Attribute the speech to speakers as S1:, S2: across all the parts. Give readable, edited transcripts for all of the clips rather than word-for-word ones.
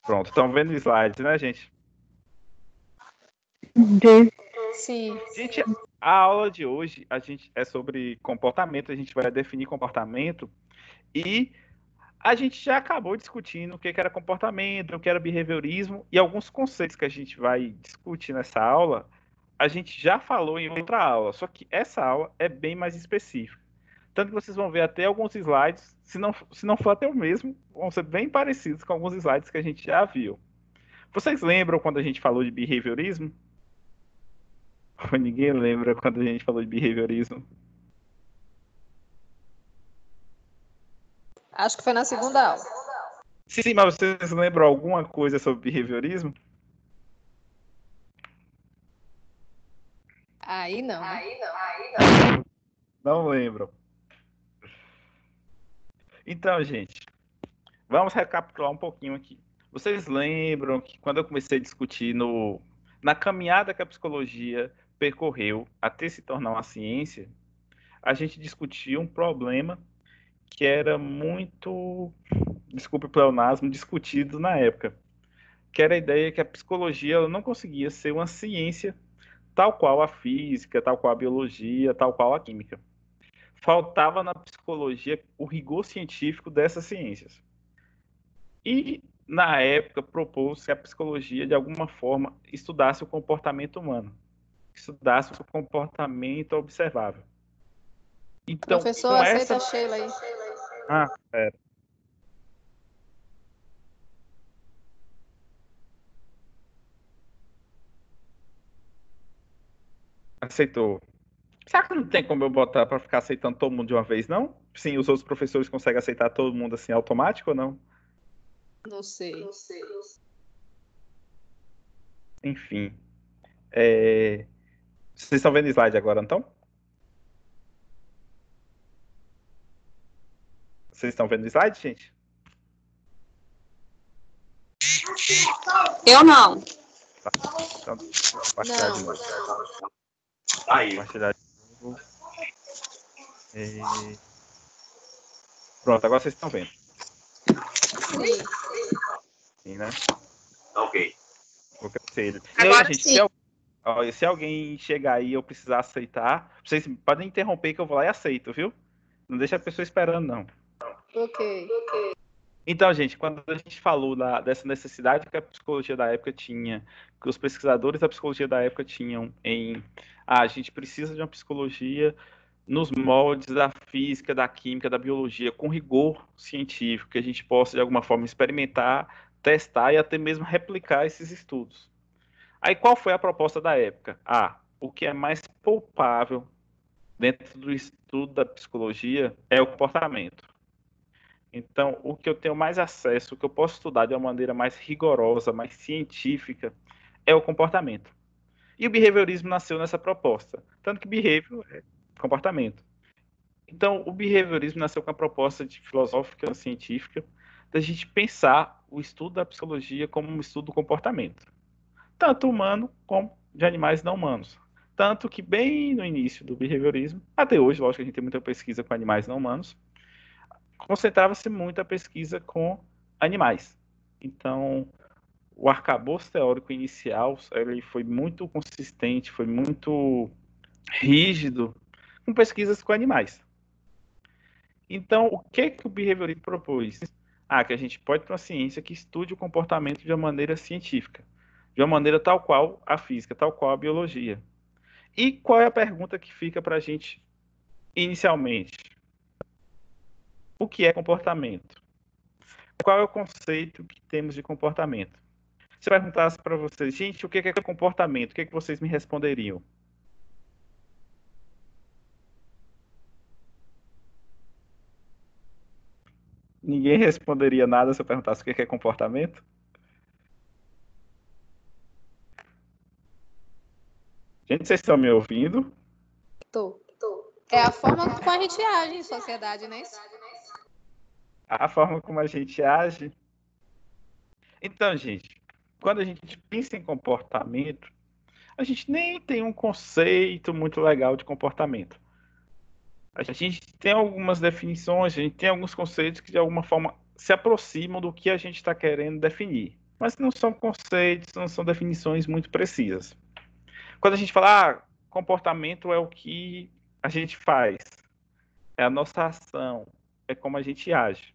S1: Pronto, estão vendo o slide, né, gente?
S2: Sim.
S1: Gente, a aula de hoje é sobre comportamento, a gente vai definir comportamento e a gente já acabou discutindo o que era comportamento, o que era behaviorismo e alguns conceitos que a gente vai discutir nessa aula, a gente já falou em outra aula, só que essa aula é bem mais específica. Tanto que vocês vão ver até alguns slides, se não for até o mesmo, vão ser bem parecidos com alguns slides que a gente já viu. Vocês lembram quando a gente falou de behaviorismo? Ninguém lembra quando a gente falou de behaviorismo.
S2: Acho que foi na segunda aula.
S1: Sim, mas vocês lembram alguma coisa sobre behaviorismo?
S2: Aí não, né?
S1: Não lembram. Então, gente, vamos recapitular um pouquinho aqui. Vocês lembram que quando eu comecei a discutir na caminhada que a psicologia percorreu até se tornar uma ciência, a gente discutiu um problema que era muito, desculpe o pleonasmo, discutido na época, que era a ideia que a psicologia ela não conseguia ser uma ciência tal qual a física, tal qual a biologia, tal qual a química. Faltava na psicologia o rigor científico dessas ciências. E, na época, propôs que a psicologia, de alguma forma, estudasse o comportamento humano, estudasse o comportamento observável. Então,
S2: Professor,
S1: com
S2: aceita
S1: essa.
S2: a Sheila aí.
S1: Ah, aceitou. Será que não tem como eu botar para ficar aceitando todo mundo de uma vez, não? Sim, os outros professores conseguem aceitar todo mundo assim automático ou não?
S2: Não sei.
S1: Enfim. Vocês estão vendo o slide agora, então? Vocês estão vendo o slide, gente?
S3: Eu não.
S1: Tá. Então, vou compartilhar de novo.
S3: Aí.
S1: Compartilhar de novo. Pronto, agora vocês estão vendo.
S2: Sim.
S1: Sim, né?
S3: Ok.
S1: Vou crescer. E
S3: Agora
S1: aí, gente,
S3: sim.
S1: se alguém chegar aí e eu precisar aceitar, vocês podem interromper que eu vou lá e aceito, viu? Não deixa a pessoa esperando, não.
S2: Ok.
S1: Então, gente, quando a gente falou dessa necessidade que a psicologia da época tinha, que os pesquisadores da psicologia da época tinham a gente precisa de uma psicologia nos moldes da física, da química, da biologia, com rigor científico, que a gente possa, de alguma forma, experimentar, testar e até mesmo replicar esses estudos. Aí, qual foi a proposta da época? O que é mais palpável dentro do estudo da psicologia é o comportamento. Então, o que eu tenho mais acesso, o que eu posso estudar de uma maneira mais rigorosa, mais científica, é o comportamento. E o behaviorismo nasceu nessa proposta. Tanto que behavior é comportamento. Então, o behaviorismo nasceu com a proposta de filosófica, científica, da gente pensar o estudo da psicologia como um estudo do comportamento. Tanto humano como de animais não humanos. Tanto que bem no início do behaviorismo, até hoje, lógico que a gente tem muita pesquisa com animais não humanos, concentrava-se muito a pesquisa com animais. Então, o arcabouço teórico inicial ele foi muito consistente, foi muito rígido com pesquisas com animais. Então, o que o behaviorismo propôs? Que a gente pode ter uma ciência que estude o comportamento de uma maneira científica, de uma maneira tal qual a física, tal qual a biologia. E qual é a pergunta que fica para a gente inicialmente? O que é comportamento? Qual é o conceito que temos de comportamento? Se eu perguntasse para vocês, gente, o que é comportamento? O que vocês me responderiam? Ninguém responderia nada se eu perguntasse o que é comportamento? Gente, vocês estão me ouvindo?
S2: Tô. É a forma como a gente age em sociedade, não é isso?
S1: A forma como a gente age. Então, gente, quando a gente pensa em comportamento, a gente nem tem um conceito muito legal de comportamento. A gente tem algumas definições, a gente tem alguns conceitos que de alguma forma se aproximam do que a gente está querendo definir. mas não são conceitos, não são definições muito precisas. Quando a gente fala, comportamento é o que a gente faz, é a nossa ação, é como a gente age.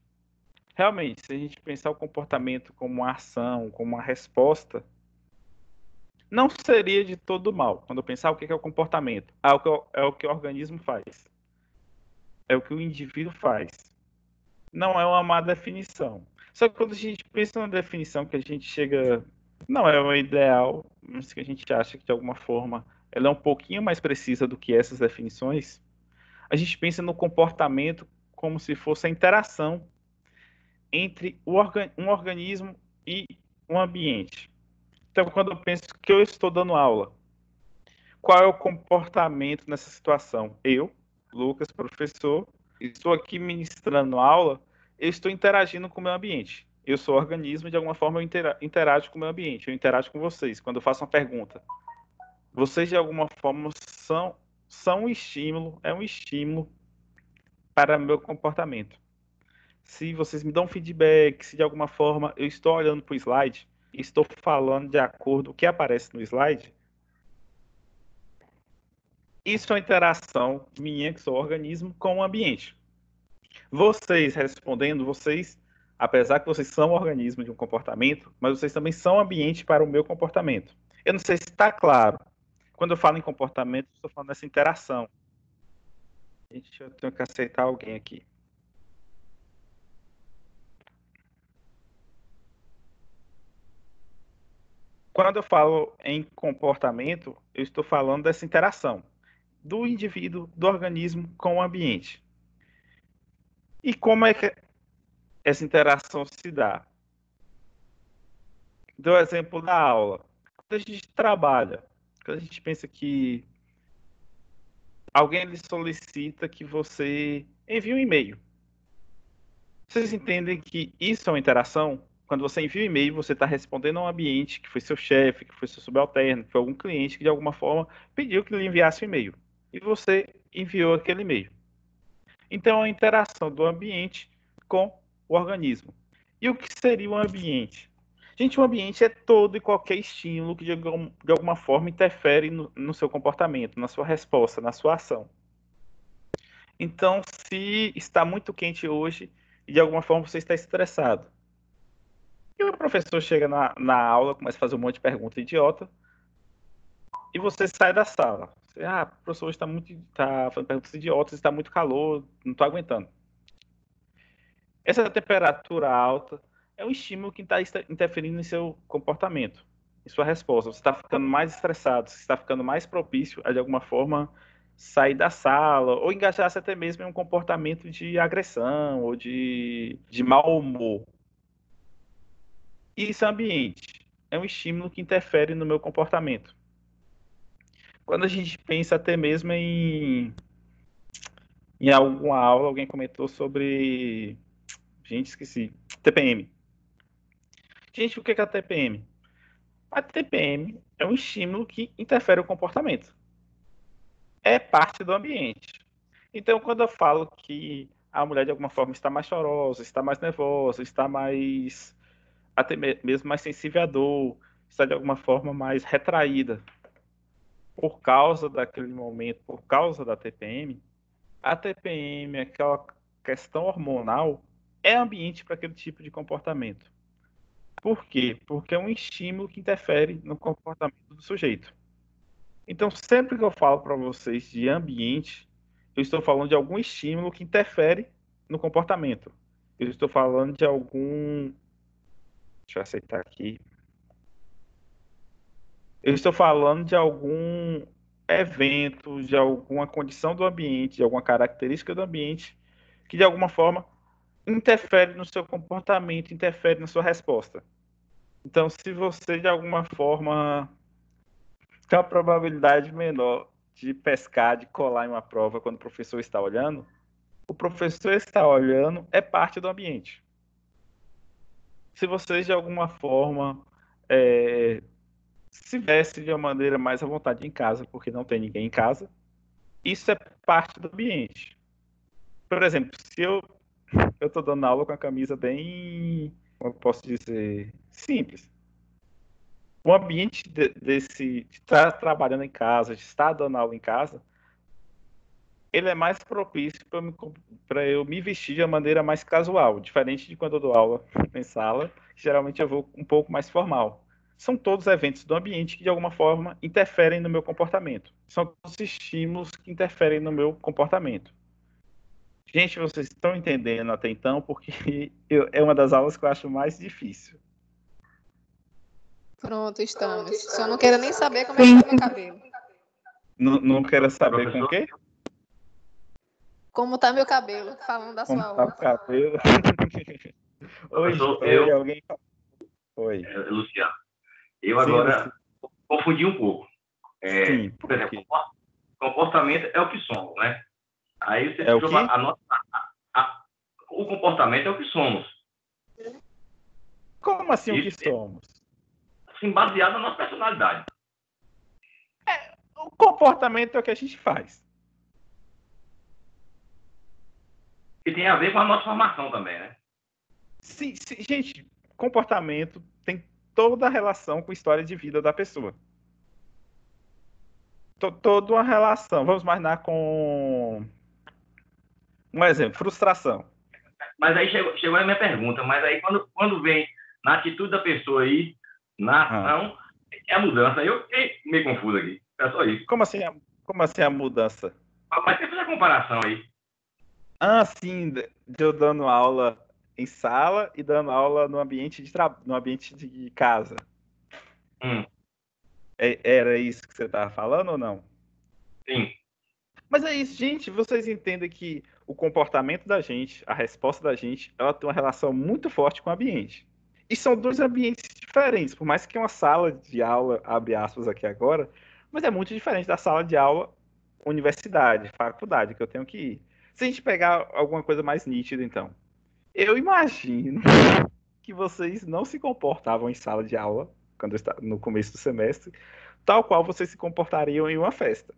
S1: Realmente, se a gente pensar o comportamento como uma ação, como uma resposta, não seria de todo mal. Quando eu pensar o que é o comportamento, é o que o organismo faz, é o que o indivíduo faz. Não é uma má definição. Só que quando a gente pensa numa definição que a gente chega, não é o ideal, mas que a gente acha que de alguma forma ela é um pouquinho mais precisa do que essas definições, a gente pensa no comportamento como se fosse a interação entre um organismo e um ambiente. Então, quando eu penso que eu estou dando aula, qual é o comportamento nessa situação? Eu, Lucas, professor, estou aqui ministrando aula, eu estou interagindo com o meu ambiente. Eu sou organismo e, de alguma forma, eu interajo com o meu ambiente, eu interajo com vocês. Quando eu faço uma pergunta, vocês, de alguma forma, são um estímulo para o meu comportamento. Se vocês me dão feedback, se de alguma forma eu estou olhando para o slide e estou falando de acordo com o que aparece no slide, isso é uma interação minha, que sou organismo, com o ambiente. Vocês respondendo, apesar que vocês são organismo de um comportamento, mas vocês também são ambiente para o meu comportamento. Eu não sei se está claro. Quando eu falo em comportamento, estou falando dessa interação. Gente, eu tenho que aceitar alguém aqui. Quando eu falo em comportamento, eu estou falando dessa interação do indivíduo, do organismo com o ambiente. E como é que essa interação se dá? Dou o exemplo da aula. Quando a gente trabalha, quando a gente pensa que alguém lhe solicita que você envie um e-mail. Vocês entendem que isso é uma interação? Quando você envia um e-mail, você está respondendo a um ambiente que foi seu chefe, que foi seu subalterno, que foi algum cliente que de alguma forma pediu que lhe enviasse um e-mail. E você enviou aquele e-mail. Então, é a interação do ambiente com o organismo. E o que seria um ambiente? Gente, o ambiente é todo e qualquer estímulo que de alguma forma interfere no seu comportamento, na sua resposta, na sua ação. Então, se está muito quente hoje e de alguma forma você está estressado, e o professor chega na aula, começa a fazer um monte de pergunta idiota, e você sai da sala. Você, o professor hoje está fazendo perguntas idiotas, está muito calor, não estou aguentando. Essa temperatura alta é um estímulo que está interferindo em seu comportamento, em sua resposta. Você está ficando mais estressado, você está ficando mais propício a, de alguma forma, sair da sala ou engajar-se até mesmo em um comportamento de agressão ou de mau humor. Isso é ambiente. É um estímulo que interfere no meu comportamento. Quando a gente pensa até mesmo em alguma aula, alguém comentou sobre... Gente, esqueci. TPM. Gente, o que é a TPM? A TPM é um estímulo que interfere o comportamento. É parte do ambiente. Então, quando eu falo que a mulher de alguma forma está mais chorosa, está mais nervosa, está mais, até mesmo mais sensível à dor, está de alguma forma mais retraída por causa daquele momento, por causa da TPM, a TPM, aquela questão hormonal, é ambiente para aquele tipo de comportamento. Por quê? Porque é um estímulo que interfere no comportamento do sujeito. Então, sempre que eu falo para vocês de ambiente, eu estou falando de algum estímulo que interfere no comportamento. Eu estou falando de algum. Deixa eu aceitar aqui. Eu estou falando de algum evento, de alguma condição do ambiente, de alguma característica do ambiente, que de alguma forma interfere no seu comportamento, interfere na sua resposta. Então, se você de alguma forma tem uma probabilidade menor de pescar, de colar em uma prova quando o professor está olhando, o professor está olhando é parte do ambiente. Se você de alguma forma se veste de uma maneira mais à vontade em casa, porque não tem ninguém em casa, isso é parte do ambiente. Por exemplo, se eu estou dando aula com a camisa bem como eu posso dizer, simples. O ambiente de estar trabalhando em casa, de estar dando aula em casa, ele é mais propício para eu me vestir de uma maneira mais casual, diferente de quando eu dou aula em sala, que geralmente eu vou um pouco mais formal. São todos eventos do ambiente que, de alguma forma, interferem no meu comportamento. São todos estímulos que interferem no meu comportamento. Gente, vocês estão entendendo até então, porque é uma das aulas que eu acho mais difícil.
S2: Pronto, estamos. Só não quero nem saber como é que tá meu cabelo.
S1: Não quero saber com o quê?
S2: Como tá meu cabelo, falando da
S1: Como
S2: sua
S1: tá o
S2: aula.
S1: cabelo. Oi,
S3: Professor,
S1: alguém fala. Oi.
S3: Luciano, eu
S1: Sim,
S3: agora confundi um pouco.
S1: Sim,
S3: Por exemplo, comportamento é o que somos, né? Aí você
S1: é o
S3: precisou
S1: quê?
S3: o comportamento é o que somos.
S1: Como assim o que
S3: Isso,
S1: somos?
S3: assim, baseado na nossa personalidade.
S1: O comportamento é o que a gente faz.
S3: E tem a ver com a nossa formação também, né?
S1: Gente, comportamento tem toda a relação com a história de vida da pessoa. Toda uma relação. Vamos imaginar com um exemplo, frustração.
S3: Mas aí chegou a minha pergunta, mas aí quando vem na atitude da pessoa aí, na ação, é a mudança. Eu fiquei meio confuso aqui. É só isso.
S1: Como assim a mudança?
S3: Mas tem que fazer a comparação aí.
S1: Sim, de eu dando aula em sala e dando aula no ambiente no ambiente de casa. Era isso que você estava falando ou não?
S3: Sim.
S1: Mas é isso, gente. Vocês entendem que o comportamento da gente, a resposta da gente, ela tem uma relação muito forte com o ambiente. E são dois ambientes diferentes, por mais que uma sala de aula, abre aspas aqui agora, mas é muito diferente da sala de aula universidade, faculdade, que eu tenho que ir. Se a gente pegar alguma coisa mais nítida, então. Eu imagino que vocês não se comportavam em sala de aula, quando no começo do semestre, tal qual vocês se comportariam em uma festa,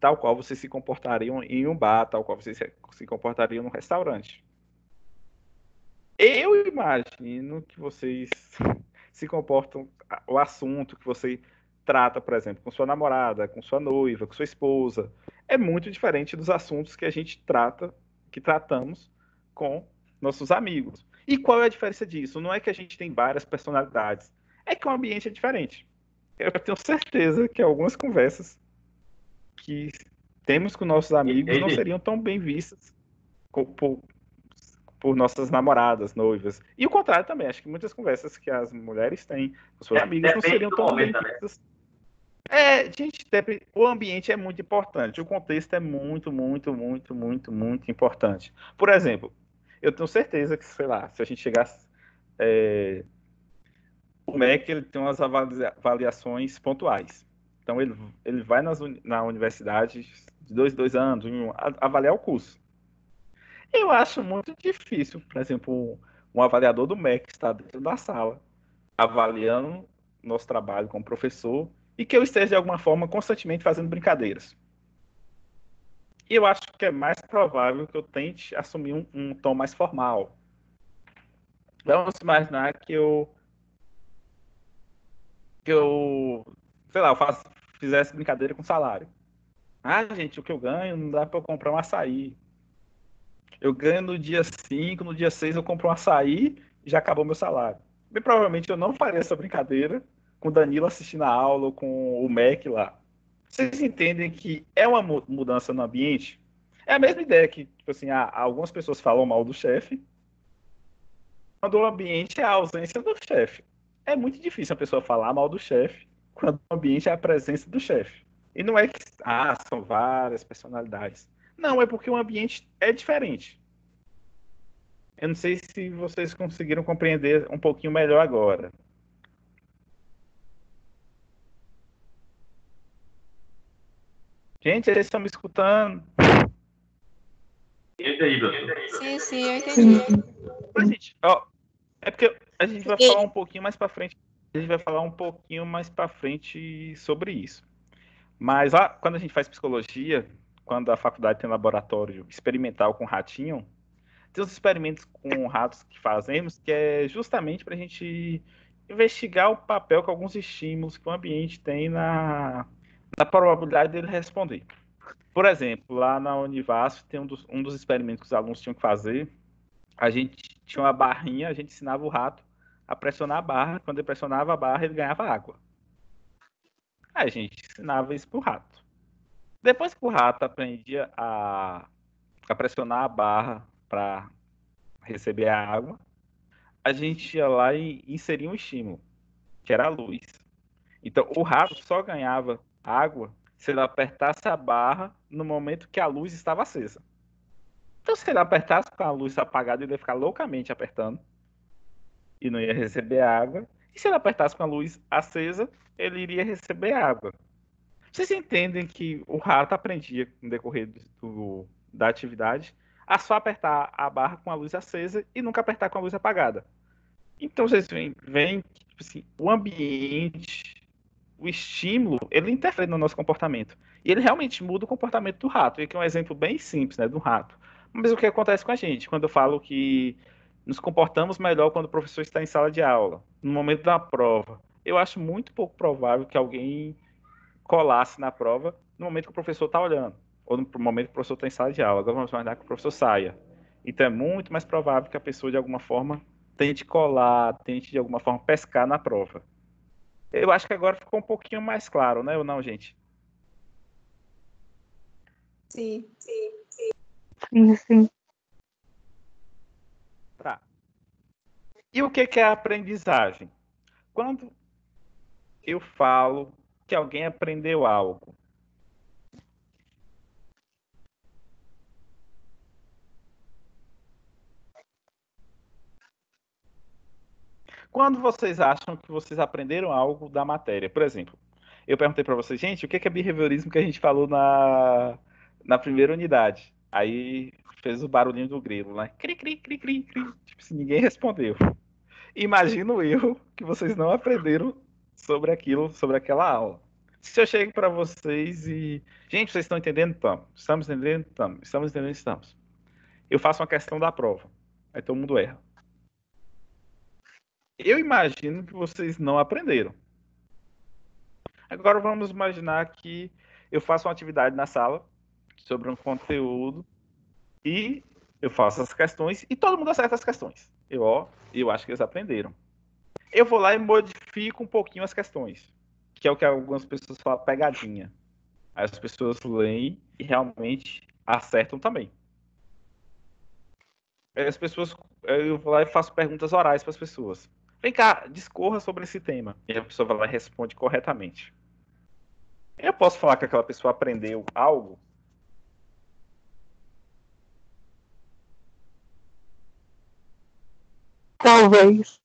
S1: tal qual vocês se comportariam em um bar, tal qual vocês se comportariam num restaurante. Eu imagino que vocês se comportam, o assunto que você trata, por exemplo, com sua namorada, com sua noiva, com sua esposa, é muito diferente dos assuntos que a gente trata, que tratamos com nossos amigos. E qual é a diferença disso? Não é que a gente tem várias personalidades, é que o ambiente é diferente. Eu tenho certeza que algumas conversas que temos com nossos amigos não seriam tão bem vistas por nossas namoradas, noivas. E o contrário também. Acho que muitas conversas que as mulheres têm com suas amigas não seriam tão bem vistas. Gente, o ambiente é muito importante. O contexto é muito, muito, muito, muito, muito importante. Por exemplo, eu tenho certeza que, sei lá, se a gente chegasse... o MEC ele tem umas avaliações pontuais. Então, ele vai na universidade de 2 anos, avaliar o curso. Eu acho muito difícil, por exemplo, um avaliador do MEC estar dentro da sala, avaliando nosso trabalho como professor, e que eu esteja, de alguma forma, constantemente fazendo brincadeiras. E eu acho que é mais provável que eu tente assumir um tom mais formal. Vamos imaginar que eu sei lá, fizesse brincadeira com salário. Gente, o que eu ganho não dá para eu comprar um açaí. Eu ganho no dia 5, no dia 6 eu compro um açaí e já acabou meu salário. Bem provavelmente eu não faria essa brincadeira com o Danilo assistindo a aula ou com o Mac lá. Vocês entendem que é uma mudança no ambiente? É a mesma ideia que, tipo assim, algumas pessoas falam mal do chefe, quando o ambiente é a ausência do chefe. É muito difícil a pessoa falar mal do chefe quando o ambiente é a presença do chefe. E não é que são várias personalidades. Não, é porque o ambiente é diferente. Eu não sei se vocês conseguiram compreender um pouquinho melhor agora. Gente, eles estão me escutando.
S2: Sim, eu entendi.
S1: Mas, gente, é porque a gente vai falar um pouquinho mais para frente. A gente vai falar um pouquinho mais para frente sobre isso. Mas lá, quando a gente faz psicologia, quando a faculdade tem laboratório experimental com ratinho, Tem uns experimentos com ratos que fazemos que é justamente para a gente investigar o papel que alguns estímulos que o ambiente tem na probabilidade dele responder. Por exemplo, lá na Univasf tem um dos experimentos que os alunos tinham que fazer. A gente tinha uma barrinha, a gente ensinava o rato a pressionar a barra. Quando ele pressionava a barra, ele ganhava água. Aí a gente ensinava isso pro rato. Depois que o rato aprendia a pressionar a barra para receber a água, a gente ia lá e inseria um estímulo, que era a luz. Então, o rato só ganhava água se ele apertasse a barra no momento que a luz estava acesa. Então, se ele apertasse com a luz apagada, ele ia ficar loucamente apertando e não ia receber água. E se ele apertasse com a luz acesa, ele iria receber água. Vocês entendem que o rato aprendia no decorrer da atividade a só apertar a barra com a luz acesa e nunca apertar com a luz apagada. Então vocês veem que tipo assim, o ambiente, o estímulo, ele interfere no nosso comportamento. E ele realmente muda o comportamento do rato. E aqui é um exemplo bem simples, né, do rato. Mas o que acontece com a gente? Quando eu falo que nos comportamos melhor quando o professor está em sala de aula, no momento da prova, eu acho muito pouco provável que alguém colasse na prova no momento que o professor está olhando, ou no momento que o professor está em sala de aula. Agora vamos imaginar que o professor saia. Então é muito mais provável que a pessoa, de alguma forma, tente colar, tente, de alguma forma, pescar na prova. Eu acho que agora ficou um pouquinho mais claro, né? Ou não, gente?
S2: Sim.
S4: Sim.
S1: Tá. E o que é a aprendizagem? Quando eu falo que alguém aprendeu algo, quando vocês acham que vocês aprenderam algo da matéria, por exemplo, eu perguntei para vocês, gente, o que é behaviorismo que a gente falou na primeira unidade? Aí fez o barulhinho do grilo, né? Cri, cri, cri, cri, cri. Tipo assim, ninguém respondeu. Imagino eu que vocês não aprenderam sobre aquilo, sobre aquela aula. Se eu chego para vocês e... Gente, vocês estão entendendo? Estamos. Estamos entendendo? Estamos. Estamos entendendo? Estamos. Eu faço uma questão da prova. Aí todo mundo erra. Eu imagino que vocês não aprenderam. Agora vamos imaginar que eu faço uma atividade na sala sobre um conteúdo e eu faço as questões e todo mundo acerta as questões. Eu acho que eles aprenderam. Eu vou lá e modifico um pouquinho as questões, que é o que algumas pessoas falam pegadinha. Aí as pessoas leem e realmente acertam também. Aí eu vou lá e faço perguntas orais para as pessoas. Vem cá, discorra sobre esse tema. E a pessoa vai lá e responde corretamente. Eu posso falar que aquela pessoa aprendeu algo?
S4: Talvez.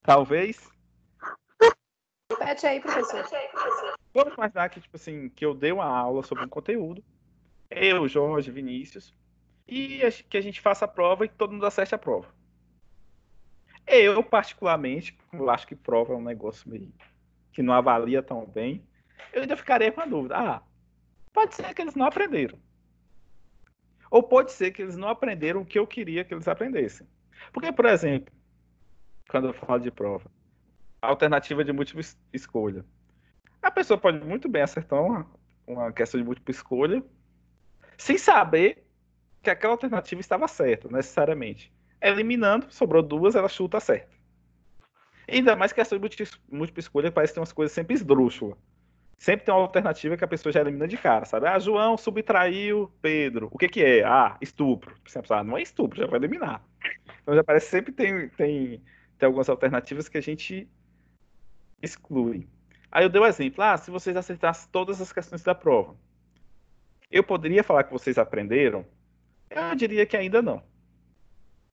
S1: Talvez.
S2: Repete aí, professor.
S1: Vamos imaginar que, tipo assim, que eu dei uma aula sobre um conteúdo. Eu, Jorge, Vinícius. E que a gente faça a prova e que todo mundo acerte a prova. Eu, particularmente, eu acho que prova é um negócio meio que não avalia tão bem. Eu ainda ficaria com a dúvida. Pode ser que eles não aprenderam. Ou pode ser que eles não aprenderam o que eu queria que eles aprendessem. Porque, por exemplo, quando eu falo de prova, alternativa de múltipla escolha. A pessoa pode muito bem acertar uma questão de múltipla escolha sem saber que aquela alternativa estava certa, necessariamente. Eliminando, sobrou duas, ela chuta certa. Ainda mais que questão de múltipla escolha parece ter umas coisas sempre esdrúxulas. Sempre tem uma alternativa que a pessoa já elimina de cara, sabe? João subtraiu Pedro. O que é? Estupro. Sempre, não é estupro, já vai eliminar. Então já parece que sempre tem algumas alternativas que a gente exclui. Aí eu dei o exemplo. Se vocês acertassem todas as questões da prova, eu poderia falar que vocês aprenderam? Eu diria que ainda não.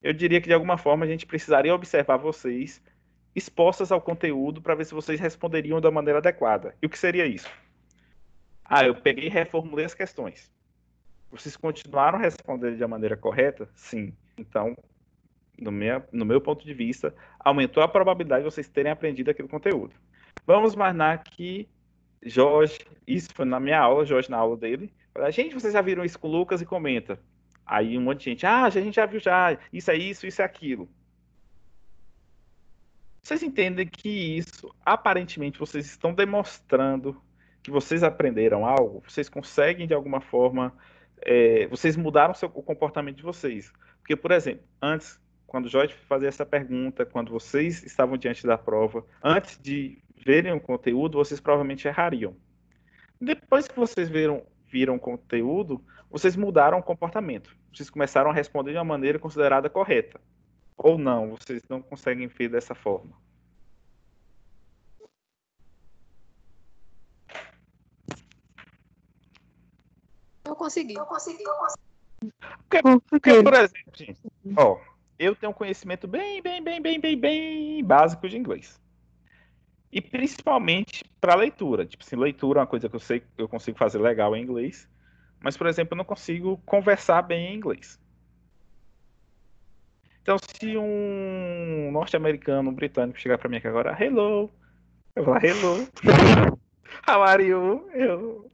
S1: Eu diria que de alguma forma a gente precisaria observar vocês expostas ao conteúdo para ver se vocês responderiam da maneira adequada. E o que seria isso? Eu peguei e reformulei as questões. Vocês continuaram respondendo da maneira correta? Sim. Então, no meu ponto de vista, aumentou a probabilidade de vocês terem aprendido aquele conteúdo. Vamos imaginar que Jorge, isso foi na minha aula, Jorge na aula dele, fala, gente, vocês já viram isso com o Lucas? E comenta. Aí um monte de gente, a gente já viu já, isso é isso, isso é aquilo. Vocês entendem que isso, aparentemente, vocês estão demonstrando que vocês aprenderam algo? Vocês conseguem, de alguma forma, vocês mudaram o comportamento de vocês. Porque, por exemplo, antes, quando o Jorge fazia essa pergunta, quando vocês estavam diante da prova, antes de verem o conteúdo, vocês provavelmente errariam. Depois que vocês viram o conteúdo, vocês mudaram o comportamento. Vocês começaram a responder de uma maneira considerada correta. Ou não, vocês não conseguem ver dessa forma.
S2: Eu consegui.
S1: Porque, por exemplo, gente, eu tenho um conhecimento bem básico de inglês. E principalmente para leitura. Tipo assim, leitura é uma coisa que eu sei que eu consigo fazer legal em inglês. Mas, por exemplo, eu não consigo conversar bem em inglês. Então, se um norte-americano, um britânico chegar para mim aqui agora, hello, eu vou falar hello, how are you?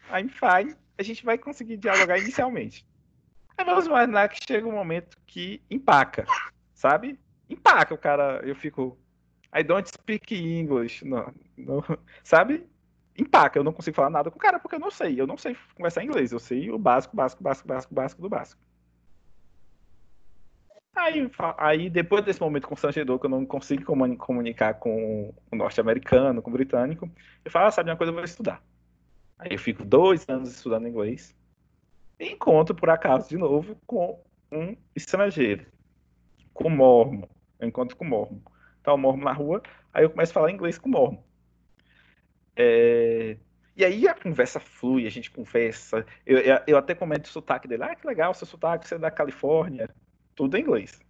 S1: I'm fine. A gente vai conseguir dialogar inicialmente. Aí vamos imaginar que chega um momento que empaca, sabe? Empaca o cara, eu fico, I don't speak English, não, sabe? Empaca, eu não consigo falar nada com o cara porque eu não sei conversar inglês, eu sei o básico do básico. Aí, depois desse momento constrangedor que eu não consigo comunicar com o norte-americano, com o britânico, eu falo, sabe uma coisa, eu vou estudar. Aí eu fico 2 anos estudando inglês e encontro, por acaso, de novo, com um estrangeiro, com um mormon. Eu encontro com o mormon. Tá o mormon na rua, aí eu começo a falar inglês com o mormon. E aí a conversa flui, a gente conversa. Eu até comento o sotaque dele. Ah, que legal, seu sotaque, você é da Califórnia. Tudo em inglês.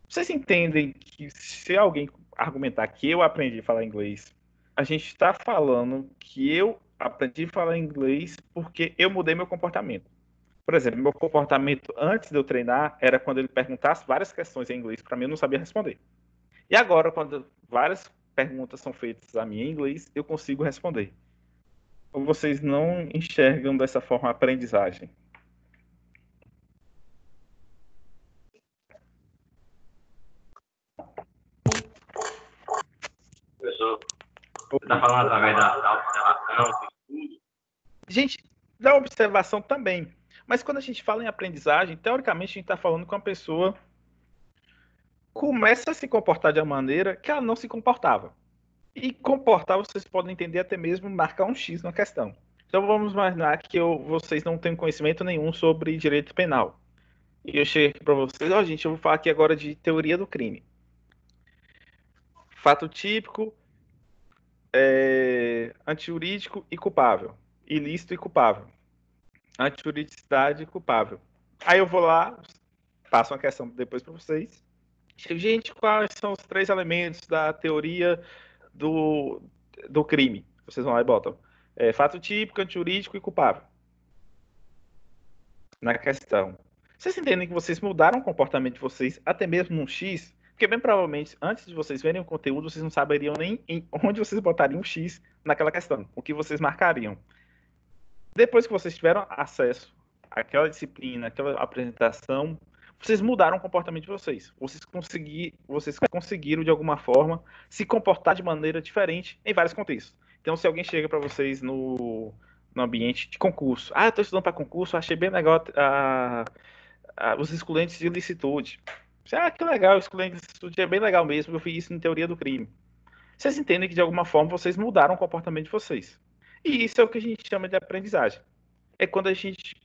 S1: Vocês entendem que se alguém argumentar que eu aprendi a falar inglês, a gente está falando que eu aprendi a falar inglês porque eu mudei meu comportamento. Por exemplo, meu comportamento antes de eu treinar era quando ele perguntasse várias questões em inglês para mim, eu não sabia responder. E agora, quando várias perguntas são feitas a mim em inglês, eu consigo responder. Ou vocês não enxergam dessa forma a aprendizagem?
S3: Professor, você está falando através da observação, do estudo?
S1: Gente, da observação também. Mas quando a gente fala em aprendizagem, teoricamente a gente está falando com a pessoa começa a se comportar de uma maneira que ela não se comportava. E comportar, vocês podem entender até mesmo marcar um X na questão. Então vamos imaginar que vocês não têm conhecimento nenhum sobre direito penal. E eu chego aqui para vocês, gente, eu vou falar aqui agora de teoria do crime. Fato típico, antijurídico e culpável. Ilícito e culpável. Antijuridicidade e culpável. Aí eu vou lá, passo uma questão depois para vocês. Gente, quais são os 3 elementos da teoria do crime? Vocês vão lá e botam. Fato típico, antijurídico e culpável. Na questão. Vocês entendem que vocês mudaram o comportamento de vocês até mesmo num X? Porque bem provavelmente, antes de vocês verem o conteúdo, vocês não saberiam nem onde vocês botariam um X naquela questão. O que vocês marcariam. Depois que vocês tiveram acesso àquela disciplina, àquela apresentação, vocês mudaram o comportamento de vocês. Vocês conseguiram, de alguma forma, se comportar de maneira diferente em vários contextos. Então, se alguém chega para vocês no ambiente de concurso, eu estou estudando para concurso, achei bem legal os excludentes de ilicitude. Que legal, excludente de ilicitude é bem legal mesmo, eu fiz isso em teoria do crime. Vocês entendem que, de alguma forma, vocês mudaram o comportamento de vocês. E isso é o que a gente chama de aprendizagem. É quando a gente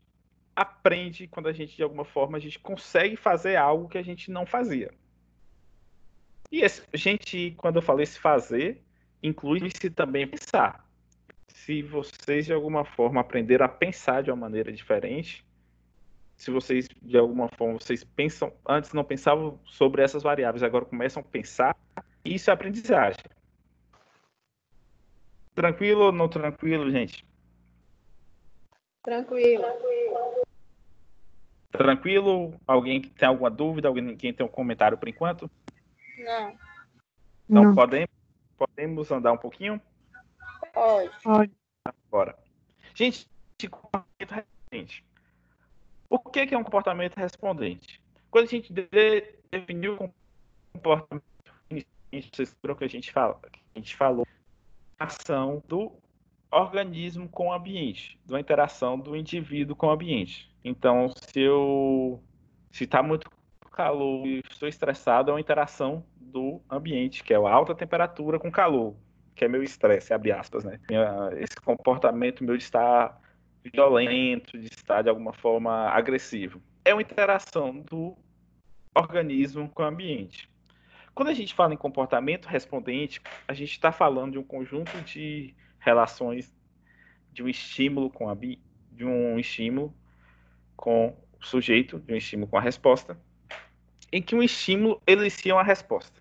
S1: aprende, quando a gente, de alguma forma, a gente consegue fazer algo que a gente não fazia. E quando eu falei esse fazer, inclui-se também pensar. Se vocês, de alguma forma, aprenderam a pensar de uma maneira diferente, se vocês, de alguma forma, vocês pensam, antes não pensavam sobre essas variáveis, agora começam a pensar, isso é aprendizagem. Tranquilo ou não tranquilo, gente?
S2: Tranquilo.
S1: Tranquilo? Alguém tem alguma dúvida? Alguém tem um comentário por enquanto?
S2: Não.
S1: Então, podemos andar um pouquinho?
S2: Pode.
S1: Bora. Gente, o que que é um comportamento respondente? Quando a gente definiu o comportamento, vocês lembram que a gente falou a ação do organismo com o ambiente, da interação do indivíduo com o ambiente. Então, se está muito calor e estou estressado, é uma interação do ambiente, que é a alta temperatura com calor, que é meu estresse, abre aspas, né? Esse comportamento meu de estar violento, de estar de alguma forma agressivo. É uma interação do organismo com o ambiente. Quando a gente fala em comportamento respondente, a gente está falando de um conjunto de relações de um estímulo de um estímulo com o sujeito, de um estímulo com a resposta, em que um estímulo elicia uma resposta.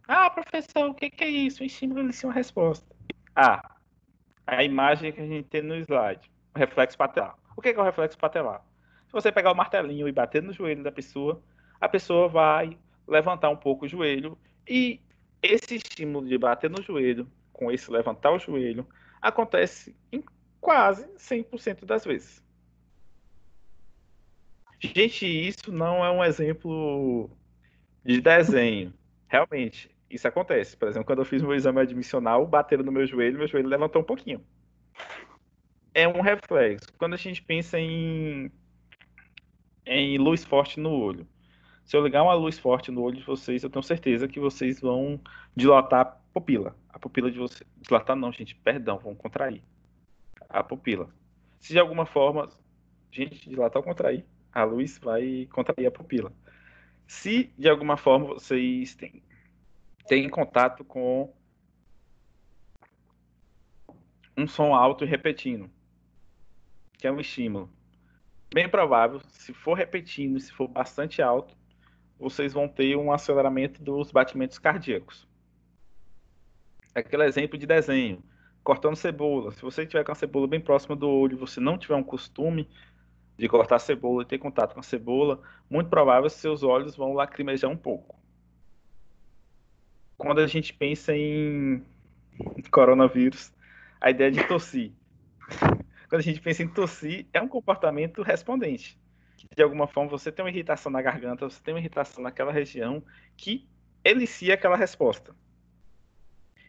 S1: Ah, professor, o que é isso? Um estímulo elicia uma resposta. A imagem que a gente tem no slide, o reflexo patelar. O que é o reflexo patelar? Se você pegar o martelinho e bater no joelho da pessoa, a pessoa vai levantar um pouco o joelho e esse estímulo de bater no joelho, com esse levantar o joelho, acontece em quase 100% das vezes. Gente, isso não é um exemplo de desenho. Realmente, isso acontece. Por exemplo, quando eu fiz meu exame admissional, bateram no meu joelho levantou um pouquinho. É um reflexo. Quando a gente pensa em luz forte no olho, se eu ligar uma luz forte no olho de vocês, eu tenho certeza que vocês vão dilatar a pupila. A pupila de vocês. Dilatar não, gente, perdão, vão contrair a pupila. Se de alguma forma, gente, dilatar ou contrair, a luz vai contrair a pupila. Se de alguma forma vocês têm contato com um som alto e repetindo, que é um estímulo, bem provável, se for repetindo, se for bastante alto, vocês vão ter um aceleramento dos batimentos cardíacos. Aquele exemplo de desenho, cortando cebola. Se você tiver com a cebola bem próxima do olho, você não tiver um costume de cortar a cebola e ter contato com a cebola, muito provável que seus olhos vão lacrimejar um pouco. Quando a gente pensa em coronavírus, a ideia de tossir. Quando a gente pensa em tossir, é um comportamento respondente. De alguma forma, você tem uma irritação na garganta, você tem uma irritação naquela região que elicia aquela resposta.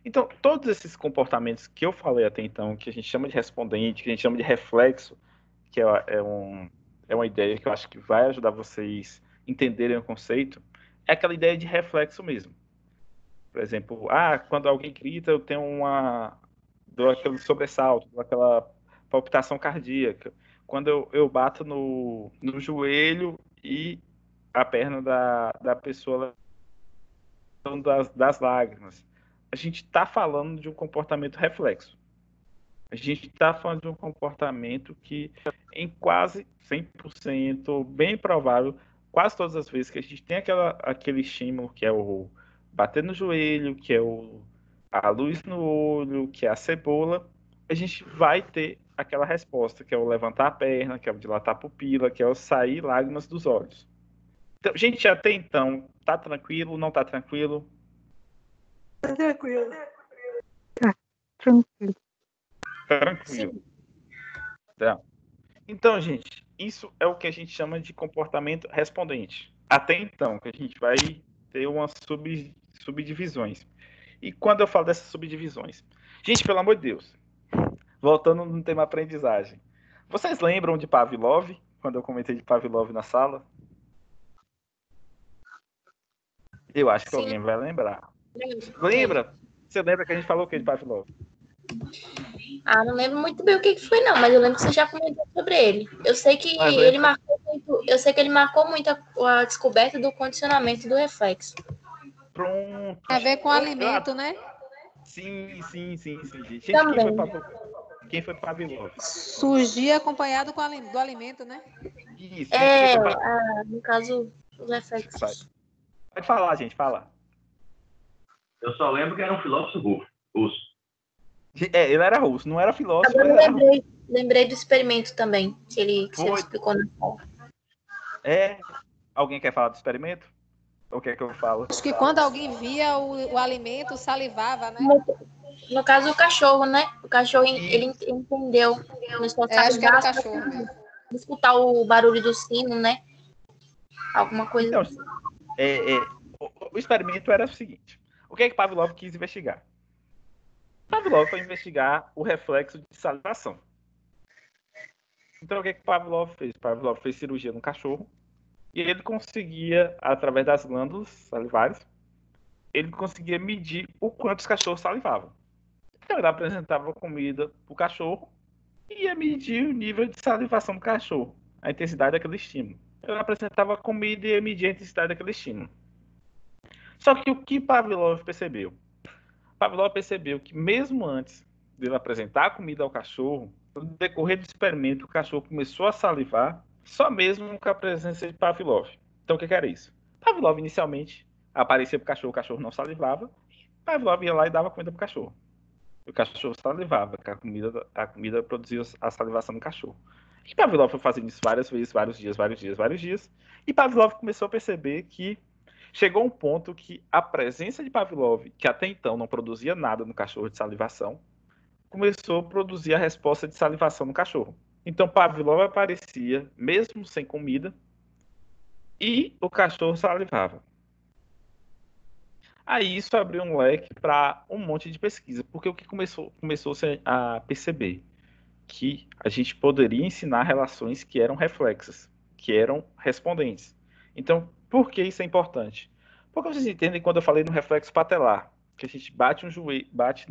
S1: Então, todos esses comportamentos que eu falei até então, que a gente chama de respondente, que a gente chama de reflexo, que é uma ideia que eu acho que vai ajudar vocês a entenderem o conceito, é aquela ideia de reflexo mesmo. Por exemplo, quando alguém grita, eu tenho dou aquele sobressalto, dou aquela palpitação cardíaca. Quando eu bato no joelho e a perna da pessoa das lágrimas. A gente está falando de um comportamento reflexo. A gente está falando de um comportamento que, em quase 100%, bem provável, quase todas as vezes que a gente tem aquele estímulo, que é o bater no joelho, que é a luz no olho, que é a cebola, a gente vai ter aquela resposta, que é o levantar a perna, que é o dilatar a pupila, que é o sair lágrimas dos olhos. Então, gente, até então, tá tranquilo, não tá tranquilo?
S4: Tá tranquilo. Tá tranquilo.
S1: Tranquilo. Tá. Então, gente, isso é o que a gente chama de comportamento respondente. Até então, que a gente vai ter umas subdivisões. E quando eu falo dessas subdivisões? Gente, pelo amor de Deus, voltando no tema aprendizagem. Vocês lembram de Pavlov? Quando eu comentei de Pavlov na sala? Eu acho que
S2: Sim.
S1: alguém vai lembrar. Lembra? Você lembra que a gente falou o que de Pavlov?
S5: Não lembro muito bem o que foi, não, mas eu lembro que você já comentou sobre ele. Eu sei que ele marcou muito a descoberta do condicionamento do reflexo.
S1: Pronto.
S2: Tem a ver com alimento, né?
S1: Sim, gente.
S5: Também.
S1: Quem foi Pavlov?
S2: Surgir acompanhado do alimento, né?
S1: Isso.
S5: No caso, os reflexos.
S1: Pode falar, gente, fala.
S3: Eu só lembro que era um filósofo russo.
S1: Ele era russo, não era filósofo.
S5: Agora eu lembrei do experimento também, que ele explicou na sala.
S1: Alguém quer falar do experimento? Ou quer que eu falo?
S2: Acho que quando alguém via o alimento, salivava, né?
S5: No caso, o cachorro, né? O cachorro, ele entendeu.
S2: Acho que era o cachorro mesmo.
S5: escutar o barulho do sino, né? Alguma coisa
S1: Então,
S5: assim.
S1: o experimento era o seguinte. O que é que Pavlov quis investigar? Pavlov foi investigar o reflexo de salivação. Então, o que é que Pavlov fez? Pavlov fez cirurgia no cachorro e ele conseguia, através das glândulas salivares, ele conseguia medir o quanto os cachorros salivavam. Então, ele apresentava comida para o cachorro e ia medir o nível de salivação do cachorro, a intensidade daquele estímulo. Ele apresentava comida e ia medir a intensidade daquele estímulo. Só que o que Pavlov percebeu? Pavlov percebeu que mesmo antes dele apresentar a comida ao cachorro, no decorrer do experimento, o cachorro começou a salivar, só mesmo com a presença de Pavlov. Então, o que era isso? Pavlov, inicialmente, aparecia para o cachorro não salivava, Pavlov ia lá e dava comida para o cachorro. O cachorro salivava, que a comida produzia a salivação do cachorro. E Pavlov foi fazendo isso várias vezes, vários dias, e Pavlov começou a perceber que chegou um ponto que a presença de Pavlov, que até então não produzia nada no cachorro de salivação, começou a produzir a resposta de salivação no cachorro. Então Pavlov aparecia, mesmo sem comida, e o cachorro salivava. Aí isso abriu um leque para um monte de pesquisa, porque o que começou-se a perceber? Que a gente poderia ensinar relações que eram reflexas, que eram respondentes. Então, por que isso é importante? Porque vocês entendem quando eu falei no reflexo patelar, que a gente bate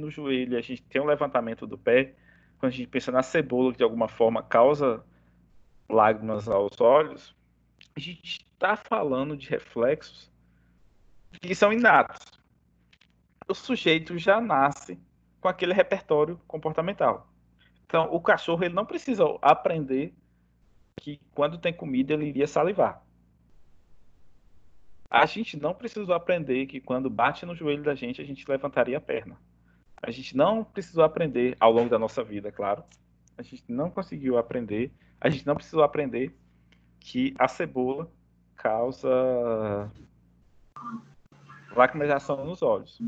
S1: no joelho, a gente tem um levantamento do pé, quando a gente pensa na cebola, que de alguma forma causa lágrimas aos olhos, a gente está falando de reflexos que são inatos. O sujeito já nasce com aquele repertório comportamental. Então, o cachorro ele não precisa aprender que quando tem comida ele iria salivar. A gente não precisou aprender que quando bate no joelho da gente, a gente levantaria a perna. A gente não precisou aprender ao longo da nossa vida, claro. A gente não conseguiu aprender. A gente não precisou aprender que a cebola causa lacrimejação nos olhos.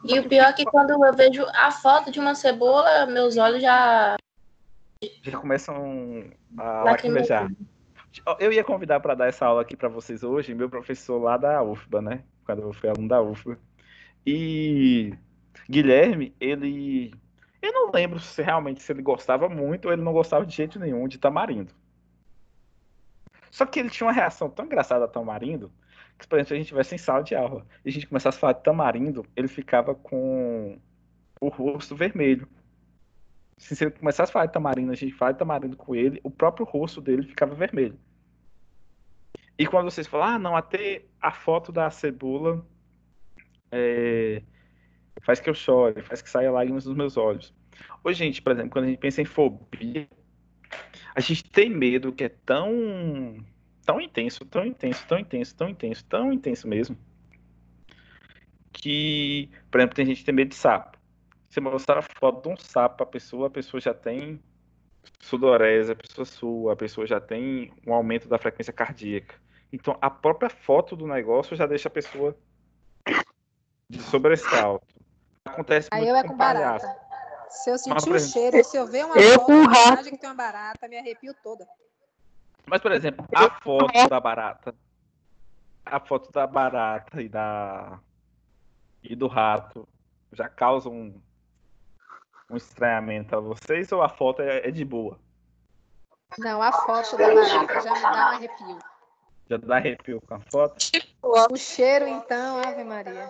S5: E o pior é que quando eu vejo a foto de uma cebola, meus olhos já
S1: começam a lacrimejar. Eu ia convidar para dar essa aula aqui para vocês hoje, meu professor lá da UFBA, né? Quando eu fui aluno da UFBA. E Guilherme, eu não lembro se realmente se ele gostava muito ou ele não gostava de jeito nenhum de tamarindo. Só que ele tinha uma reação tão engraçada a tamarindo, que, por exemplo, se a gente estivesse em sala de aula e a gente começasse a falar de tamarindo, ele ficava com o rosto vermelho. Se ele começasse a falar de tamarindo, a gente fala de tamarindo com ele, o próprio rosto dele ficava vermelho. E quando vocês falam, não, até a foto da cebola faz que eu chore, faz que saia lágrimas dos meus olhos. Hoje, gente, por exemplo, quando a gente pensa em fobia, a gente tem medo que é tão intenso, tão intenso mesmo, que, por exemplo, tem gente que tem medo de sapo. Se mostrar a foto de um sapo para a pessoa já tem sudorese, a pessoa sua, a pessoa já tem um aumento da frequência cardíaca. Então, a própria foto do negócio já deixa a pessoa de sobressalto. Acontece
S2: Aí
S1: muito
S2: eu é com
S1: palhaço.
S2: barata. Se eu sentir
S1: Mas, por
S2: o
S1: exemplo,
S2: cheiro, se eu ver uma
S4: Eu
S2: foto,
S4: com
S2: uma
S4: rato.
S2: imagem que tem uma barata, me arrepio toda.
S1: Mas, por exemplo, a foto da barata e do rato já causam um estranhamento a vocês ou a foto é de boa?
S2: Não, a foto da barata já me dá um arrepio.
S1: Já dá arrepio com a foto?
S2: O cheiro, então, Ave Maria.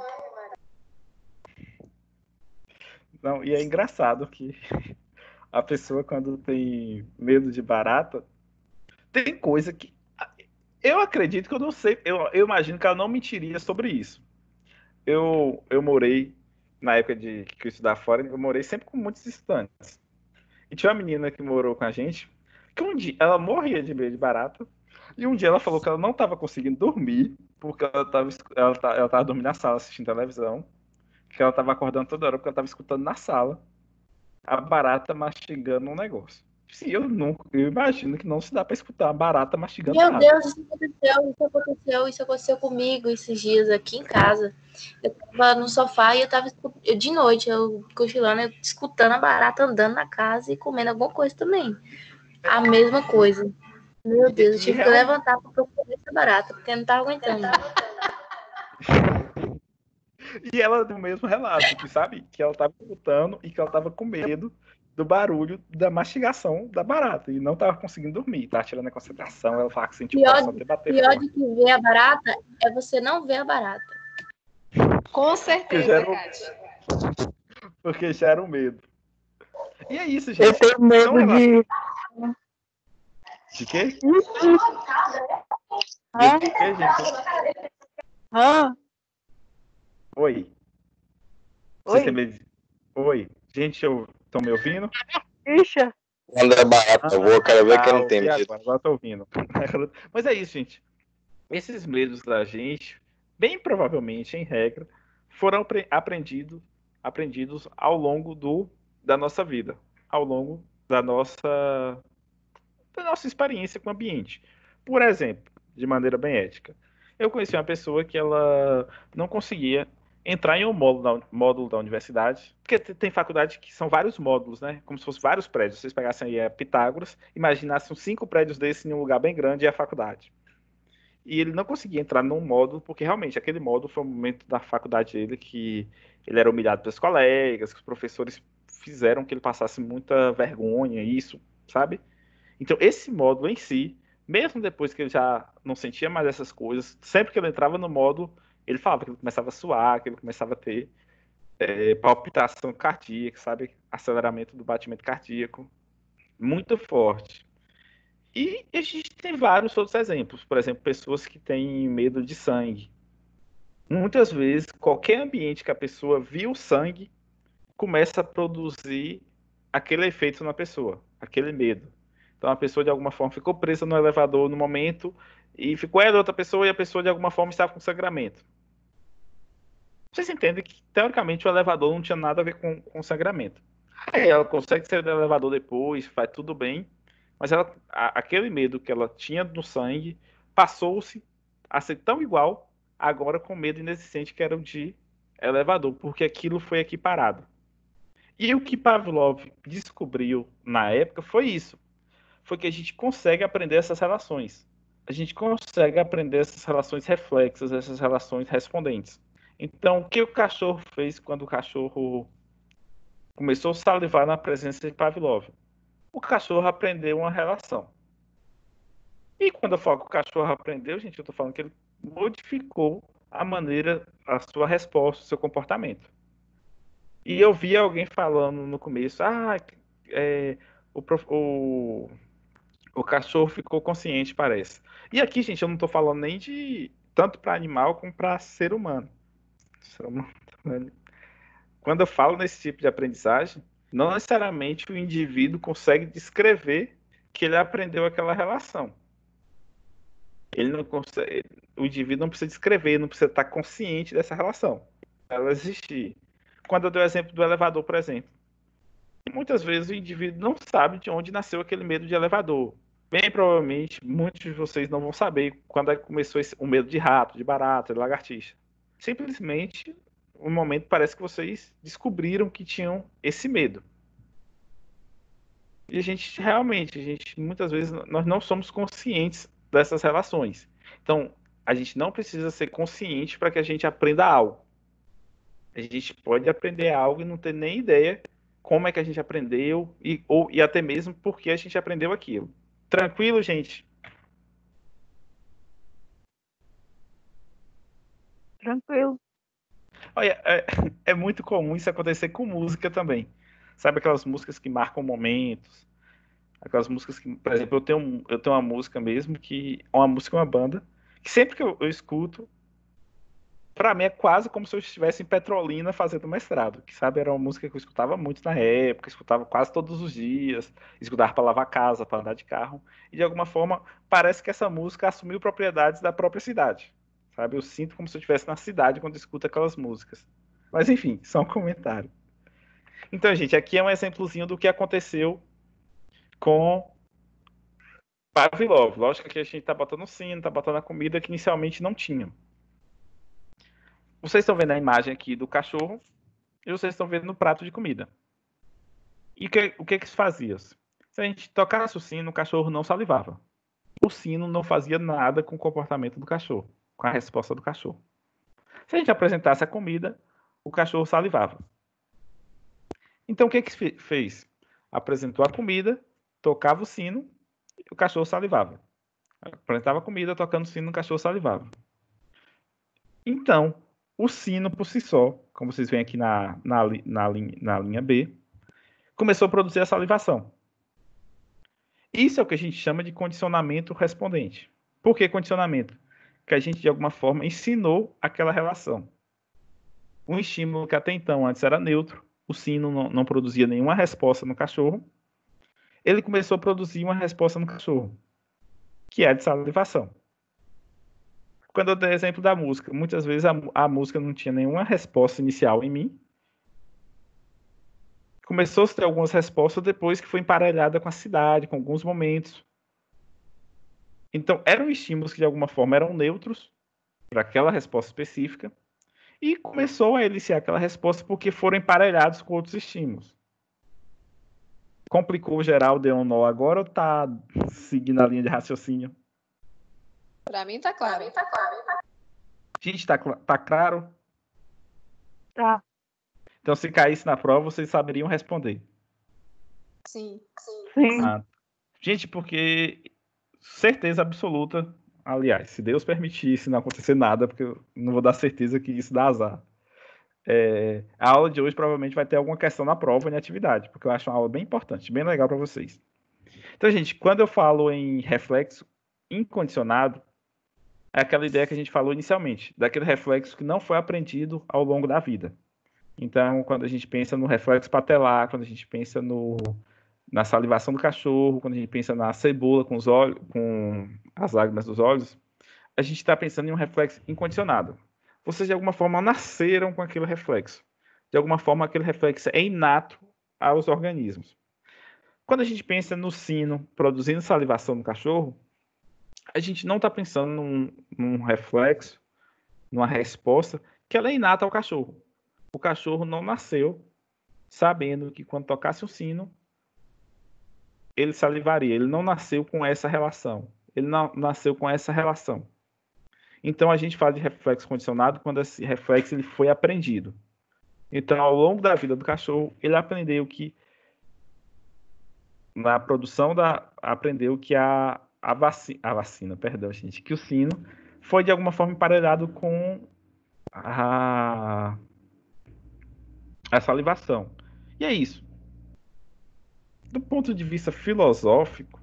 S1: Não, e é engraçado que a pessoa, quando tem medo de barata, tem coisa que eu acredito que eu não sei, eu imagino que ela não mentiria sobre isso. Eu morei, na época que eu estudava fora, eu morei sempre com muitos estudantes. E tinha uma menina que morou com a gente, que um dia ela morria de medo de barata, e um dia ela falou que ela não estava conseguindo dormir, porque ela tava dormindo na sala assistindo televisão, que ela estava acordando toda hora porque ela estava escutando na sala a barata mastigando um negócio. Sim, eu imagino que não se dá para escutar a barata mastigando
S5: Meu
S1: nada.
S5: Deus, isso aconteceu comigo esses dias aqui em casa. Eu tava no sofá e de noite, eu cochilando, eu escutando a barata andando na casa e comendo alguma coisa também. A mesma coisa. Meu Deus, eu tive que
S1: realmente-
S5: levantar pra procurar essa barata, porque eu não tava aguentando.
S1: E ela deu o mesmo relato, que sabe? Que ela estava lutando e que ela estava com medo do barulho da mastigação da barata. E não estava conseguindo dormir. Tava tirando a concentração. Ela falava que sentiu o coração até bater
S5: Pior
S1: forte.
S5: de que ver a barata é você não ver a barata.
S2: Com
S1: Porque
S2: certeza,
S1: já era,
S2: Kátia.
S1: porque já era um medo. E é isso,
S4: Eu
S1: gente.
S4: tenho
S1: São
S4: medo
S1: relatos.
S4: de.
S1: De quê?
S4: Ah,
S1: Medo de quê, gente?
S4: ah,
S1: Oi. Vocês têm
S4: oi.
S1: medo de... Oi. Gente, estão me ouvindo?
S4: Ixa.
S6: Quando é barata, eu vou, quero ver quem não tem
S1: E
S6: medo.
S1: agora tô ouvindo. Mas é isso, gente. Esses medos da gente, bem provavelmente, em regra, foram aprendidos ao longo da nossa vida, ao longo da nossa experiência com o ambiente. Por exemplo, de maneira bem ética, eu conheci uma pessoa que ela não conseguia entrar em um módulo da universidade, porque tem faculdade que são vários módulos, né? Como se fossem vários prédios. Se vocês pegassem aí a Pitágoras, imaginassem 5 prédios desses em um lugar bem grande e a faculdade. E ele não conseguia entrar num módulo, porque realmente aquele módulo foi um momento da faculdade dele que ele era humilhado pelos colegas, que os professores fizeram que ele passasse muita vergonha, isso, sabe? Então, esse módulo em si, mesmo depois que ele já não sentia mais essas coisas, sempre que ele entrava no módulo, ele falava que ele começava a suar, que ele começava a ter palpitação cardíaca, sabe? Aceleramento do batimento cardíaco, muito forte. E a gente tem vários outros exemplos. Por exemplo, pessoas que têm medo de sangue. Muitas vezes, qualquer ambiente que a pessoa viu sangue, começa a produzir aquele efeito na pessoa, aquele medo. Então a pessoa de alguma forma ficou presa no elevador no momento e ficou ela outra pessoa e a pessoa de alguma forma estava com sangramento. Vocês entendem que teoricamente o elevador não tinha nada a ver com sangramento. Aí ela consegue sair do elevador depois, faz tudo bem, mas aquele medo que ela tinha no sangue passou-se a ser tão igual agora com medo inexistente que era o de elevador, porque aquilo foi equiparado. E o que Pavlov descobriu na época foi isso. Foi que a gente consegue aprender essas relações. A gente consegue aprender essas relações reflexas, essas relações respondentes. Então, o que o cachorro fez quando o cachorro começou a salivar na presença de Pavlov? O cachorro aprendeu uma relação. E quando eu falo que o cachorro aprendeu, gente, eu estou falando que ele modificou a maneira, a sua resposta, o seu comportamento. E eu vi alguém falando no começo, o cachorro ficou consciente, parece. E aqui, gente, eu não estou falando nem de tanto para animal como para ser humano. Quando eu falo nesse tipo de aprendizagem, não necessariamente o indivíduo consegue descrever que ele aprendeu aquela relação. Ele não consegue, o indivíduo não precisa descrever, não precisa estar consciente dessa relação. Ela existir. Quando eu dei o exemplo do elevador, por exemplo, muitas vezes o indivíduo não sabe de onde nasceu aquele medo de elevador. Bem provavelmente, muitos de vocês não vão saber quando começou o medo de rato, de barata, de lagartixa. Simplesmente, um momento parece que vocês descobriram que tinham esse medo. E a gente muitas vezes, nós não somos conscientes dessas relações. Então, a gente não precisa ser consciente para que a gente aprenda algo. A gente pode aprender algo e não ter nem ideia como é que a gente aprendeu e até mesmo por que a gente aprendeu aquilo. Tranquilo, gente?
S4: Tranquilo.
S1: Olha, é muito comum isso acontecer com música também. Sabe aquelas músicas que marcam momentos? Aquelas músicas que, por exemplo, eu tenho uma música mesmo que é uma música, uma banda, que sempre que eu escuto, pra mim é quase como se eu estivesse em Petrolina fazendo mestrado, que sabe, era uma música que eu escutava muito na época, escutava quase todos os dias, escutava para lavar casa, para andar de carro, e de alguma forma parece que essa música assumiu propriedades da própria cidade, sabe? Eu sinto como se eu estivesse na cidade quando escuto aquelas músicas. Mas enfim, só um comentário. Então, gente, aqui é um exemplozinho do que aconteceu com Pavlov. Lógico que a gente tá botando sino, tá botando a comida que inicialmente não tinha. Vocês estão vendo a imagem aqui do cachorro e vocês estão vendo no prato de comida. E o que se fazia? Se a gente tocasse o sino, o cachorro não salivava. o sino não fazia nada com o comportamento do cachorro, com a resposta do cachorro. Se a gente apresentasse a comida, o cachorro salivava. Então, o que fez? Apresentou a comida, tocava o sino, e o cachorro salivava. Apresentava a comida, tocando o sino, o cachorro salivava. Então, o sino por si só, como vocês veem aqui na linha B, começou a produzir a salivação. Isso é o que a gente chama de condicionamento respondente. Por que condicionamento? Que a gente, de alguma forma, ensinou aquela relação. Um estímulo que até então antes era neutro, o sino não produzia nenhuma resposta no cachorro, ele começou a produzir uma resposta no cachorro, que é a de salivação. Quando eu dei exemplo da música, muitas vezes a música não tinha nenhuma resposta inicial em mim. Começou a ter algumas respostas depois que foi emparelhada com a cidade, com alguns momentos. Então, eram estímulos que, de alguma forma, eram neutros para aquela resposta específica. E começou a eliciar aquela resposta porque foram emparelhados com outros estímulos. Complicou geral, deu um nó agora ou tá seguindo a linha de raciocínio?
S2: Para mim tá claro.
S1: Gente, tá claro?
S4: Tá.
S1: Então, se caísse na prova, vocês saberiam responder.
S2: Sim.
S4: Sim.
S1: Gente, porque certeza absoluta, aliás, se Deus permitisse não acontecer nada, porque eu não vou dar certeza que isso dá azar. A aula de hoje provavelmente vai ter alguma questão na prova em atividade, porque eu acho uma aula bem importante, bem legal para vocês. Então, gente, quando eu falo em reflexo incondicionado, é aquela ideia que a gente falou inicialmente, daquele reflexo que não foi aprendido ao longo da vida. Então, quando a gente pensa no reflexo patelar, quando a gente pensa na salivação do cachorro, quando a gente pensa na cebola com os olhos, com as lágrimas dos olhos, a gente está pensando em um reflexo incondicionado. Vocês, de alguma forma, nasceram com aquele reflexo. De alguma forma, aquele reflexo é inato aos organismos. Quando a gente pensa no sino produzindo salivação no cachorro, a gente não está pensando num reflexo, numa resposta, que ela é inata ao cachorro. O cachorro não nasceu sabendo que quando tocasse o sino, ele salivaria. Ele não nasceu com essa relação. Ele não nasceu com essa relação. Então, a gente fala de reflexo condicionado quando esse reflexo ele foi aprendido. Então, ao longo da vida do cachorro, ele aprendeu que na produção aprendeu que a vacina, perdão, gente, que o sino foi de alguma forma emparelhado com a salivação. E é isso. Do ponto de vista filosófico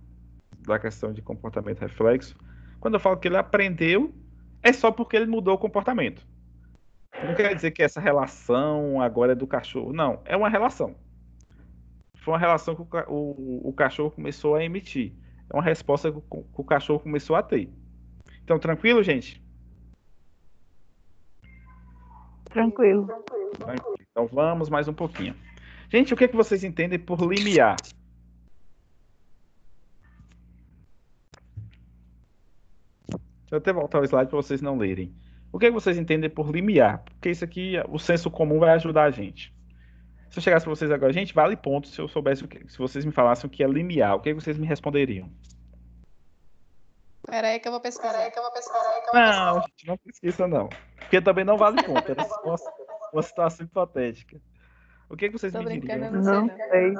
S1: da questão de comportamento reflexo, quando eu falo que ele aprendeu, é só porque ele mudou o comportamento. Não quer dizer que essa relação agora é do cachorro. Não, é uma relação. Foi uma relação que o cachorro começou a emitir. É uma resposta que o cachorro começou a ter. Então, tranquilo, gente?
S4: Tranquilo.
S1: Tranquilo. Então, vamos mais um pouquinho. Gente, o que vocês entendem por limiar? Deixa eu até voltar o slide para vocês não lerem. O que vocês entendem por limiar? Porque isso aqui, o senso comum vai ajudar a gente. Se eu chegasse para vocês agora, gente, vale ponto se eu soubesse se vocês me falassem o que é limiar. O que vocês me responderiam?
S2: Peraí que eu vou pesquisar.
S1: Não, gente, não pesquisa não. Porque também não vale ponto. Era uma situação hipotética. O que vocês me diriam?
S4: Não sei.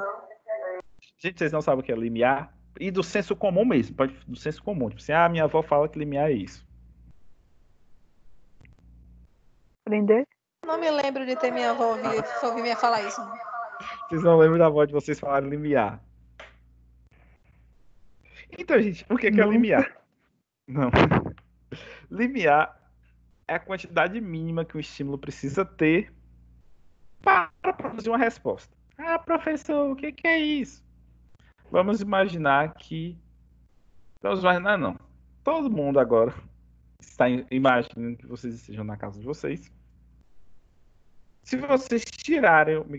S1: Gente, vocês não sabem o que é limiar? E do senso comum mesmo, do senso comum. Tipo assim, minha avó fala que limiar é isso.
S4: Aprender?
S2: Não me lembro de ter minha avó ouvir me falar isso.
S1: Vocês não lembram da voz de vocês falarem limiar. Então, gente, o que é limiar? Não. Limiar é a quantidade mínima que o estímulo precisa ter para produzir uma resposta. Professor, o que é isso? Vamos imaginar que... Vamos imaginar, não. Todo mundo agora está imaginando que vocês estejam na casa de vocês. Se vocês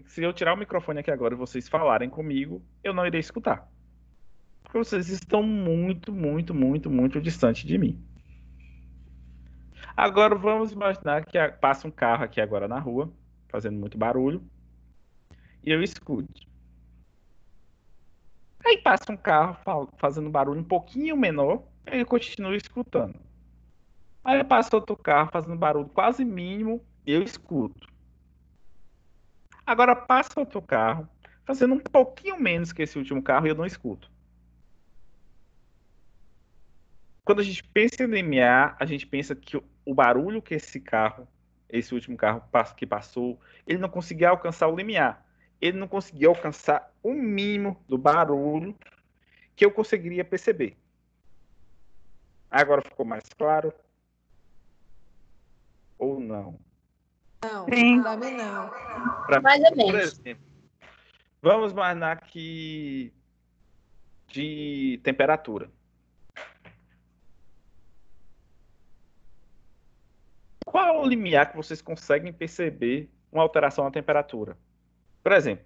S1: se eu tirar o microfone aqui agora e vocês falarem comigo, eu não irei escutar. Porque vocês estão muito, muito, muito, muito distante de mim. Agora vamos imaginar que passa um carro aqui agora na rua, fazendo muito barulho, e eu escuto. Aí passa um carro fazendo barulho um pouquinho menor, Eu continuo escutando. Aí passa outro carro fazendo barulho quase mínimo e eu escuto. Agora passa outro carro fazendo um pouquinho menos que esse último carro e eu não escuto. Quando a gente pensa em limiar, a gente pensa que o barulho que esse último carro que passou, ele não conseguia alcançar o limiar. Ele não conseguia alcançar o mínimo do barulho que eu conseguiria perceber. Agora ficou mais claro? Ou não?
S2: Não,
S4: Sim.
S2: pra mim não.
S5: Mais ou
S1: Por
S5: menos.
S1: exemplo, vamos imaginar aqui de temperatura. Qual é o limiar que vocês conseguem perceber uma alteração na temperatura? Por exemplo,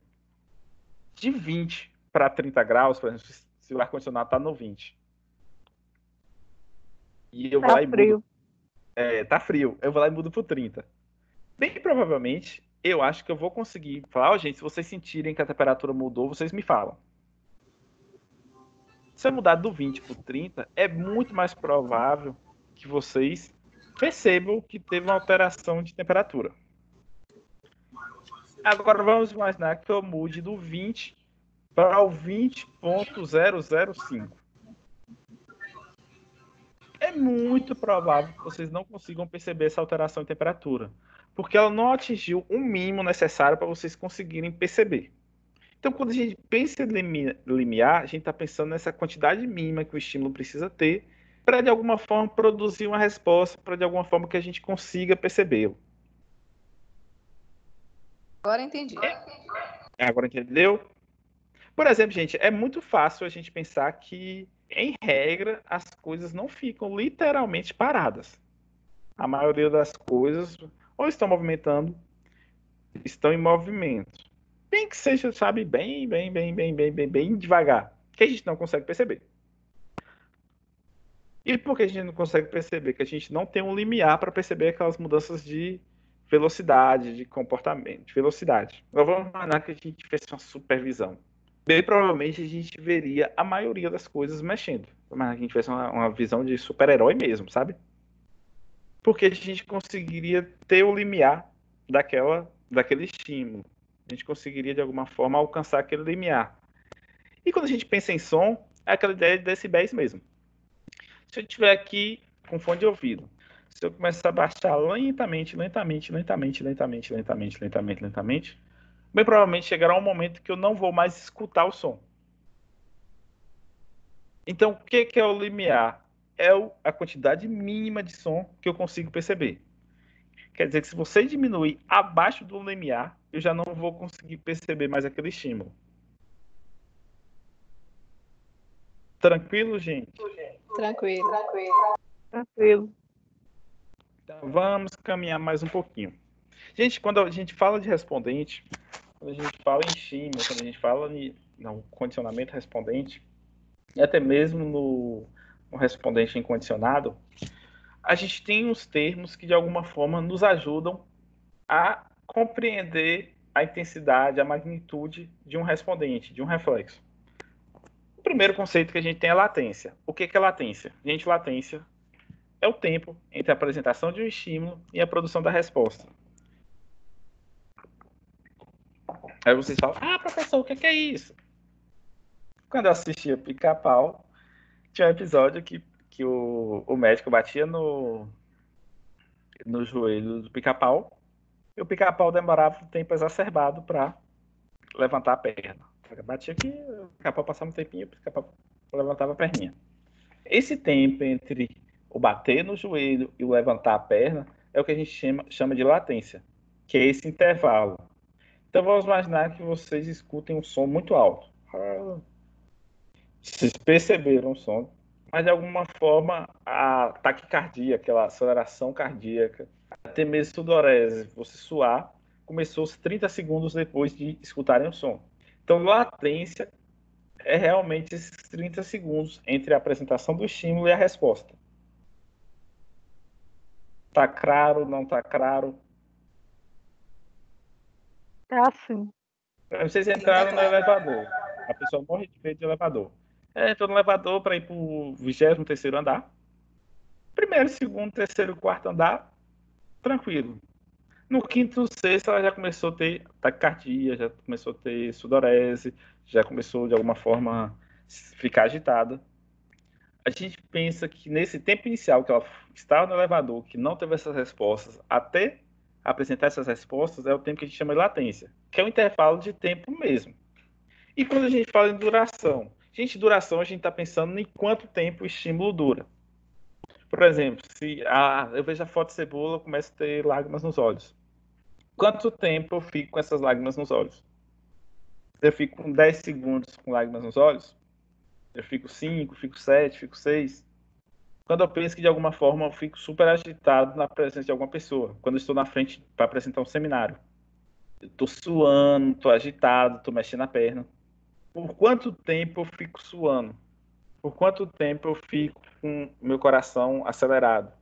S1: de 20 para 30 graus, por exemplo, se o ar-condicionado está no 20. E eu vou lá
S4: Tá
S1: e
S4: frio.
S1: mudo. Tá frio. Eu vou lá e mudo pro 30. Bem provavelmente, eu acho que eu vou conseguir falar, gente, se vocês sentirem que a temperatura mudou, vocês me falam. Se eu mudar do 20 pro 30, é muito mais provável que vocês percebam que teve uma alteração de temperatura. Agora vamos imaginar que eu mude do 20 para o 20.005. É muito provável que vocês não consigam perceber essa alteração de temperatura, porque ela não atingiu o mínimo necessário para vocês conseguirem perceber. Então, quando a gente pensa em limiar, a gente está pensando nessa quantidade mínima que o estímulo precisa ter para, de alguma forma, produzir uma resposta, para, de alguma forma, que a gente consiga percebê-lo.
S2: Agora entendi.
S1: Agora entendeu? Por exemplo, gente, é muito fácil a gente pensar que, em regra, as coisas não ficam literalmente paradas. A maioria das coisas ou estão movimentando, estão em movimento. Bem que seja, sabe, bem devagar, que a gente não consegue perceber. E por que a gente não consegue perceber? Que a gente não tem um limiar para perceber aquelas mudanças de velocidade, de comportamento, de velocidade. Nós vamos imaginar que a gente fez uma supervisão. Bem provavelmente a gente veria a maioria das coisas mexendo. Mas a gente fez uma visão de super-herói mesmo, sabe? Porque a gente conseguiria ter o limiar daquele estímulo. A gente conseguiria, de alguma forma, alcançar aquele limiar. E quando a gente pensa em som, é aquela ideia de decibéis mesmo. Se eu estiver aqui com fone de ouvido, se eu começar a baixar lentamente, bem provavelmente chegará um momento que eu não vou mais escutar o som. Então, o que é o limiar? É a quantidade mínima de som que eu consigo perceber. Quer dizer que se você diminuir abaixo do limiar, eu já não vou conseguir perceber mais aquele estímulo. Tranquilo, gente?
S2: Tranquilo.
S4: Tranquilo.
S1: Então, vamos caminhar mais um pouquinho. Gente, quando a gente fala de respondente, quando a gente fala em estímulo, quando a gente fala no condicionamento respondente, e até mesmo no respondente incondicionado, a gente tem uns termos que de alguma forma nos ajudam a compreender a intensidade, a magnitude de um respondente, de um reflexo. O primeiro conceito que a gente tem é latência. O que é latência? Gente, latência é o tempo entre a apresentação de um estímulo e a produção da resposta. Aí vocês falam, professor, o que é isso? Quando eu assistia Pica-Pau, tinha um episódio que o médico batia no joelho do Pica-Pau e o Pica-Pau demorava um tempo exacerbado para levantar a perna. Batia aqui, o Pica-Pau passava um tempinho, o Pica-Pau levantava a perninha. Esse tempo entre o bater no joelho e o levantar a perna é o que a gente chama de latência, que é esse intervalo. Então vamos imaginar que vocês escutem um som muito alto. Vocês perceberam o som, mas de alguma forma a taquicardia, aquela aceleração cardíaca, até mesmo sudorese, você suar, começou 30 segundos depois de escutarem o som. Então, latência é realmente esses 30 segundos entre a apresentação do estímulo e a resposta. Tá claro, não tá claro?
S4: Tá sim.
S1: Vocês entraram no elevador. A pessoa morre de medo de elevador. Entrou no elevador para ir para o 23º andar. Primeiro, segundo, terceiro, quarto andar, tranquilo. No quinto, sexto, ela já começou a ter taquicardia, já começou a ter sudorese, já começou, de alguma forma, ficar agitada. A gente pensa que nesse tempo inicial que ela estava no elevador, que não teve essas respostas, até apresentar essas respostas, é o tempo que a gente chama de latência, que é um intervalo de tempo mesmo. E quando a gente fala em duração, duração a gente está pensando em quanto tempo o estímulo dura. Por exemplo, se eu vejo a foto de cebola, eu começo a ter lágrimas nos olhos. Quanto tempo eu fico com essas lágrimas nos olhos? Eu fico com 10 segundos com lágrimas nos olhos? Eu fico 5, fico 7, fico 6? Quando eu penso que, de alguma forma, eu fico super agitado na presença de alguma pessoa. Quando eu estou na frente para apresentar um seminário. Eu estou suando, estou agitado, estou mexendo a perna. Por quanto tempo eu fico suando? Por quanto tempo eu fico com meu coração acelerado?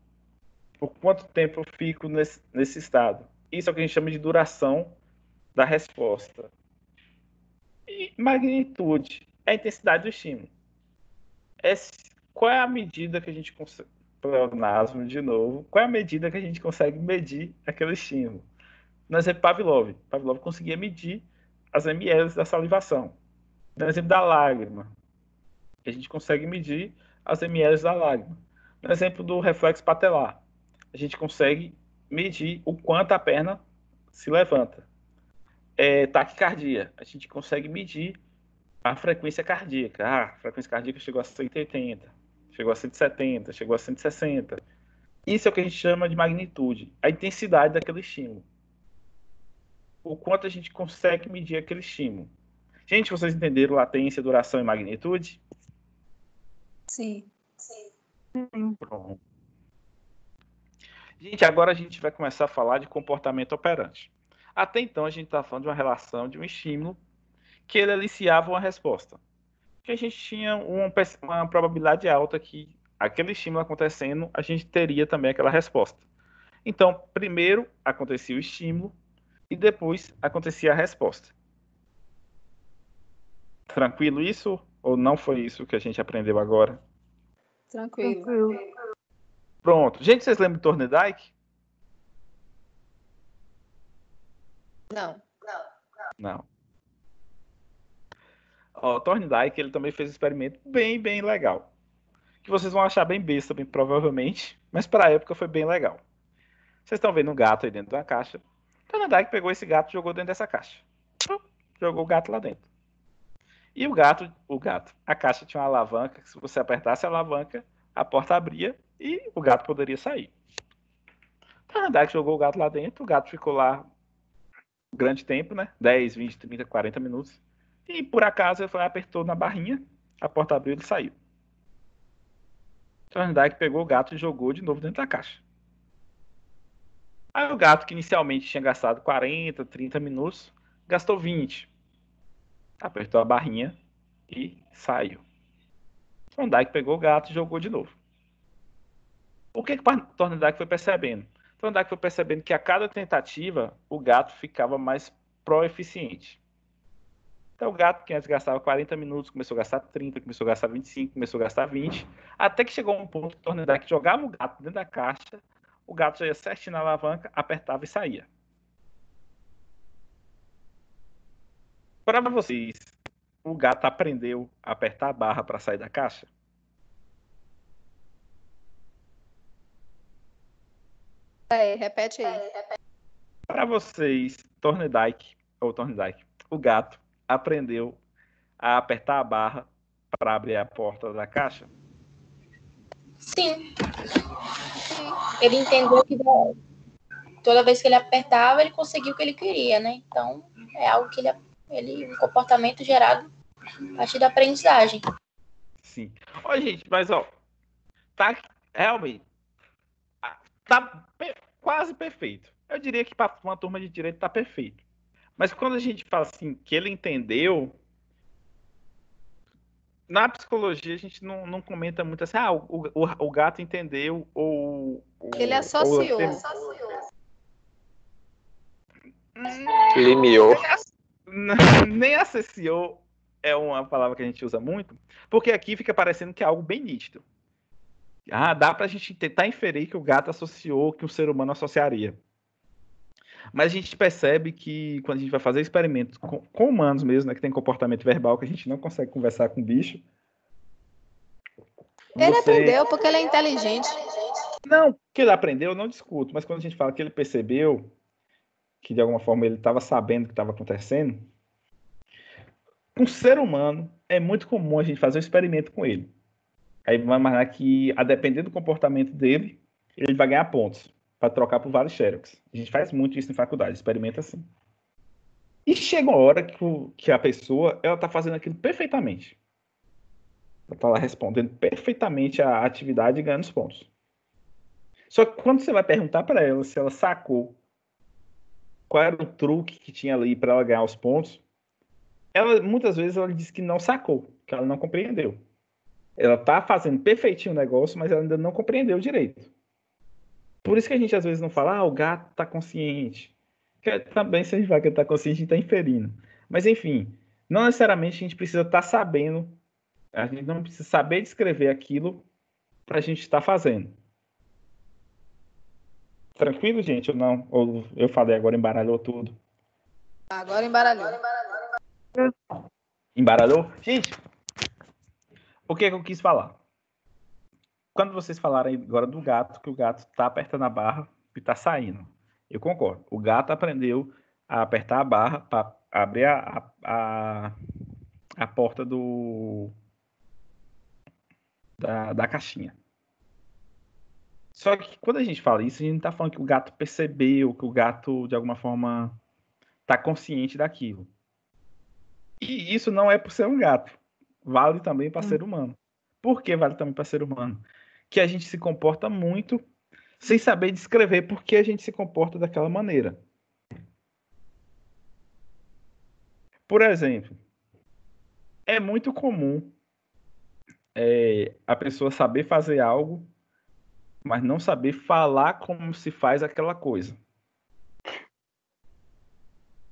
S1: Por quanto tempo eu fico nesse estado? Isso é o que a gente chama de duração da resposta. E magnitude é a intensidade do estímulo. Qual é a medida que a gente consegue... Pleonasmo de novo. Qual é a medida que a gente consegue medir aquele estímulo? No exemplo Pavlov. Pavlov conseguia medir as ml da salivação. No exemplo da lágrima, a gente consegue medir as ml da lágrima. No exemplo do reflexo patelar, a gente consegue medir o quanto a perna se levanta. Taquicardia, a gente consegue medir a frequência cardíaca. A frequência cardíaca chegou a 180, chegou a 170, chegou a 160. Isso é o que a gente chama de magnitude, a intensidade daquele estímulo. O quanto a gente consegue medir aquele estímulo. Gente, vocês entenderam latência, duração e magnitude?
S2: Sim.
S1: Pronto. Gente, agora a gente vai começar a falar de comportamento operante. Até então, a gente está falando de uma relação, de um estímulo, que ele aliciava uma resposta. Que a gente tinha uma probabilidade alta que aquele estímulo acontecendo, a gente teria também aquela resposta. Então, primeiro acontecia o estímulo e depois acontecia a resposta. Tranquilo isso? Ou não foi isso que a gente aprendeu agora?
S2: Tranquilo.
S1: Pronto. Gente, vocês lembram do Thorndike? Não. O Thorndike, ele também fez um experimento bem, bem legal. Que vocês vão achar bem besta, bem provavelmente, mas para a época foi bem legal. Vocês estão vendo um gato aí dentro da caixa. Thorndike pegou esse gato e jogou dentro dessa caixa. Jogou o gato lá dentro. E a caixa tinha uma alavanca, que se você apertasse a alavanca, a porta abria e o gato poderia sair. Thorndike jogou o gato lá dentro, o gato ficou lá um grande tempo, né? 10, 20, 30, 40 minutos. E por acaso ele apertou na barrinha, a porta abriu e ele saiu. Thorndike pegou o gato e jogou de novo dentro da caixa. Aí o gato, que inicialmente tinha gastado 40, 30 minutos, gastou 20. Apertou a barrinha e saiu. Thorndike pegou o gato e jogou de novo. O que Thorndike foi percebendo? Thorndike foi percebendo que a cada tentativa o gato ficava mais proeficiente. Então o gato que antes gastava 40 minutos começou a gastar 30, começou a gastar 25, começou a gastar 20, até que chegou um ponto que o Thorndike jogava o gato dentro da caixa, o gato já ia certinho na alavanca, apertava e saía. Para vocês, o gato aprendeu a apertar a barra para sair da caixa?
S2: Repete aí.
S1: Para vocês, Thorndike, o gato aprendeu a apertar a barra para abrir a porta da caixa?
S5: Sim. Ele entendeu que toda vez que ele apertava, ele conseguiu o que ele queria, né? Então, é algo que um comportamento gerado a partir da aprendizagem.
S1: Sim. Ó, gente, mas tá realmente tá quase perfeito. Eu diria que para uma turma de direito tá perfeito. Mas quando a gente fala assim que ele entendeu, na psicologia a gente não comenta muito assim, o gato entendeu ou
S2: ele associou.
S6: Limiou.
S1: Nem associou é uma palavra que a gente usa muito, porque aqui fica parecendo que é algo bem nítido. Dá pra gente tentar inferir que o gato associou, que o ser humano associaria. Mas a gente percebe que quando a gente vai fazer experimentos com humanos mesmo, né, que tem comportamento verbal, que a gente não consegue conversar com o bicho.
S2: Ele aprendeu porque ele é inteligente.
S1: Não, que ele aprendeu, eu não discuto, mas quando a gente fala que ele percebeu que de alguma forma ele estava sabendo o que estava acontecendo, com ser humano é muito comum a gente fazer um experimento com ele. Aí vai imaginar que, a depender do comportamento dele, ele vai ganhar pontos para trocar por vários xerox. A gente faz muito isso em faculdade, experimenta assim. E chega uma hora que a pessoa ela está fazendo aquilo perfeitamente. Ela está lá respondendo perfeitamente a atividade e ganhando os pontos. Só que quando você vai perguntar para ela se ela sacou qual era o truque que tinha ali para ela ganhar os pontos, muitas vezes ela diz que não sacou, que ela não compreendeu. Ela está fazendo perfeitinho o negócio, mas ela ainda não compreendeu direito. Por isso que a gente às vezes não fala, o gato está consciente. Porque também se a gente vai que ele está consciente, a gente está inferindo. Mas enfim, não necessariamente a gente precisa estar sabendo, a gente não precisa saber descrever aquilo para a gente estar fazendo. Tranquilo, gente, ou não? Ou eu falei agora, embaralhou tudo?
S2: Agora embaralhou.
S1: Embaralhou? Gente, o que é que eu quis falar? Quando vocês falaram agora do gato, que o gato está apertando a barra e está saindo. Eu concordo. O gato aprendeu a apertar a barra para abrir a porta da caixinha. Só que quando a gente fala isso, a gente não está falando que o gato percebeu, que o gato, de alguma forma, está consciente daquilo. E isso não é por ser um gato. Vale também para ser humano. Por que vale também para ser humano? Que a gente se comporta muito sem saber descrever por que a gente se comporta daquela maneira. Por exemplo, é muito comum a pessoa saber fazer algo, mas não saber falar como se faz aquela coisa.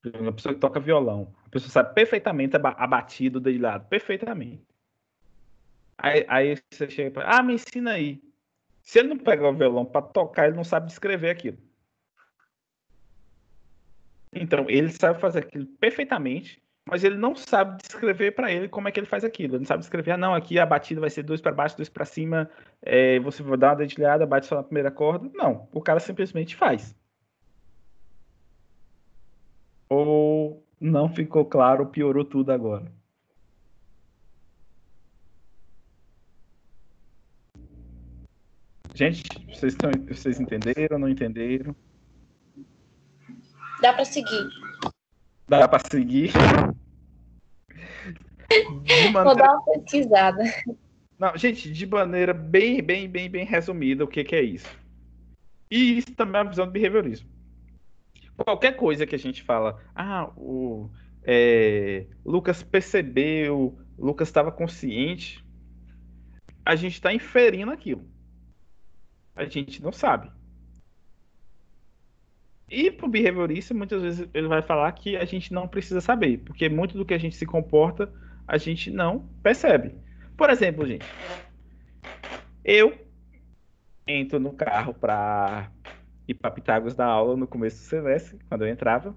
S1: A pessoa que toca violão, a pessoa sabe perfeitamente a batida do dedilhado, perfeitamente. Aí você chega para me ensina aí. Se ele não pegar o violão para tocar, ele não sabe descrever aquilo. Então, ele sabe fazer aquilo perfeitamente, mas ele não sabe descrever para ele como é que ele faz aquilo. Ele não sabe descrever, não, aqui a batida vai ser 2 para baixo, 2 para cima, você vai dar uma dedilhada, bate só na primeira corda. Não, o cara simplesmente faz. Ou não ficou claro, piorou tudo agora. Gente, vocês entenderam, não entenderam?
S5: Dá para seguir.
S1: Dá para seguir?
S5: Vou dar uma pesquisada.
S1: Não, gente, de maneira bem resumida, o que é isso? E isso também é uma visão do behaviorismo. Qualquer coisa que a gente fala, Lucas percebeu, Lucas estava consciente, a gente está inferindo aquilo. A gente não sabe. E para o behaviorista, muitas vezes ele vai falar que a gente não precisa saber, porque muito do que a gente se comporta, a gente não percebe. Por exemplo, gente, eu entro no carro para ir para Pitágoras dar aula no começo do semestre, quando eu entrava,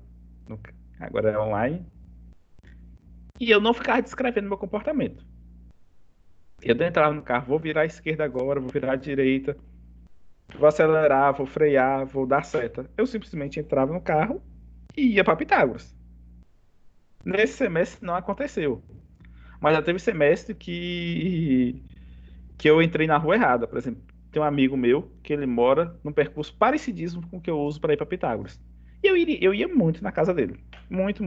S1: agora é online, e eu não ficava descrevendo meu comportamento. Eu entrava no carro, vou virar à esquerda agora, vou virar à direita, vou acelerar, vou frear, vou dar seta. Eu simplesmente entrava no carro e ia para Pitágoras. Nesse semestre não aconteceu. Mas já teve semestre que eu entrei na rua errada. Por exemplo, tem um amigo meu que ele mora num percurso parecidíssimo com o que eu uso para ir para Pitágoras. E eu ia muito na casa dele. Muito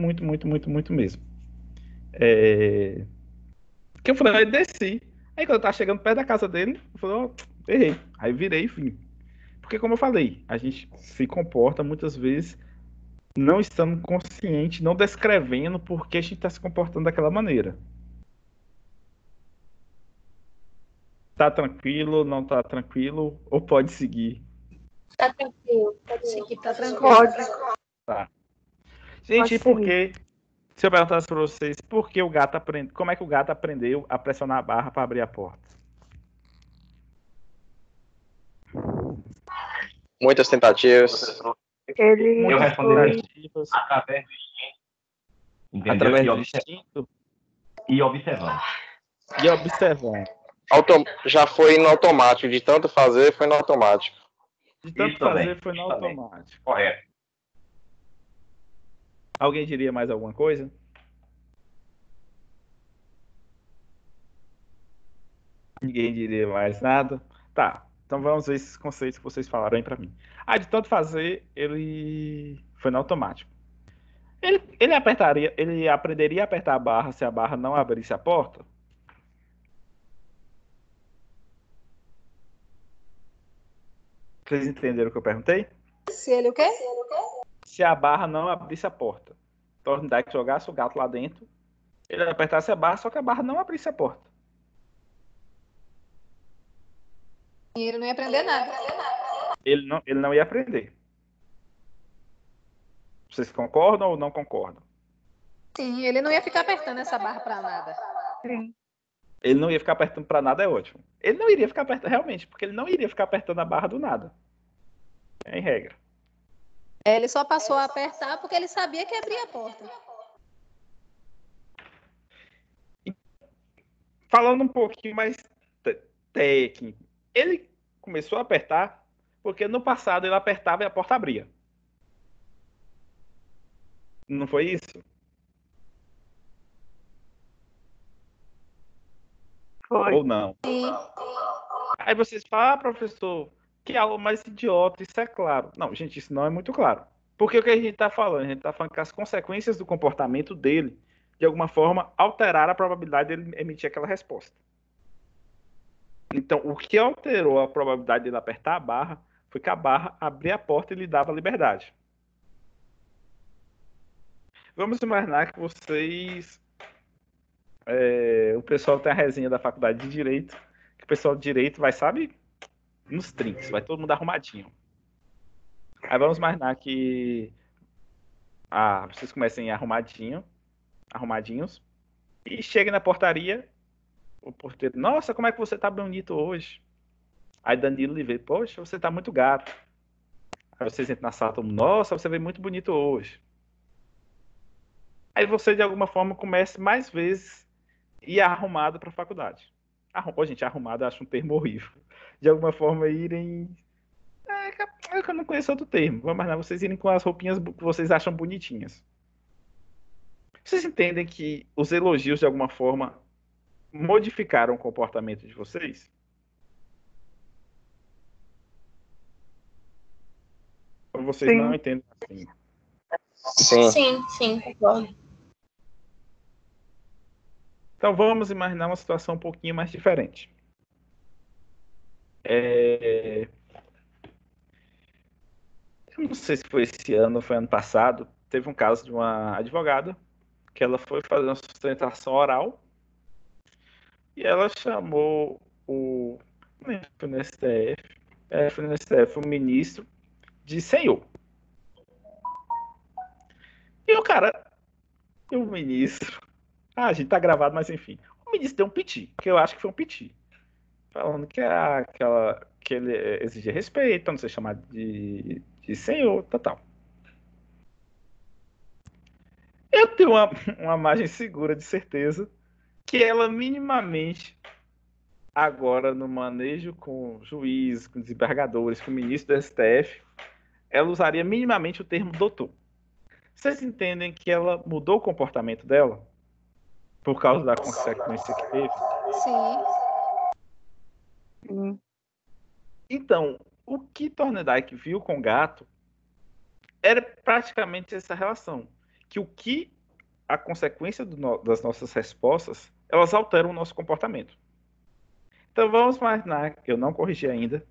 S1: mesmo. Que eu falei, aí desci. Aí quando eu tava chegando perto da casa dele, eu falei, errei. Aí virei e vim. Porque como eu falei, a gente se comporta muitas vezes não estando consciente, não descrevendo por que a gente está se comportando daquela maneira. Tá tranquilo, não tá tranquilo, ou pode seguir?
S5: Tá tranquilo, pode seguir,
S2: Tá tranquilo.
S4: Pode.
S1: Tá. Gente,
S4: Pode
S1: por que Se eu perguntasse para vocês por que o gato aprende, como é que o gato aprendeu a pressionar a barra para abrir a porta?
S6: Muitas tentativas.
S4: Ele
S3: Eu responderia
S4: foi...
S1: Tentativas,
S3: através do instinto. Entendeu?
S1: através
S3: E
S1: do
S3: observando.
S1: instinto
S3: E observando.
S1: e observando.
S6: Já foi no automático. De tanto fazer, foi no automático.
S1: De tanto
S3: Isso também,
S1: fazer, foi no
S3: isso também.
S1: automático.
S3: Correto.
S1: Alguém diria mais alguma coisa? Ninguém diria mais nada? Tá, então vamos ver esses conceitos que vocês falaram aí pra mim. De tanto fazer, ele foi no automático. Ele aprenderia a apertar a barra se a barra não abrisse a porta? Vocês entenderam o que eu perguntei?
S2: Se ele o quê?
S1: Se a barra não abrisse a porta. Thorndike jogasse o gato lá dentro, ele apertasse a barra, só que a barra não abrisse a porta.
S2: E ele não ia aprender nada.
S1: Ele não ia aprender. Vocês concordam ou não concordam?
S2: Sim, ele não ia ficar apertando essa barra pra nada.
S4: Sim.
S1: Ele não ia ficar apertando pra nada, é ótimo. Ele não iria ficar apertando, realmente, porque ele não iria ficar apertando a barra do nada. É em regra.
S2: Ele só passou a apertar porque ele sabia que abria a porta.
S1: Falando um pouquinho mais técnico, ele começou a apertar porque no passado ele apertava e a porta abria. Não foi isso?
S4: Foi.
S1: Ou não?
S2: Sim.
S1: Aí vocês falam, professor, que aula mais idiota, isso é claro. Não, gente, isso não é muito claro. Porque o que a gente está falando? A gente está falando que as consequências do comportamento dele, de alguma forma, alteraram a probabilidade dele emitir aquela resposta. Então, o que alterou a probabilidade dele apertar a barra foi que a barra abria a porta e lhe dava liberdade. Vamos imaginar que vocês... o pessoal tem a resenha da faculdade de Direito, que o pessoal de Direito vai, sabe, nos trinks, vai todo mundo arrumadinho. Aí vamos imaginar que vocês comecem arrumadinhos, e cheguem na portaria, o porteiro, nossa, como é que você tá bonito hoje? Aí Danilo lhe vê, poxa, você tá muito gato. Aí vocês entram na sala, todo mundo, nossa, você veio muito bonito hoje. Aí você, de alguma forma, começa mais vezes ir arrumado para a faculdade. Gente, arrumado eu acho um termo horrível. De alguma forma, irem... que eu não conheço outro termo. Vamos imaginar vocês irem com as roupinhas que vocês acham bonitinhas. Vocês entendem que os elogios, de alguma forma, modificaram o comportamento de vocês? Ou vocês
S4: Sim.
S1: não entendem assim?
S6: Sim.
S5: Concordo.
S1: Então vamos imaginar uma situação um pouquinho mais diferente. Eu não sei se foi esse ano ou foi ano passado, teve um caso de uma advogada que ela foi fazer uma sustentação oral e ela chamou foi no STF, o ministro de senhor. E o ministro, a gente tá gravado, mas enfim, o ministro deu um piti, que eu acho que foi um piti, falando que que ele exigia respeito, pra não ser chamado de senhor, tal. Eu tenho uma margem segura de certeza que ela minimamente, agora no manejo com juízes, com desembargadores, com o ministro do STF, ela usaria minimamente o termo doutor. Vocês entendem que ela mudou o comportamento dela? Por causa da consequência que teve?
S2: Sim.
S1: Então, o que Thorndike viu com o gato era praticamente essa relação. Que a consequência das nossas respostas, elas alteram o nosso comportamento. Então vamos imaginar que eu não corrigi ainda.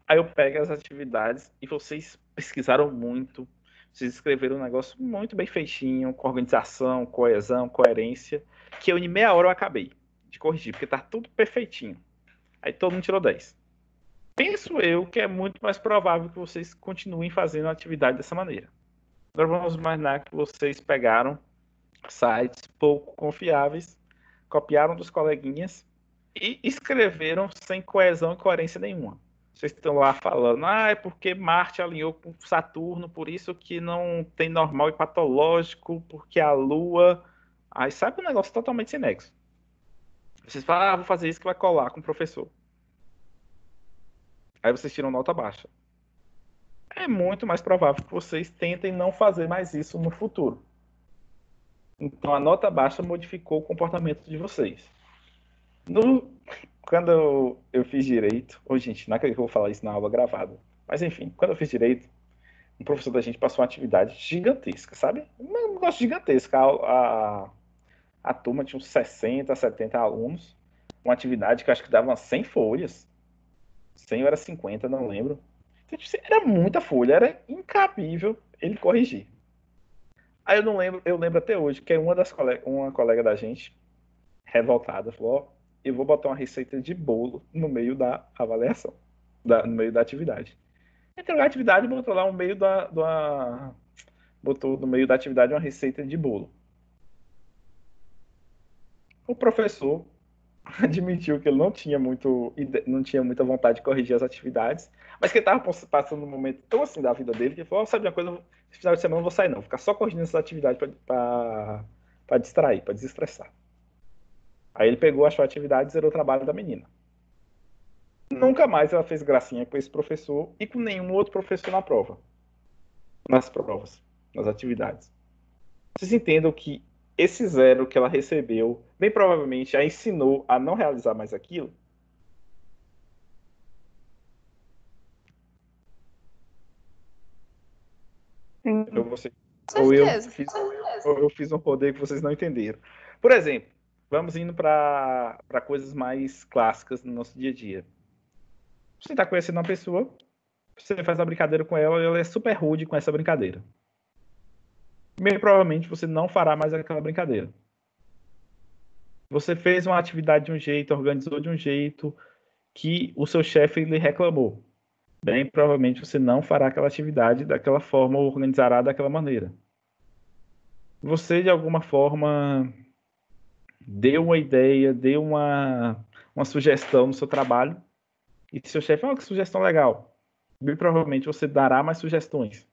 S1: Aí eu pego as atividades e vocês pesquisaram muito. Vocês escreveram um negócio muito bem feitinho, com organização, coesão, coerência, que eu em meia hora eu acabei de corrigir, porque tá tudo perfeitinho. Aí todo mundo tirou 10. Penso eu que é muito mais provável que vocês continuem fazendo a atividade dessa maneira. Agora vamos imaginar que vocês pegaram sites pouco confiáveis, copiaram dos coleguinhas e escreveram sem coesão e coerência nenhuma. Vocês estão lá falando, é porque Marte alinhou com Saturno, por isso que não tem normal e patológico, porque a Lua... Aí sabe um negócio totalmente sem nexo. Vocês falam, vou fazer isso que vai colar com o professor. Aí vocês tiram nota baixa. É muito mais provável que vocês tentem não fazer mais isso no futuro. Então a nota baixa modificou o comportamento de vocês. Quando eu fiz direito, gente, não acredito que eu vou falar isso na aula gravada, mas enfim, quando eu fiz direito, um professor da gente passou uma atividade gigantesca, sabe? Um negócio gigantesco. A turma tinha uns 60, 70 alunos, uma atividade que eu acho que dava umas 100 folhas. 100 ou era 50, não lembro. Então, era muita folha, era incabível ele corrigir. Aí eu lembro até hoje que uma colega da gente, revoltada, falou: eu vou botar uma receita de bolo no meio da avaliação, no meio da atividade. Entregou a atividade e botou lá botou no meio da atividade uma receita de bolo. O professor admitiu que ele não tinha muita vontade de corrigir as atividades, mas que ele estava passando um momento tão assim da vida dele que ele falou: sabe de uma coisa, esse final de semana eu não vou sair não, vou ficar só corrigindo essas atividades para distrair, para desestressar. Aí ele pegou, achou a atividade e zerou o trabalho da menina. Nunca mais ela fez gracinha com esse professor e com nenhum outro professor nas provas, nas atividades. Vocês entendam que esse zero que ela recebeu, bem provavelmente a ensinou a não realizar mais aquilo?
S4: Sim.
S1: Ou eu fiz um rodeio que vocês não entenderam. Por exemplo, vamos indo para coisas mais clássicas no nosso dia a dia. Você está conhecendo uma pessoa, você faz uma brincadeira com ela e ela é super rude com essa brincadeira. Bem provavelmente você não fará mais aquela brincadeira. Você fez uma atividade de um jeito, organizou de um jeito que o seu chefe lhe reclamou. Bem provavelmente você não fará aquela atividade daquela forma ou organizará daquela maneira. Você, de alguma forma, deu uma ideia, deu uma sugestão no seu trabalho e seu chefe, que sugestão legal. Bem provavelmente você dará mais sugestões.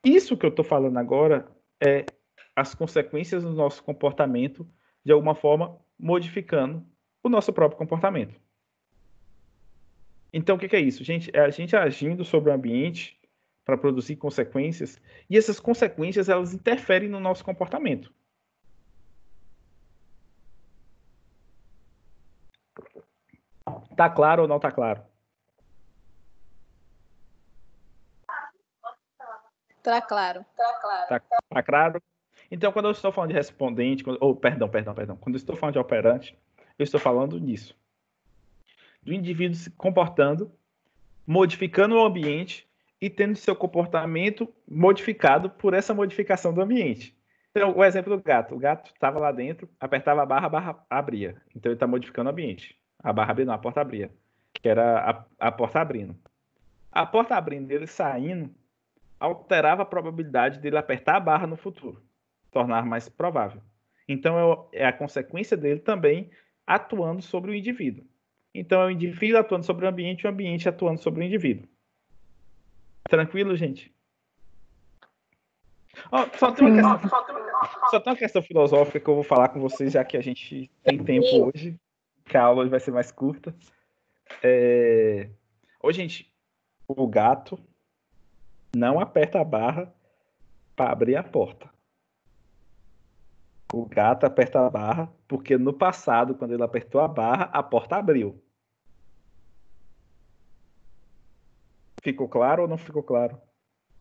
S1: Isso que eu estou falando agora é as consequências do nosso comportamento, de alguma forma, modificando o nosso próprio comportamento. Então, o que é isso? Gente, é a gente agindo sobre o ambiente para produzir consequências, e essas consequências, elas interferem no nosso comportamento. Tá claro ou não tá claro?
S2: Tá claro.
S1: Tá claro? Então, quando eu estou falando de respondente, perdão, quando eu estou falando de operante, eu estou falando disso. Do indivíduo se comportando, modificando o ambiente e tendo seu comportamento modificado por essa modificação do ambiente. Então, o exemplo do gato. O gato estava lá dentro, apertava a barra abria. Então, ele está modificando o ambiente. A barra abria, não, a porta abria. Que era a porta abrindo. A porta abrindo dele saindo alterava a probabilidade dele apertar a barra no futuro. Tornar mais provável. Então, é a consequência dele também atuando sobre o indivíduo. Então, é o indivíduo atuando sobre o ambiente e o ambiente atuando sobre o indivíduo. Tranquilo, gente? Só tem uma questão filosófica que eu vou falar com vocês, já que a gente tem tempo hoje, que a aula hoje vai ser mais curta. Gente, o gato não aperta a barra para abrir a porta. O gato aperta a barra porque no passado, quando ele apertou a barra, a porta abriu. Ficou claro ou não ficou claro?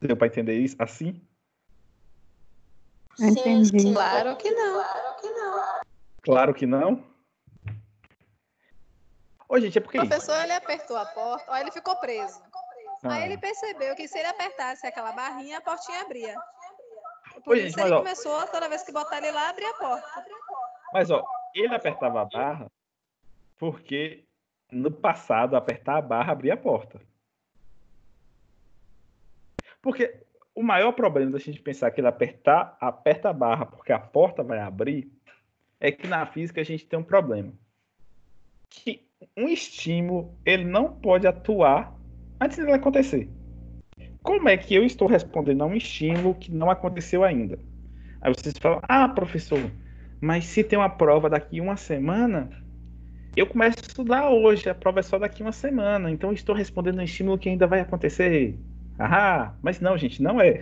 S1: Deu para entender isso assim?
S4: Entendi.
S2: Claro que não.
S1: Claro que não? Gente, é porque
S2: O professor, ele apertou a porta, ele ficou preso. Aí ele
S1: Ah.
S2: percebeu que se ele apertasse aquela barrinha, a portinha abria. Por
S1: Ô,
S2: isso
S1: gente,
S2: ele
S1: mas,
S2: começou, toda vez que botar ele lá, abrir a porta.
S1: Mas, ele apertava a barra porque no passado, apertar a barra abria a porta. Porque o maior problema da gente pensar que ele aperta a barra porque a porta vai abrir é que na física a gente tem um problema. Que um estímulo, ele não pode atuar antes dele acontecer. Como é que eu estou respondendo a um estímulo que não aconteceu ainda? Aí vocês falam, professor, mas se tem uma prova daqui uma semana, eu começo a estudar hoje, a prova é só daqui uma semana, então eu estou respondendo um estímulo que ainda vai acontecer. Mas não, gente, não é.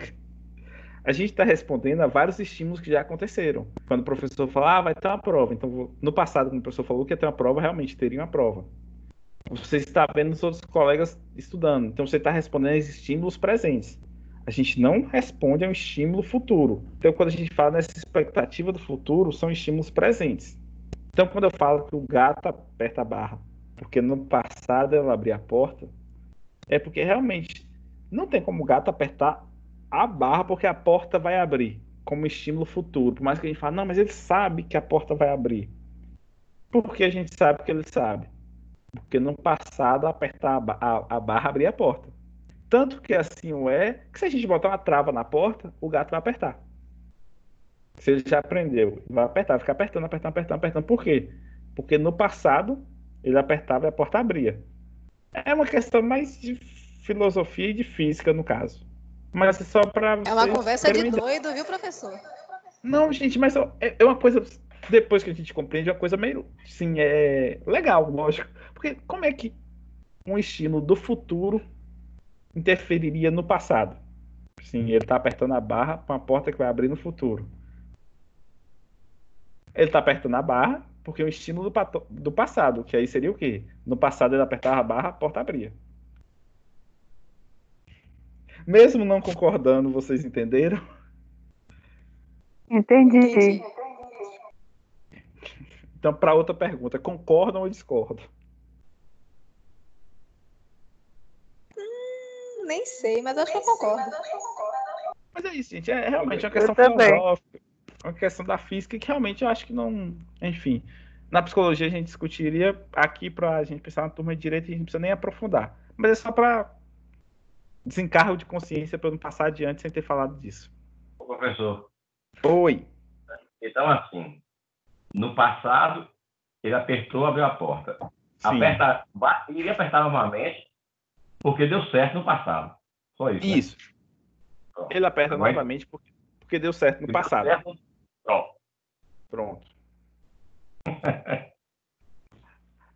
S1: A gente está respondendo a vários estímulos que já aconteceram. Quando o professor fala, vai ter uma prova. Então, no passado, quando o professor falou que ia ter uma prova, realmente teria uma prova. Você está vendo os outros colegas estudando. Então, você está respondendo aos estímulos presentes. A gente não responde a um estímulo futuro. Então, quando a gente fala nessa expectativa do futuro, são estímulos presentes. Então, quando eu falo que o gato aperta a barra, porque no passado ela abria a porta, é porque realmente não tem como o gato apertar a barra porque a porta vai abrir, como estímulo futuro. Por mais que a gente fale, não, mas ele sabe que a porta vai abrir. Por que a gente sabe que ele sabe? Porque no passado apertar a barra abria a porta. Tanto que assim que se a gente botar uma trava na porta, o gato vai apertar. Se ele já aprendeu, vai apertar, fica apertando, apertando, apertando, apertando. Por quê? Porque no passado ele apertava e a porta abria. É uma questão mais de filosofia e de física, no caso. Mas é só para.
S2: É uma conversa de doido, viu, professor?
S1: Não, gente, mas é uma coisa. Depois que a gente compreende, é uma coisa meio. Sim, é legal, lógico. Porque como é que um estímulo do futuro interferiria no passado? Sim, ele está apertando a barra para uma porta que vai abrir no futuro. Ele está apertando a barra porque é um estímulo do passado, que aí seria o quê? No passado ele apertava a barra, a porta abria. Mesmo não concordando, vocês entenderam?
S4: Entendi.
S1: Então, para outra pergunta, concordam ou discordam?
S2: Nem sei, mas acho que eu concordo.
S1: Mas é isso, gente. É realmente uma questão
S4: também.
S1: filosófica, uma questão da física que realmente eu acho que não. Enfim, na psicologia a gente discutiria aqui para a gente pensar na turma de direito e a gente não precisa nem aprofundar. Mas é só para desencargo de consciência para eu não passar adiante sem ter falado disso.
S3: Ô, professor.
S1: Oi.
S3: Então, assim, no passado, ele apertou, abriu a porta.
S1: Sim.
S3: Ele ia apertar novamente, porque deu certo no passado. Só isso.
S1: Isso.
S3: Né?
S1: Ele aperta novamente porque deu certo no passado.
S3: Certo.
S1: Pronto.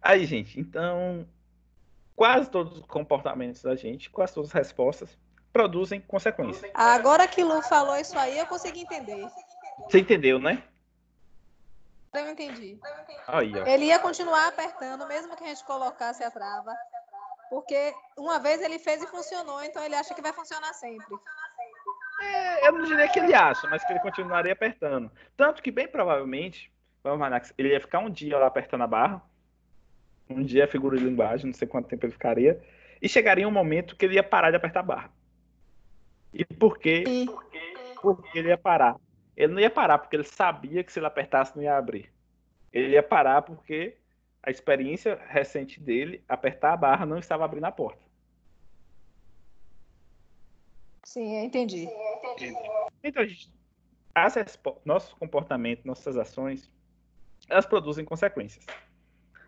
S1: Aí, gente, então, quase todos os comportamentos da gente, quase todas as respostas, produzem consequências.
S2: Agora que Lu falou isso aí, eu consegui entender.
S1: Você entendeu, né?
S2: Eu entendi.
S1: Aí, ó.
S2: Ele ia continuar apertando, mesmo que a gente colocasse a trava. Porque uma vez ele fez e funcionou, então ele acha que vai funcionar sempre.
S1: Eu não diria que ele acha, mas que ele continuaria apertando. Tanto que, bem provavelmente, ele ia ficar um dia lá apertando a barra. Um dia a figura de linguagem, não sei quanto tempo ele ficaria. E chegaria um momento que ele ia parar de apertar a barra. E por quê? Porque ele ia parar. Ele não ia parar porque ele sabia que se ele apertasse não ia abrir. Ele ia parar porque a experiência recente dele, apertar a barra, não estava abrindo a porta.
S2: Sim, eu entendi.
S1: Então, nosso comportamento, nossas ações, elas produzem consequências.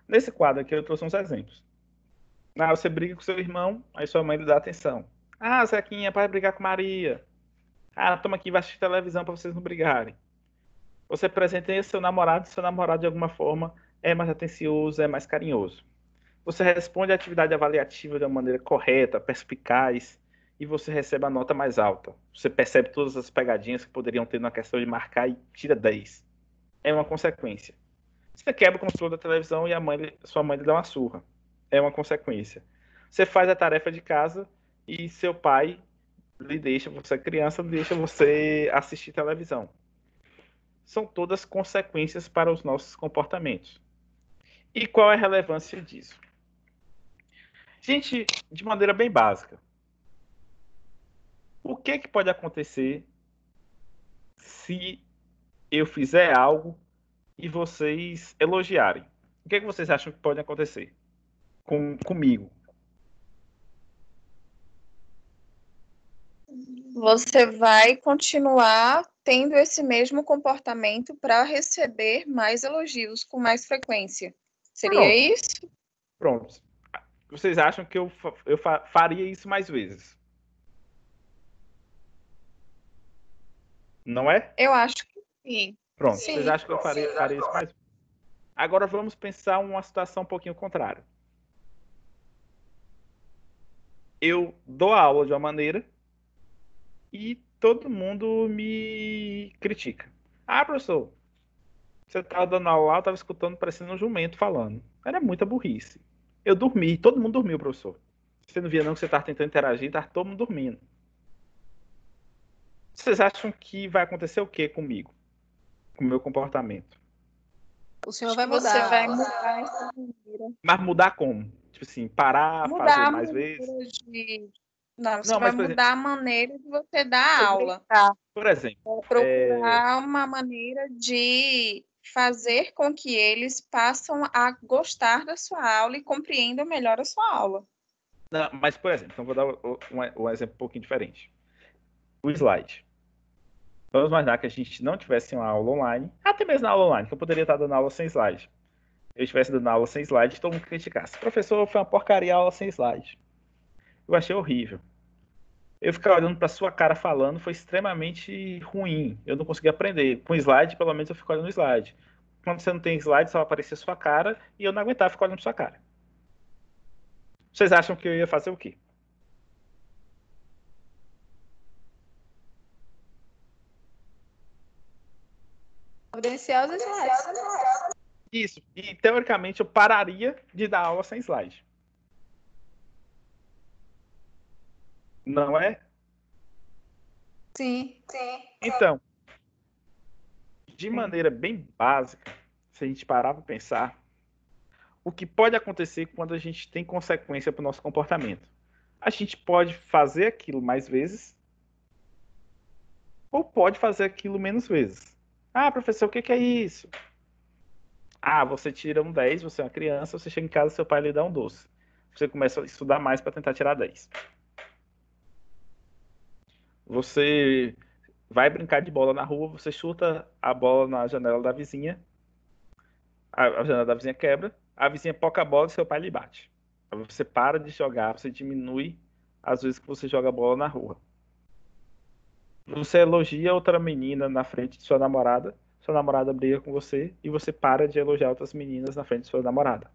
S1: Nesse quadro aqui eu trouxe uns exemplos. Você briga com seu irmão, aí sua mãe lhe dá atenção. Zequinha, para brigar com Maria. Toma aqui, vai assistir televisão para vocês não brigarem. Você presenteia seu namorado de alguma forma é mais atencioso, é mais carinhoso. Você responde à atividade avaliativa de uma maneira correta, perspicaz, e você recebe a nota mais alta. Você percebe todas as pegadinhas que poderiam ter na questão de marcar e tira 10. É uma consequência. Você quebra o controle da televisão e sua mãe lhe dá uma surra. É uma consequência. Você faz a tarefa de casa e seu pai lhe deixa, você é criança, deixa você assistir televisão. São todas consequências para os nossos comportamentos. E qual é a relevância disso? Gente, de maneira bem básica, o que pode acontecer se eu fizer algo e vocês elogiarem? O que vocês acham que pode acontecer comigo?
S4: você vai continuar tendo esse mesmo comportamento para receber mais elogios com mais frequência. Seria
S1: Pronto.
S4: isso?
S1: Pronto. Vocês acham que eu faria isso mais vezes? Não é?
S4: Eu acho que sim.
S1: Pronto.
S2: Sim.
S1: Vocês acham que eu faria isso mais vezes? Agora vamos pensar uma situação um pouquinho contrária. Eu dou a aula de uma maneira e todo mundo me critica. Ah, professor, você estava dando aula lá, eu estava escutando parecendo um jumento falando. Era muita burrice. Eu dormi, todo mundo dormiu, professor. Você não via não que você estava tentando interagir, estava todo mundo dormindo. Vocês acham que vai acontecer o que comigo? Com o meu comportamento?
S2: O senhor vai
S4: Você
S2: mudar.
S4: vai mudar essa maneira.
S1: Mas mudar como? Tipo assim, parar,
S4: Mudar
S1: fazer
S4: a
S1: mais
S4: maneira
S1: vezes?
S4: de... Não, você
S1: Não,
S4: vai
S1: mas, por exemplo,
S4: mudar a maneira de você dar aula.
S1: por exemplo,
S4: Procurar uma maneira de fazer com que eles passem a gostar da sua aula e compreendam melhor a sua aula.
S1: não, mas, por exemplo, então vou dar um exemplo um pouquinho diferente. O slide. Vamos imaginar que a gente não tivesse uma aula online, até mesmo na aula online, que eu poderia estar dando aula sem slide. Eu estivesse dando aula sem slide, todo mundo criticasse. Professor, foi uma porcaria a aula sem slide. Eu achei horrível. Eu ficar olhando para sua cara falando foi extremamente ruim. Eu não conseguia aprender. Com slide, pelo menos eu fico olhando no slide. Quando você não tem slide, só aparecer sua cara e eu não aguentava ficar olhando sua cara. Vocês acham que eu ia fazer o quê?
S2: Providenciar os slides.
S1: Isso. E teoricamente eu pararia de dar aula sem slide. Não é?
S2: Sim.
S1: Então, de maneira bem básica, se a gente parar para pensar, o que pode acontecer quando a gente tem consequência para o nosso comportamento? A gente pode fazer aquilo mais vezes ou pode fazer aquilo menos vezes. Ah, professor, o que é isso? Ah, você tira um 10, você é uma criança, você chega em casa, seu pai lhe dá um doce. Você começa a estudar mais para tentar tirar 10. Você vai brincar de bola na rua, você chuta a bola na janela da vizinha, a janela da vizinha quebra, a vizinha poca a bola e seu pai lhe bate. Aí você para de jogar, você diminui as vezes que você joga a bola na rua. Você elogia outra menina na frente de sua namorada briga com você e você para de elogiar outras meninas na frente de sua namorada.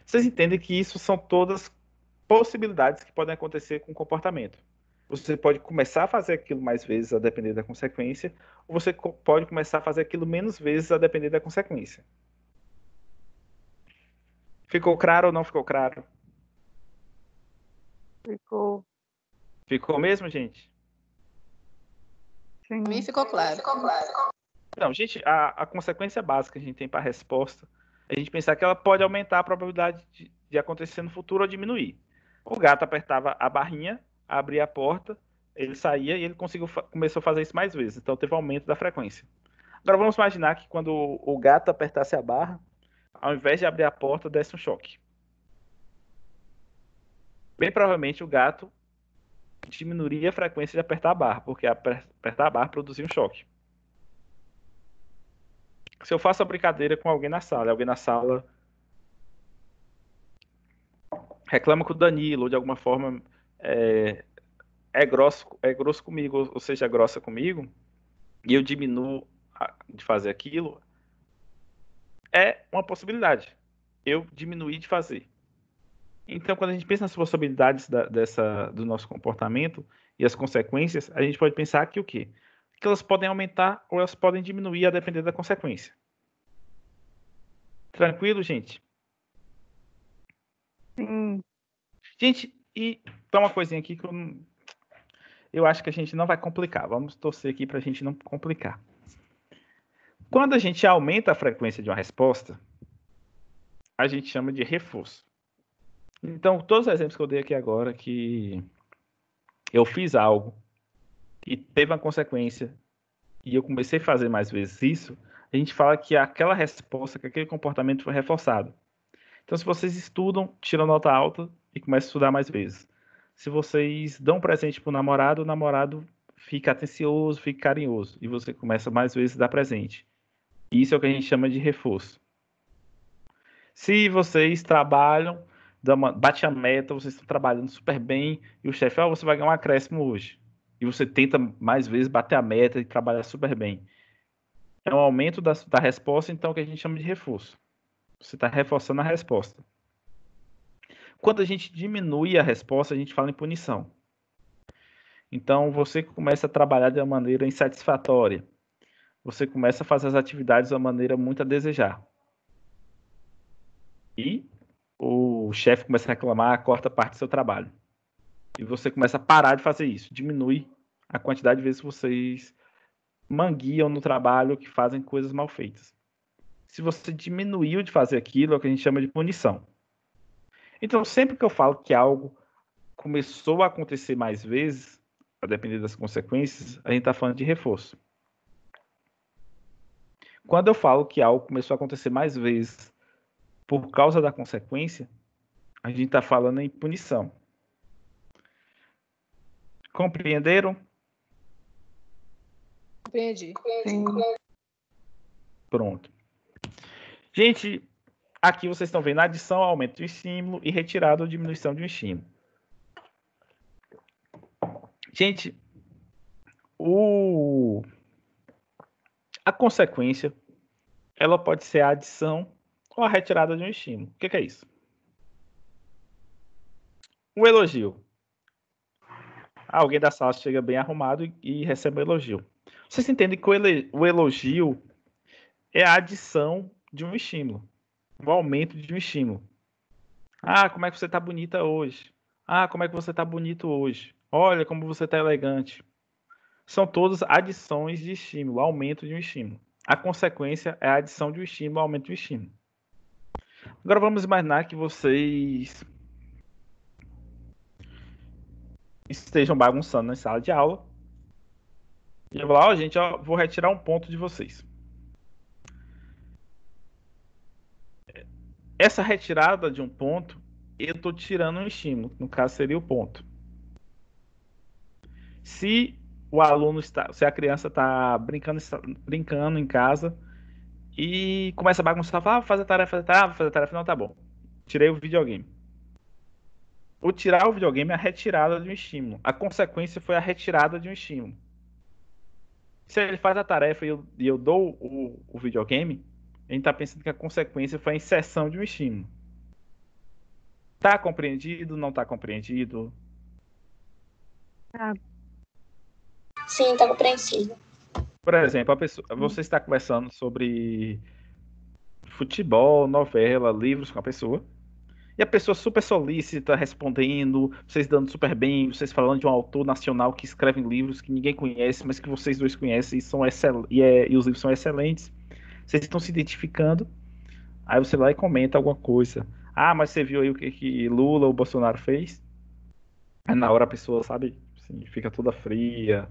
S1: Vocês entendem que isso são todas possibilidades que podem acontecer com o comportamento. Você pode começar a fazer aquilo mais vezes a depender da consequência, ou você pode começar a fazer aquilo menos vezes a depender da consequência. Ficou claro ou não ficou claro?
S4: Ficou.
S1: Ficou mesmo, gente?
S2: Para mim ficou claro.
S1: Não, gente, a consequência básica que a gente tem para a resposta é a gente pensar que ela pode aumentar a probabilidade de acontecer no futuro ou diminuir. O gato apertava a barrinha, abria a porta, ele saía e ele começou a fazer isso mais vezes. Então teve um aumento da frequência. Agora vamos imaginar que quando o gato apertasse a barra, ao invés de abrir a porta, desse um choque. Bem provavelmente o gato diminuiria a frequência de apertar a barra, porque apertar a barra produzia um choque. Se eu faço a brincadeira com alguém na sala, alguém na sala reclama com o Danilo, ou de alguma forma é grosso comigo, ou seja, grossa comigo, e eu diminuo de fazer aquilo, é uma possibilidade. Eu diminuir de fazer. Então, quando a gente pensa nas possibilidades do nosso comportamento e as consequências, a gente pode pensar que o quê? Que elas podem aumentar ou elas podem diminuir a depender da consequência. Tranquilo, gente?
S4: Sim.
S1: Gente, e tá uma coisinha aqui que eu acho que a gente não vai complicar. Vamos torcer aqui para a gente não complicar. Quando a gente aumenta a frequência de uma resposta, a gente chama de reforço. Então, todos os exemplos que eu dei aqui agora, que eu fiz algo e teve uma consequência e eu comecei a fazer mais vezes isso, a gente fala que aquela resposta, que aquele comportamento foi reforçado. Então, se vocês estudam, tiram nota alta e começam a estudar mais vezes. se vocês dão um presente pro namorado, o namorado fica atencioso, fica carinhoso, e você começa mais vezes a dar presente. Isso é o que a gente chama de reforço. Se vocês trabalham, bate a meta, vocês estão trabalhando super bem, e o chefe, você vai ganhar um acréscimo hoje. E você tenta mais vezes bater a meta e trabalhar super bem. É um aumento da resposta, então, que a gente chama de reforço. Você está reforçando a resposta. Quando a gente diminui a resposta, a gente fala em punição. Então, você começa a trabalhar de uma maneira insatisfatória. Você começa a fazer as atividades de uma maneira muito a desejar. E o chefe começa a reclamar, corta parte do seu trabalho. E você começa a parar de fazer isso. Diminui a quantidade de vezes que vocês mangueiam no trabalho, que fazem coisas mal feitas. Se você diminuiu de fazer aquilo, é o que a gente chama de punição. Então, sempre que eu falo que algo começou a acontecer mais vezes, a depender das consequências, a gente está falando de reforço. Quando eu falo que algo começou a acontecer mais vezes por causa da consequência, a gente está falando em punição. Compreenderam?
S2: Compreendi.
S1: Pronto. Gente, aqui vocês estão vendo adição, aumento de estímulo e retirada ou diminuição de um estímulo. Gente, a consequência, ela pode ser a adição ou a retirada de um estímulo. O que é isso? Um elogio. Alguém da sala chega bem arrumado e recebe um elogio. Vocês entendem que o elogio é a adição de um estímulo, o aumento de um estímulo. Ah, como é que você está bonita hoje? Ah, como é que você está bonito hoje? Olha como você está elegante. São todas adições de estímulo, aumento de um estímulo. A consequência é a adição de um estímulo, aumento de um estímulo. Agora vamos imaginar que vocês estejam bagunçando na sala de aula. E eu vou lá, gente, vou retirar um ponto de vocês. Essa retirada de um ponto, eu estou tirando um estímulo. No caso, seria o ponto. Se a criança está brincando em casa e começa a bagunçar, fala, fazer a tarefa, não, tá bom. Tirei o videogame. O tirar o videogame é a retirada de um estímulo. A consequência foi a retirada de um estímulo. Se ele faz a tarefa e eu dou o videogame, a gente está pensando que a consequência foi a inserção de um estímulo. Tá compreendido? Não tá compreendido?
S5: Sim, tá compreensível.
S1: Por exemplo, você está conversando sobre futebol, novela, livros com a pessoa, e a pessoa super solícita, respondendo, vocês dando super bem, vocês falando de um autor nacional que escreve livros que ninguém conhece, mas que vocês dois conhecem e os livros são excelentes. Vocês estão se identificando, aí você vai lá e comenta alguma coisa. Ah, mas você viu aí o que Lula ou Bolsonaro fez? Aí na hora a pessoa, sabe, assim, fica toda fria,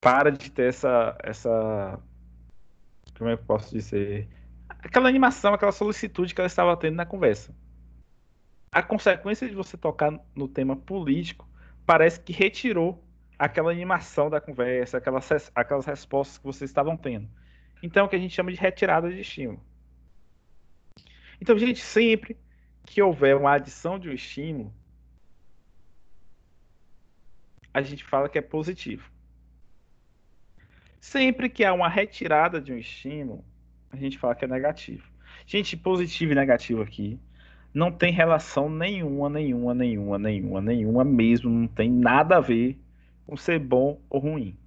S1: para de ter essa como é que eu posso dizer? Aquela animação, aquela solicitude que ela estava tendo na conversa. A consequência de você tocar no tema político parece que retirou aquela animação da conversa, aquelas respostas que vocês estavam tendo. Então, é o que a gente chama de retirada de estímulo. Então, gente, sempre que houver uma adição de um estímulo, a gente fala que é positivo. Sempre que há uma retirada de um estímulo, a gente fala que é negativo. Gente, positivo e negativo aqui não tem relação nenhuma mesmo, não tem nada a ver com ser bom ou ruim.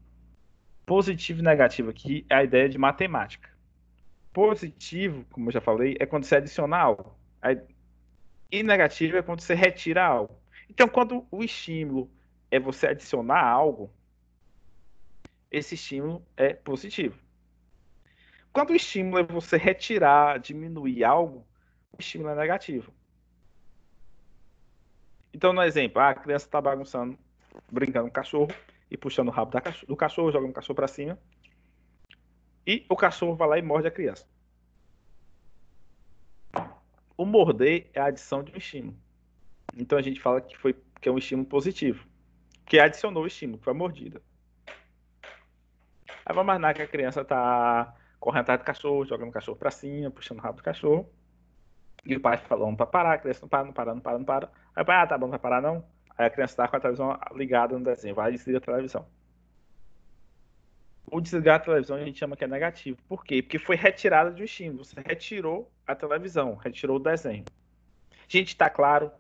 S1: Positivo e negativo aqui é a ideia de matemática. Positivo, como eu já falei, é quando você adiciona algo. E negativo é quando você retira algo. Então, quando o estímulo é você adicionar algo, esse estímulo é positivo. Quando o estímulo é você retirar, diminuir algo, o estímulo é negativo. Então, no exemplo, a criança está bagunçando, brincando com o cachorro e puxando o rabo do cachorro, jogando o cachorro para cima. E o cachorro vai lá e morde a criança. O morder é a adição de um estímulo. Então a gente fala que é um estímulo positivo, que adicionou o estímulo, que foi a mordida. Aí vamos imaginar que a criança tá correndo atrás do cachorro, jogando o cachorro pra cima, puxando o rabo do cachorro. E o pai falando pra parar, a criança não para, não para, não para, não para. Aí o pai, tá bom, não vai parar não. Aí a criança tá com a televisão ligada no desenho, vai desligar a televisão. O desligar a televisão a gente chama que é negativo. Por quê? Porque foi retirada de um estímulo. Você retirou a televisão, retirou o desenho. Gente, tá claro?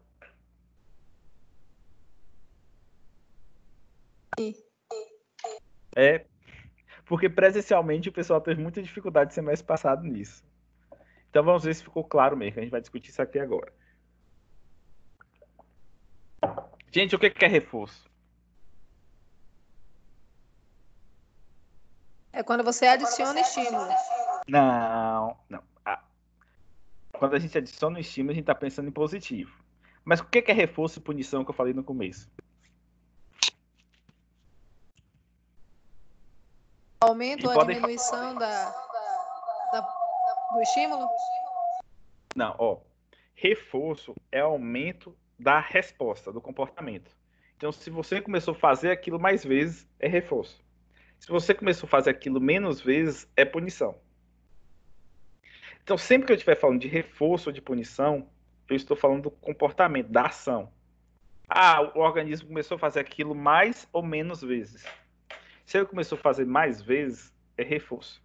S1: É, porque presencialmente o pessoal teve muita dificuldade de ser mais passado nisso. Então vamos ver se ficou claro mesmo. A gente vai discutir isso aqui agora. Gente, o que é reforço?
S2: É quando você adiciona estímulo.
S1: Não. Quando a gente adiciona um estímulo, a gente está pensando em positivo. Mas o que é reforço e punição que eu falei no começo?
S2: Aumento ou a diminuição do estímulo?
S1: Não, ó. Reforço é aumento da resposta, do comportamento. Então, se você começou a fazer aquilo mais vezes, é reforço. Se você começou a fazer aquilo menos vezes, é punição. Então, sempre que eu estiver falando de reforço ou de punição, eu estou falando do comportamento, da ação. O organismo começou a fazer aquilo mais ou menos vezes. Se ele começou a fazer mais vezes, é reforço.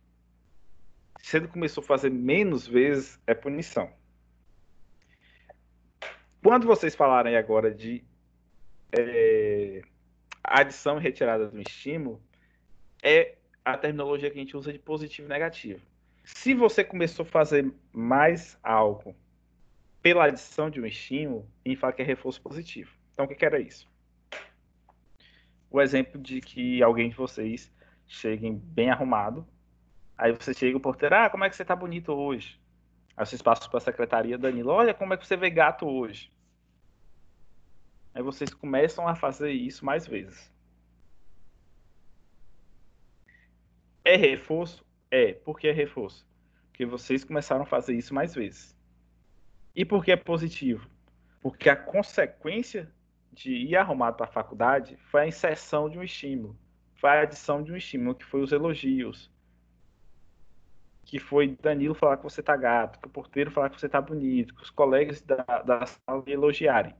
S1: Se ele começou a fazer menos vezes, é punição. Quando vocês falarem agora de adição e retirada do estímulo, é a terminologia que a gente usa de positivo e negativo. Se você começou a fazer mais algo pela adição de um estímulo, a gente fala que é reforço positivo. Então, o que era isso? O exemplo de que alguém de vocês cheguem bem arrumado, aí você chega o porteiro, como é que você tá bonito hoje? Aí vocês passam para a secretaria, Danilo, olha como é que você vê gato hoje. Aí vocês começam a fazer isso mais vezes. É reforço? É. Por que é reforço? Porque vocês começaram a fazer isso mais vezes. E por que é positivo? Porque a consequência de ir arrumado para a faculdade foi a inserção de um estímulo. Foi a adição de um estímulo, que foi os elogios. Que foi Danilo falar que você tá gato, que o porteiro falar que você tá bonito, que os colegas da sala elogiarem.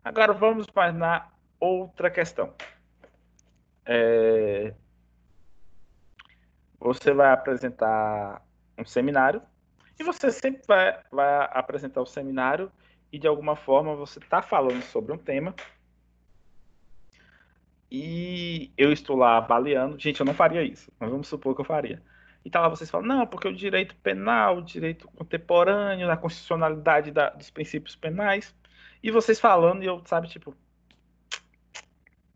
S1: Agora vamos para na outra questão. Você vai apresentar um seminário e você sempre vai apresentar o seminário e de alguma forma você está falando sobre um tema e eu estou lá avaliando. Gente, eu não faria isso, mas vamos supor que eu faria. E tá lá vocês falam, não, porque o direito penal, o direito contemporâneo, a constitucionalidade dos princípios penais, e vocês falando e eu, sabe, tipo,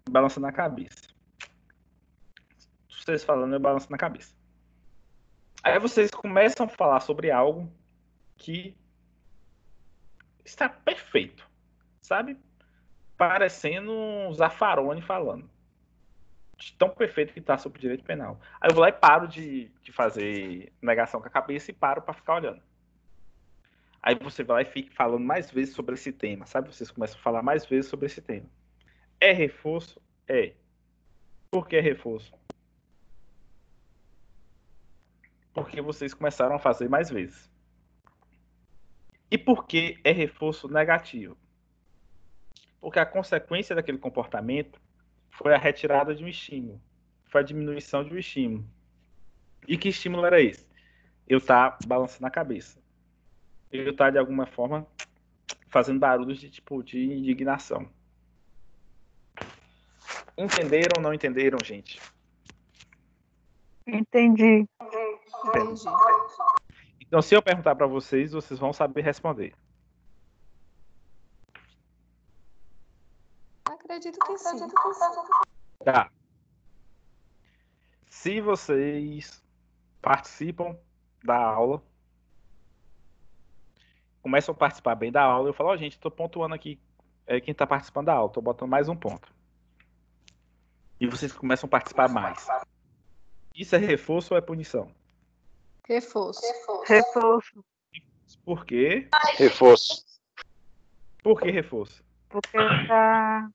S1: balançando a cabeça. Vocês falando, eu balanço na cabeça. Aí vocês começam a falar sobre algo que está perfeito, sabe? Parecendo um Zaffaroni falando. De tão perfeito que está sobre o direito penal. Aí eu vou lá e paro de fazer negação com a cabeça e paro para ficar olhando. Aí você vai lá e fica falando mais vezes sobre esse tema, sabe? Vocês começam a falar mais vezes sobre esse tema. É reforço? É. Por que é reforço? Porque vocês começaram a fazer mais vezes. E por que é reforço negativo? Porque a consequência daquele comportamento foi a retirada de um estímulo, foi a diminuição de um estímulo. E que estímulo era esse? Eu estar balançando a cabeça. Eu estar, de alguma forma, fazendo barulhos de indignação. Entenderam ou não entenderam, gente?
S4: Entendi.
S2: Entendi.
S1: Então, se eu perguntar para vocês, vocês vão saber responder.
S2: Acredito que sim.
S1: Tá. Se vocês participam da aula, começam a participar bem da aula, eu falo, gente, estou pontuando aqui quem está participando da aula, estou botando mais um ponto. E vocês começam a participar mais. Isso é reforço ou é punição?
S2: Reforço.
S4: Reforço.
S1: Por quê?
S6: Reforço.
S1: Por que reforço?
S7: Porque está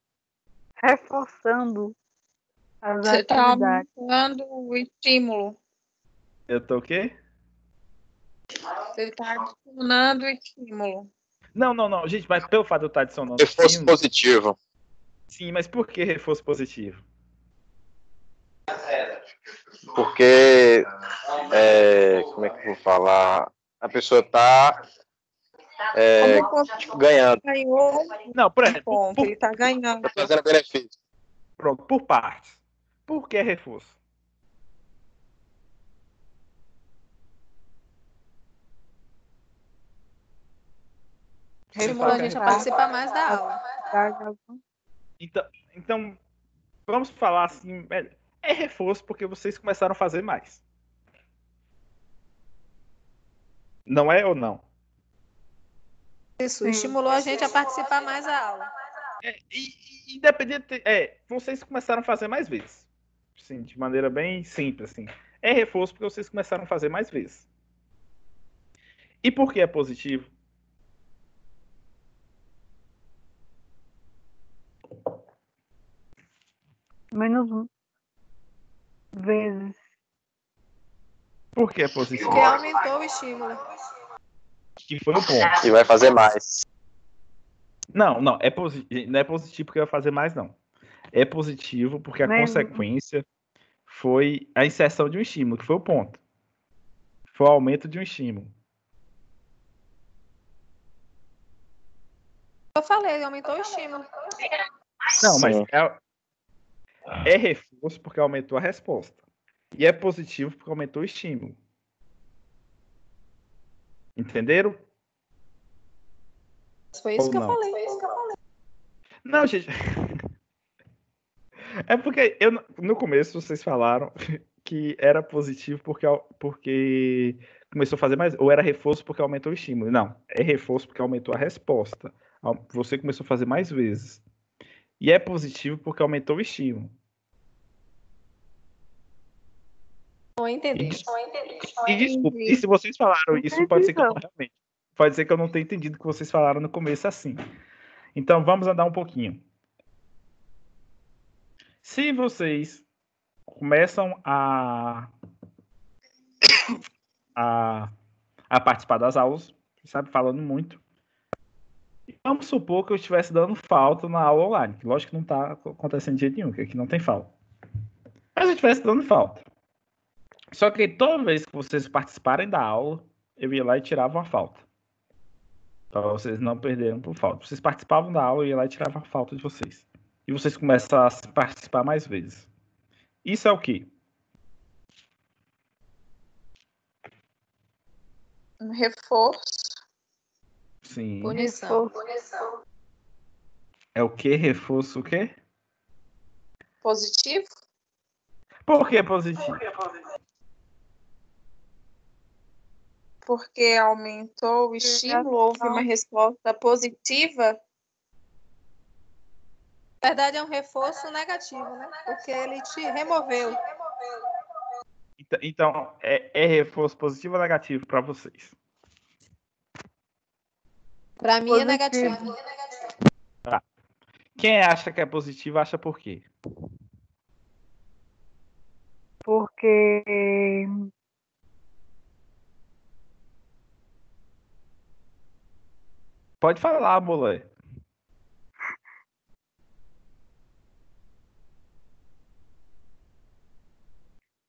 S7: reforçando as
S4: Você está
S7: atividades.
S4: aumentando o estímulo.
S1: Eu tô o quê?
S4: Você está adicionando o estímulo.
S1: Não, gente, mas pelo fato de eu estar adicionando
S6: Reforço
S1: estímulo,
S6: positivo.
S1: sim, mas por que reforço positivo?
S6: Porque, como é que eu vou falar? A pessoa tá ganhando,
S4: Ganhou
S1: Não, por
S4: um
S1: exemplo,
S4: ponto, ele está ganhando.
S6: tá trazendo benefício.
S1: pronto, por partes. Por que reforço?
S2: Estimula a gente a participar mais da aula.
S1: Então, vamos falar assim, é reforço porque vocês começaram a fazer mais. Não é ou não?
S2: Isso, estimulou a gente a participar mais da aula.
S1: Independente, vocês começaram a fazer mais vezes. Sim, de maneira bem simples, assim. É reforço porque vocês começaram a fazer mais vezes. E por que é positivo?
S7: Menos vezes.
S1: Por que é positivo?
S2: Porque aumentou o estímulo.
S1: Que foi o ponto.
S6: E vai fazer mais.
S1: Não, não é positivo porque vai fazer mais, não. É positivo porque a consequência foi a inserção de um estímulo, que foi o ponto. Foi o aumento de um estímulo.
S2: Eu falei, aumentou o estímulo.
S1: Não, mas
S6: Sim.
S1: é reforço porque aumentou a resposta. E é positivo porque aumentou o estímulo. Entenderam?
S2: Foi isso
S1: Ou
S2: que eu
S1: não?
S2: falei.
S1: Não, gente. É porque no começo vocês falaram que era positivo porque começou a fazer mais. Ou era reforço porque aumentou o estímulo. Não, é reforço porque aumentou a resposta. Você começou a fazer mais vezes. E é positivo porque aumentou o estímulo.
S2: Não entendi.
S1: E desculpa, e se vocês falaram isso, pode ser que eu não tenha entendido o que vocês falaram no começo assim. Então vamos andar um pouquinho. Se vocês começam a participar das aulas, sabe, falando muito, vamos supor que eu estivesse dando falta na aula online, que lógico que não está acontecendo de jeito nenhum, que aqui não tem falta. Mas eu estivesse dando falta. Só que toda vez que vocês participarem da aula, eu ia lá e tirava uma falta. Para vocês não perderem por falta. Vocês participavam da aula, eu ia lá e tirava a falta de vocês. E vocês começam a participar mais vezes. Isso é o quê?
S4: Um reforço.
S1: Sim.
S2: Punição.
S1: É o quê? Reforço o quê?
S4: Positivo.
S1: Por que positivo?
S4: Porque aumentou o estímulo, houve uma resposta positiva.
S2: Na verdade, é um reforço negativo, né? Porque ele te removeu.
S1: Então, é reforço positivo ou negativo para vocês?
S2: Para mim é negativo.
S1: Tá. Quem acha que é positivo, acha por quê?
S7: Porque
S1: Pode falar, mulher.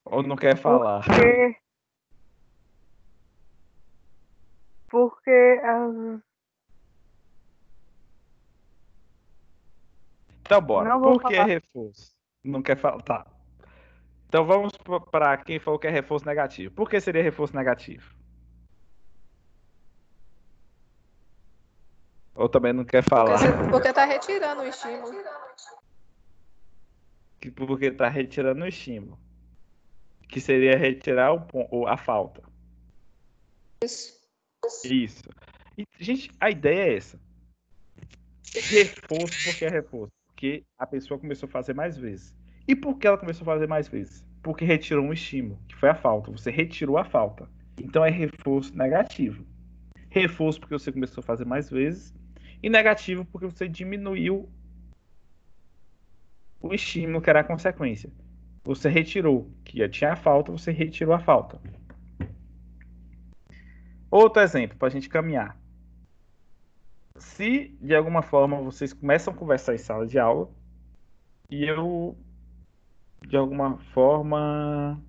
S1: Ou não quer falar?
S7: Porque
S1: Então, bora.
S7: Não vou
S1: Por que
S7: falar.
S1: reforço? Não quer falar? Tá. Então, vamos para quem falou que é reforço negativo. Por que seria reforço negativo? Ou também não quer falar?
S2: Porque tá retirando o estímulo.
S1: Porque tá retirando o estímulo. Que seria retirar a falta. Isso. E, gente, a ideia é essa. Reforço porque é reforço. Porque a pessoa começou a fazer mais vezes. E por que ela começou a fazer mais vezes? Porque retirou um estímulo, que foi a falta. Você retirou a falta. Então é reforço negativo. Reforço porque você começou a fazer mais vezes. E negativo porque você diminuiu o estímulo que era a consequência. Você retirou, que tinha a falta, você retirou a falta. Outro exemplo, para a gente caminhar. Se, de alguma forma, vocês começam a conversar em sala de aula, e eu, de alguma forma,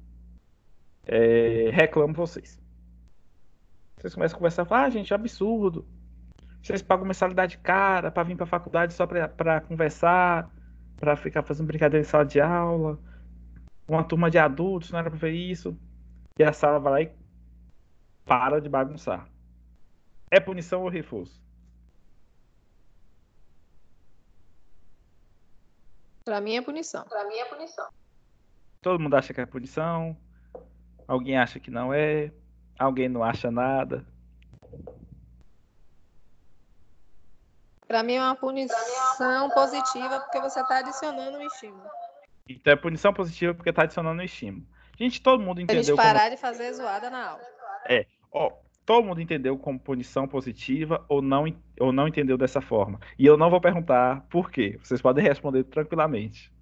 S1: reclamo vocês. Vocês começam a conversar, falar, gente, é absurdo. Vocês pagam mensalidade cara para vir para a faculdade só para conversar, para ficar fazendo brincadeira em sala de aula. Uma turma de adultos, não era para ver isso. E a sala vai lá e para de bagunçar. É punição ou reforço?
S2: Pra mim é punição.
S1: Todo mundo acha que é punição. Alguém acha que não é. Alguém não acha nada.
S2: Pra mim é uma punição positiva porque você está adicionando um estímulo.
S1: Então é punição positiva porque está adicionando um estímulo. Gente, todo mundo
S2: Pra eles
S1: entendeu como...
S2: parar de fazer zoada na aula.
S1: todo mundo entendeu como punição positiva ou não entendeu dessa forma. E eu não vou perguntar por quê. Vocês podem responder tranquilamente.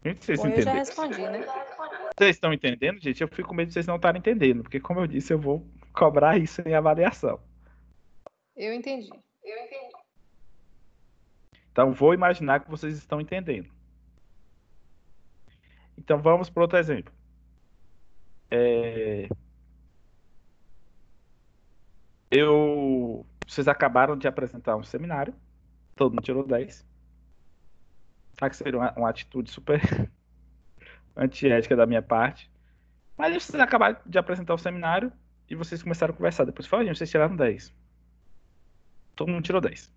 S1: Gente, vocês
S2: Bom, eu já
S1: entenderam?
S2: respondi, né?
S1: Vocês estão entendendo, gente? Eu fico com medo de vocês não estarem entendendo, porque como eu disse, eu vou cobrar isso em avaliação.
S2: Eu entendi.
S1: Então vou imaginar que vocês estão entendendo. Então vamos para outro exemplo. Vocês acabaram de apresentar um seminário, todo mundo tirou 10. Sabe que seria uma atitude super antiética da minha parte. Mas vocês acabaram de apresentar o seminário e vocês começaram a conversar. Depois falaram, gente, vocês tiraram 10. Todo mundo tirou 10.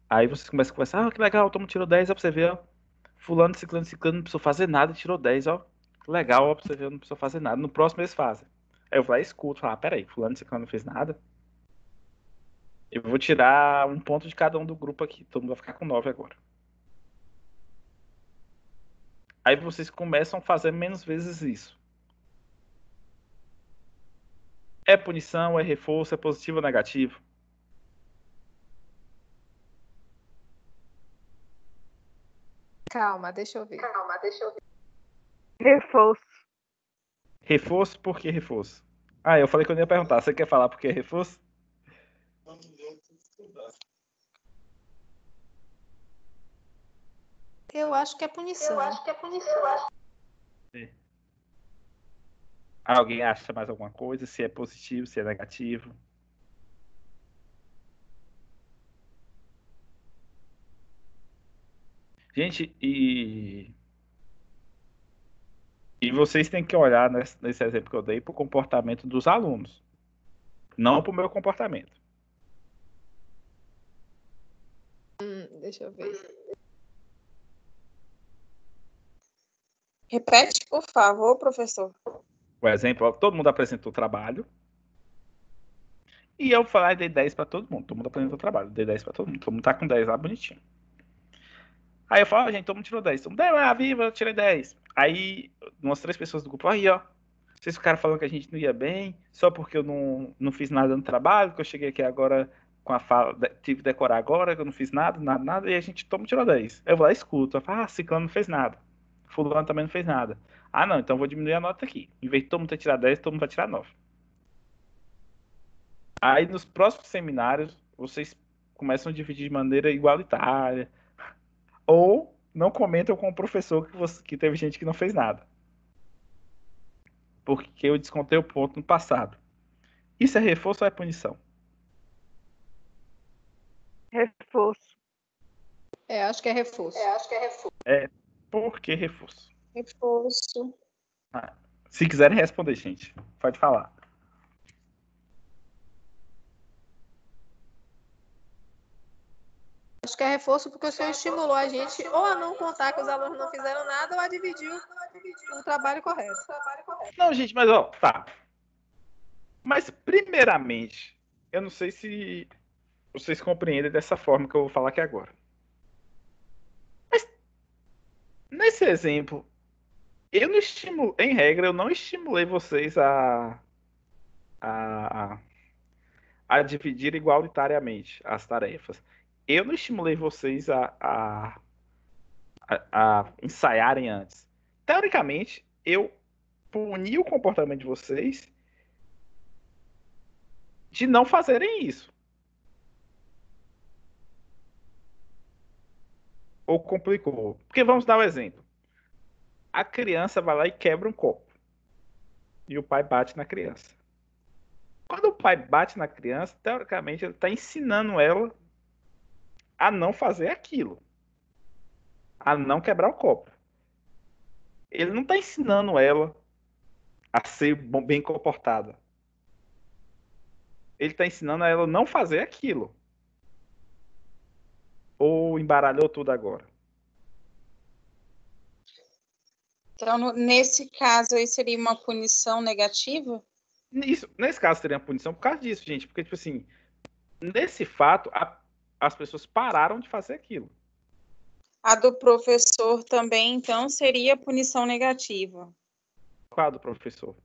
S1: Aí vocês começam a conversar, que legal, todo mundo tirou 10, ó, pra você ver, ó. Fulano, ciclano, não precisou fazer nada, tirou 10, ó. Legal, ó, pra você ver, não precisou fazer nada. No próximo eles fazem. Aí eu vou lá e escuto, falar, peraí, fulano, ciclano não fez nada. Eu vou tirar um ponto de cada um do grupo aqui. Todo mundo vai ficar com 9 agora. Aí vocês começam a fazer menos vezes isso. É punição, é reforço, é positivo ou negativo?
S2: Calma, deixa eu ver.
S7: Reforço.
S1: Reforço, por que reforço? Eu falei que eu não ia perguntar. Você quer falar por que reforço?
S2: Eu acho que é punição.
S1: Alguém acha mais alguma coisa? Se é positivo, se é negativo? Gente, e vocês têm que olhar nesse exemplo que eu dei para o comportamento dos alunos, não para o meu comportamento.
S2: Deixa eu ver.
S4: Repete, por favor, professor.
S1: O exemplo, ó, todo mundo apresentou o trabalho. E eu falei, dei 10 para todo mundo. Todo mundo apresentou o trabalho. Dei 10 para todo mundo. Todo mundo tá com 10 lá, bonitinho. Aí eu falo, gente, todo mundo tirou 10. Todo mundo, viva, eu tirei 10. Aí, umas 3 pessoas do grupo, aí, ó. Vocês ficaram falando que a gente não ia bem, só porque eu não fiz nada no trabalho, que eu cheguei aqui agora com a fala, tive que decorar agora, que eu não fiz nada, e a gente, todo mundo tirou 10. Eu vou lá e escuto. Eu falo, ciclano não fez nada. Fulano também não fez nada. Não, então vou diminuir a nota aqui. Em vez de todo mundo ter tirado 10, todo mundo vai tirar 9. Aí nos próximos seminários, vocês começam a dividir de maneira igualitária. Ou não comentam com o professor que teve gente que não fez nada. Porque eu descontei o ponto no passado. Isso é reforço ou é punição?
S7: Reforço.
S2: Acho que é reforço.
S1: Por que reforço?
S4: Reforço.
S1: Se quiserem responder, gente, pode falar.
S2: Acho que é reforço porque o senhor estimulou a gente ou a não contar que os alunos não fizeram nada ou a dividir o trabalho correto.
S1: Não, gente, mas ó, tá. Mas primeiramente, eu não sei se vocês compreendem dessa forma que eu vou falar aqui agora. Mas nesse exemplo, Eu não estimulo, em regra, eu não estimulei vocês a, a dividir igualitariamente as tarefas. Eu não estimulei vocês a ensaiarem antes. Teoricamente, eu puni o comportamento de vocês de não fazerem isso. Ou complicou. Porque vamos dar um exemplo. A criança vai lá e quebra um copo. E o pai bate na criança. Quando o pai bate na criança, teoricamente, ele está ensinando ela a não fazer aquilo. A não quebrar o copo. Ele não está ensinando ela a ser bem comportada. Ele está ensinando a ela não fazer aquilo. Ou embaralhou tudo agora?
S4: Então, nesse caso, aí seria uma punição negativa?
S1: Nesse caso, teria uma punição por causa disso, gente. Porque, tipo assim, nesse fato, as pessoas pararam de fazer aquilo.
S4: A do professor também, então, seria punição negativa.
S1: Qual a do professor?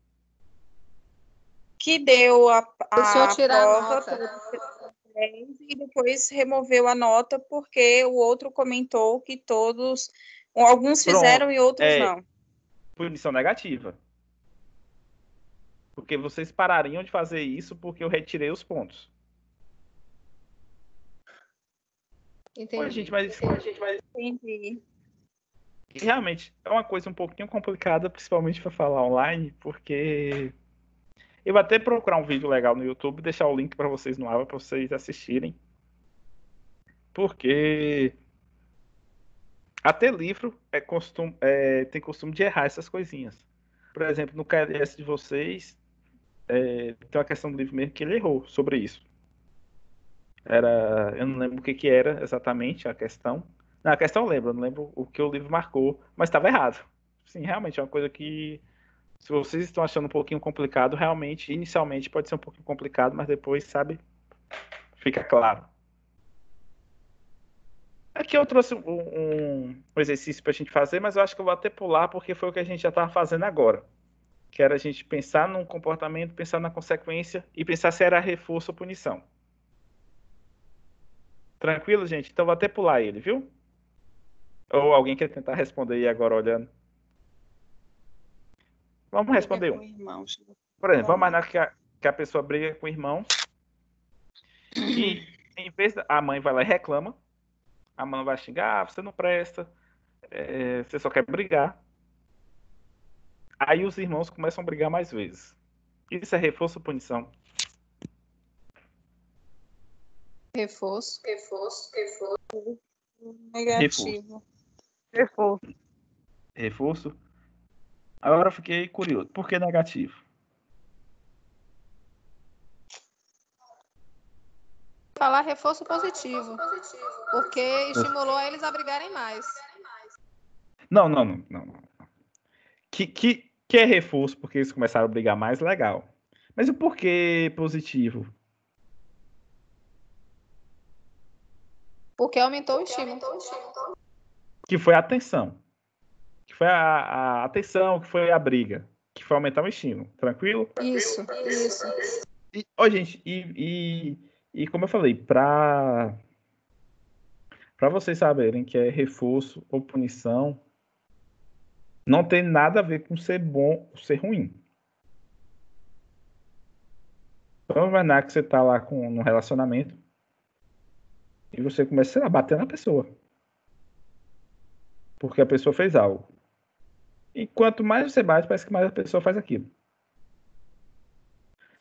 S4: Que deu a
S2: Deixou tirar a
S4: prova
S2: nota.
S4: e depois removeu a nota porque o outro comentou que alguns fizeram e outros não.
S1: Punição negativa. Porque vocês parariam de fazer isso porque eu retirei os pontos.
S2: Entendi.
S4: Entendi.
S1: E realmente é uma coisa um pouquinho complicada, principalmente para falar online, porque eu vou até procurar um vídeo legal no YouTube, deixar o link para vocês no ar para vocês assistirem. Porque até livro tem costume de errar essas coisinhas. Por exemplo, no KLS de vocês, tem uma questão do livro mesmo que ele errou sobre isso. Eu não lembro o que era exatamente a questão. Não, a questão eu lembro, eu não lembro o que o livro marcou, mas estava errado. Sim, realmente é uma coisa que, se vocês estão achando um pouquinho complicado, realmente, inicialmente pode ser um pouquinho complicado, mas depois, sabe, fica claro. Aqui eu trouxe um exercício para a gente fazer, mas eu acho que eu vou até pular, porque foi o que a gente já estava fazendo agora. Que era a gente pensar num comportamento, pensar na consequência e pensar se era reforço ou punição. Tranquilo, gente? Então vou até pular ele, viu? Ou alguém quer tentar responder aí agora olhando? Vamos responder um. Por exemplo, vamos imaginar que a pessoa briga com o irmão e em vez a mãe vai lá e reclama, a mãe vai xingar, você não presta, você só quer brigar. Aí os irmãos começam a brigar mais vezes. Isso é reforço ou punição?
S2: Reforço.
S4: Negativo.
S1: Reforço. Agora eu fiquei curioso. Por que negativo?
S2: Falar reforço positivo. Porque estimulou eles a brigarem mais.
S1: Não. Que é reforço porque eles começaram a brigar mais, legal. Mas o porquê positivo?
S2: Porque aumentou o estímulo.
S1: Que foi a atenção. Que foi a atenção, que foi a briga. Que foi aumentar o estímulo. Tranquilo?
S2: Isso.
S1: Gente, e como eu falei, para vocês saberem que é reforço ou punição, não tem nada a ver com ser bom ou ser ruim. Vamos imaginar que você está lá num relacionamento e você começa a bater na pessoa. Porque a pessoa fez algo. E quanto mais você bate, parece que mais a pessoa faz aquilo.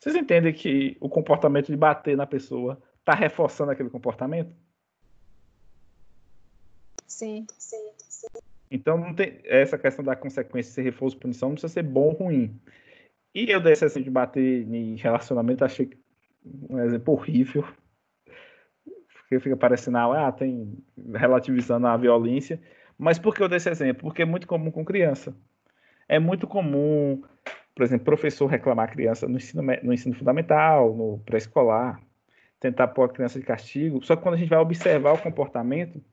S1: Vocês entendem que o comportamento de bater na pessoa está reforçando aquele comportamento?
S2: Sim.
S1: Então, não tem essa questão da consequência de ser reforço ou punição, não precisa ser bom ou ruim. E eu desse assim de bater em relacionamento, achei um exemplo horrível. Porque fica parecendo, tem relativizando a violência. Mas por que eu dei esse exemplo? Porque é muito comum com criança. É muito comum, por exemplo, professor reclamar a criança no ensino fundamental, no pré-escolar, tentar pôr a criança de castigo. Só que quando a gente vai observar o comportamento,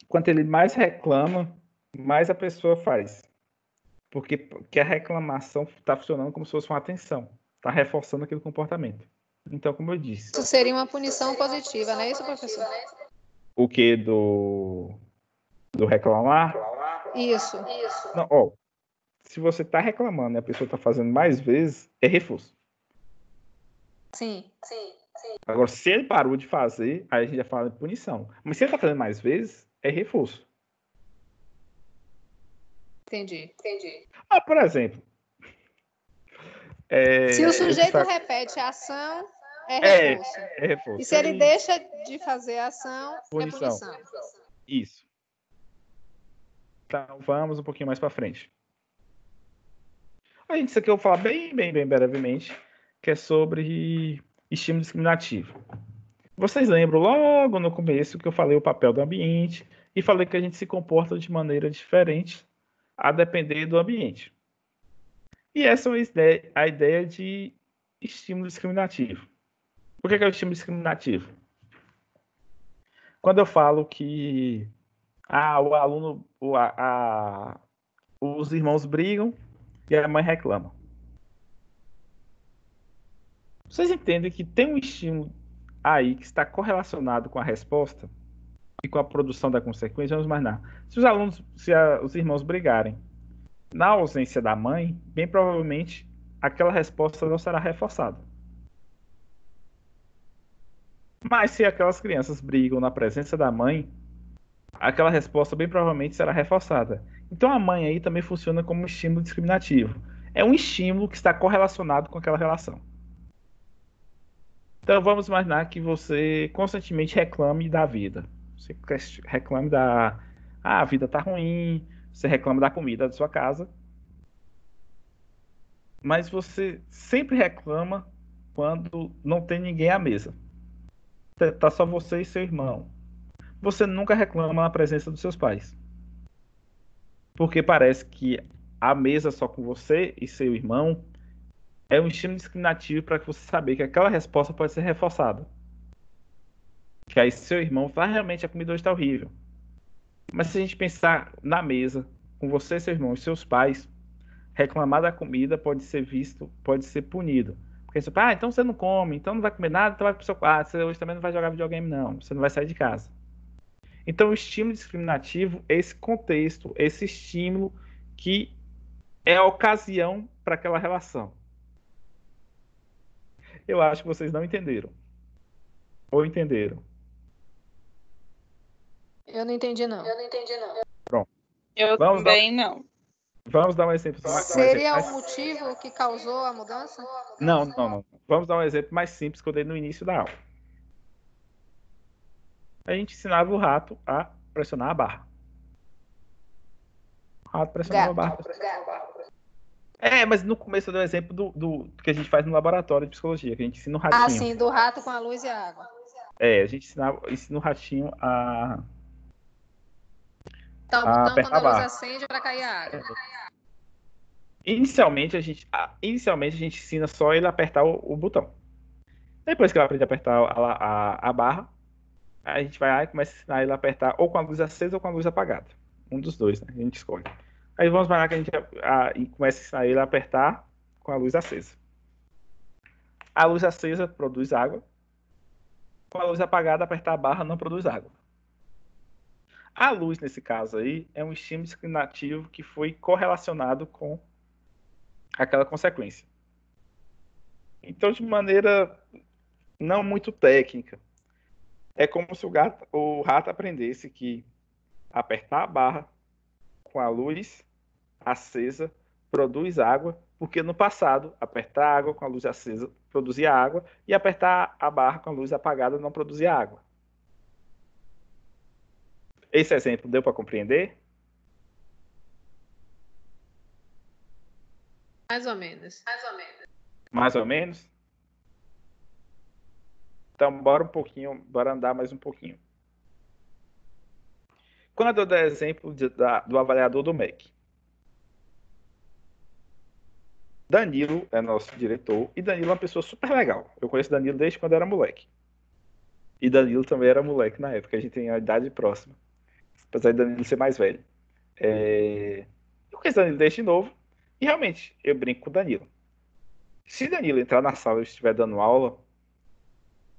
S1: quanto ele mais reclama, mais a pessoa faz. Porque a reclamação está funcionando como se fosse uma atenção. Está reforçando aquele comportamento. Então, como eu disse...
S2: Isso seria uma punição positiva, não é isso, professor?
S1: O que do reclamar?
S2: Isso.
S1: Não, ó, se você está reclamando e a pessoa está fazendo mais vezes, é reforço.
S2: Sim.
S1: Agora, se ele parou de fazer, aí a gente já fala de punição. Mas se ele está fazendo mais vezes, é reforço.
S2: Entendi.
S1: Por exemplo...
S2: se o sujeito repete a ação, é reforço.
S1: É reforço.
S2: E se ele deixa de fazer a ação,
S1: punição.
S2: é punição.
S1: Isso. Então, vamos um pouquinho mais para frente. Isso aqui eu vou falar bem brevemente, que é sobre estímulo discriminativo. Vocês lembram logo no começo que eu falei o papel do ambiente e falei que a gente se comporta de maneira diferente a depender do ambiente. E essa é a ideia de estímulo discriminativo. Por que é o estímulo discriminativo? Quando eu falo que o aluno, os irmãos brigam e a mãe reclama. Vocês entendem que tem um estímulo aí que está correlacionado com a resposta e com a produção da consequência? Vamos imaginar. Se os irmãos brigarem na ausência da mãe, bem provavelmente aquela resposta não será reforçada. Mas se aquelas crianças brigam na presença da mãe, aquela resposta bem provavelmente será reforçada. Então a mãe aí também funciona como um estímulo discriminativo. É um estímulo que está correlacionado com aquela relação. Então vamos imaginar que você constantemente reclame da vida. Você reclame a vida está ruim, você reclama da comida da sua casa. Mas você sempre reclama quando não tem ninguém à mesa. Tá só você e seu irmão. Você nunca reclama na presença dos seus pais. Porque parece que a mesa só com você e seu irmão é um estímulo discriminativo para você saber que aquela resposta pode ser reforçada. Que aí seu irmão fala, realmente a comida hoje está horrível. Mas se a gente pensar na mesa, com você, seu irmão e seus pais, reclamar da comida pode ser visto, pode ser punido. Porque você fala, então você não come, então não vai comer nada, então vai pro seu quarto, você hoje também não vai jogar videogame não, você não vai sair de casa. Então o estímulo discriminativo é esse contexto, esse estímulo que é a ocasião para aquela relação. Eu acho que vocês não entenderam. Ou entenderam?
S2: Eu não entendi, não.
S1: Pronto.
S4: Eu também não.
S1: Vamos dar um exemplo.
S2: Seria o motivo que causou a mudança?
S1: Não. Vamos dar um exemplo mais simples que eu dei no início da aula. A gente ensinava o rato a pressionar a barra. O rato pressionava a barra. Mas no começo eu dei o exemplo do que a gente faz no laboratório de psicologia, que a gente ensina o ratinho.
S2: Ah, sim, do rato com a luz e a água.
S1: A gente ensina o ratinho a...
S2: Tá o botão quando a luz acende para cair a água.
S1: Inicialmente a gente ensina só ele a apertar o botão. Depois que ele aprende a apertar a barra, a gente vai lá e começa a ensinar ele a apertar ou com a luz acesa ou com a luz apagada. Um dos dois, né? A gente escolhe. Aí vamos lá que a gente começa a ensinar ele a apertar com a luz acesa. A luz acesa produz água. Com a luz apagada, apertar a barra não produz água. A luz, nesse caso aí, é um estímulo discriminativo que foi correlacionado com aquela consequência. Então, de maneira não muito técnica, é como se o rato aprendesse que apertar a barra com a luz acesa produz água, porque no passado, apertar a água com a luz acesa produzia água e apertar a barra com a luz apagada não produzia água. Esse exemplo deu para compreender?
S2: Mais ou menos.
S1: Mais ou menos? Então, bora andar mais um pouquinho. Quando eu der exemplo do avaliador do MEC. Danilo é nosso diretor, e Danilo é uma pessoa super legal. Eu conheço Danilo desde quando era moleque. E Danilo também era moleque na época, a gente tem a idade próxima. Apesar de Danilo ser mais velho. Eu conheço Danilo desde novo, E realmente, eu brinco com o Danilo. Se Danilo entrar na sala e eu estiver dando aula,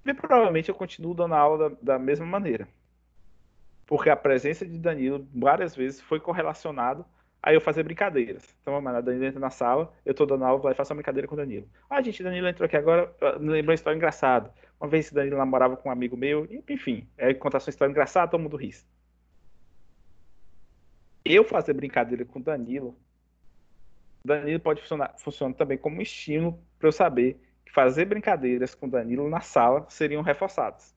S1: bem provavelmente eu continuo dando aula da mesma maneira. Porque a presença de Danilo várias vezes foi correlacionado a eu fazer brincadeiras. Então, mano, Danilo entra na sala, eu tô dando aula, vai fazer uma brincadeira com o Danilo. Gente, Danilo entrou aqui agora, me lembrou uma história engraçada. Uma vez Danilo namorava com um amigo meu, enfim, aí contar sua história engraçada, todo mundo ri. Eu fazer brincadeira com o Danilo pode funcionar também como estímulo para eu saber que fazer brincadeiras com o Danilo na sala seriam reforçadas.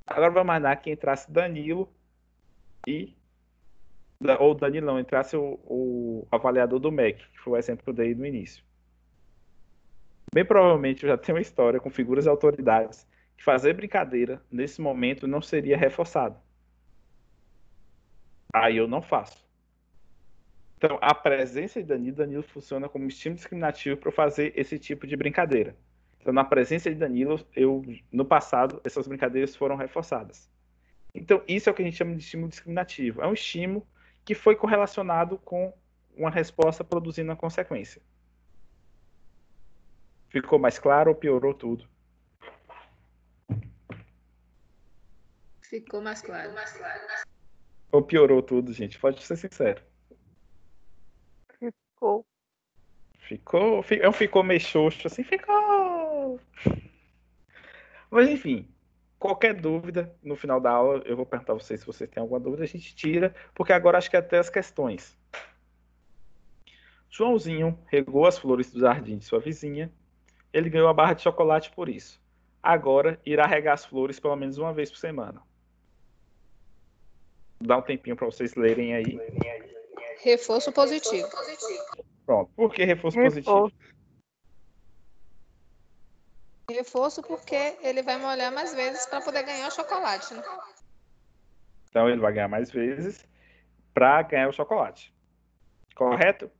S1: Agora vamos imaginar que entrasse Danilo ou Danilo não, entrasse o avaliador do MEC, que foi o exemplo que eu dei no início. Bem provavelmente eu já tenho uma história com figuras e autoridades que fazer brincadeira nesse momento não seria reforçado. Aí eu não faço. Então, a presença de Danilo funciona como estímulo discriminativo para eu fazer esse tipo de brincadeira. Então, na presença de Danilo, no passado, essas brincadeiras foram reforçadas. Então, isso é o que a gente chama de estímulo discriminativo. É um estímulo que foi correlacionado com uma resposta produzindo uma consequência. Ficou mais claro ou piorou tudo?
S2: Ficou mais claro.
S1: Ou piorou tudo, gente? Pode ser sincero. Ficou meio xoxo, assim, ficou. Mas, enfim, qualquer dúvida, no final da aula, eu vou perguntar a vocês se vocês têm alguma dúvida, a gente tira, porque agora acho que até as questões. Joãozinho regou as flores do jardim de sua vizinha. Ele ganhou a barra de chocolate por isso. Agora, irá regar as flores pelo menos uma vez por semana. Dá um tempinho para vocês lerem aí.
S2: Reforço positivo.
S1: Pronto. Por que reforço positivo?
S2: Reforço porque ele vai molhar mais vezes para poder ganhar o chocolate, né?
S1: Então ele vai ganhar mais vezes para ganhar o chocolate. Correto?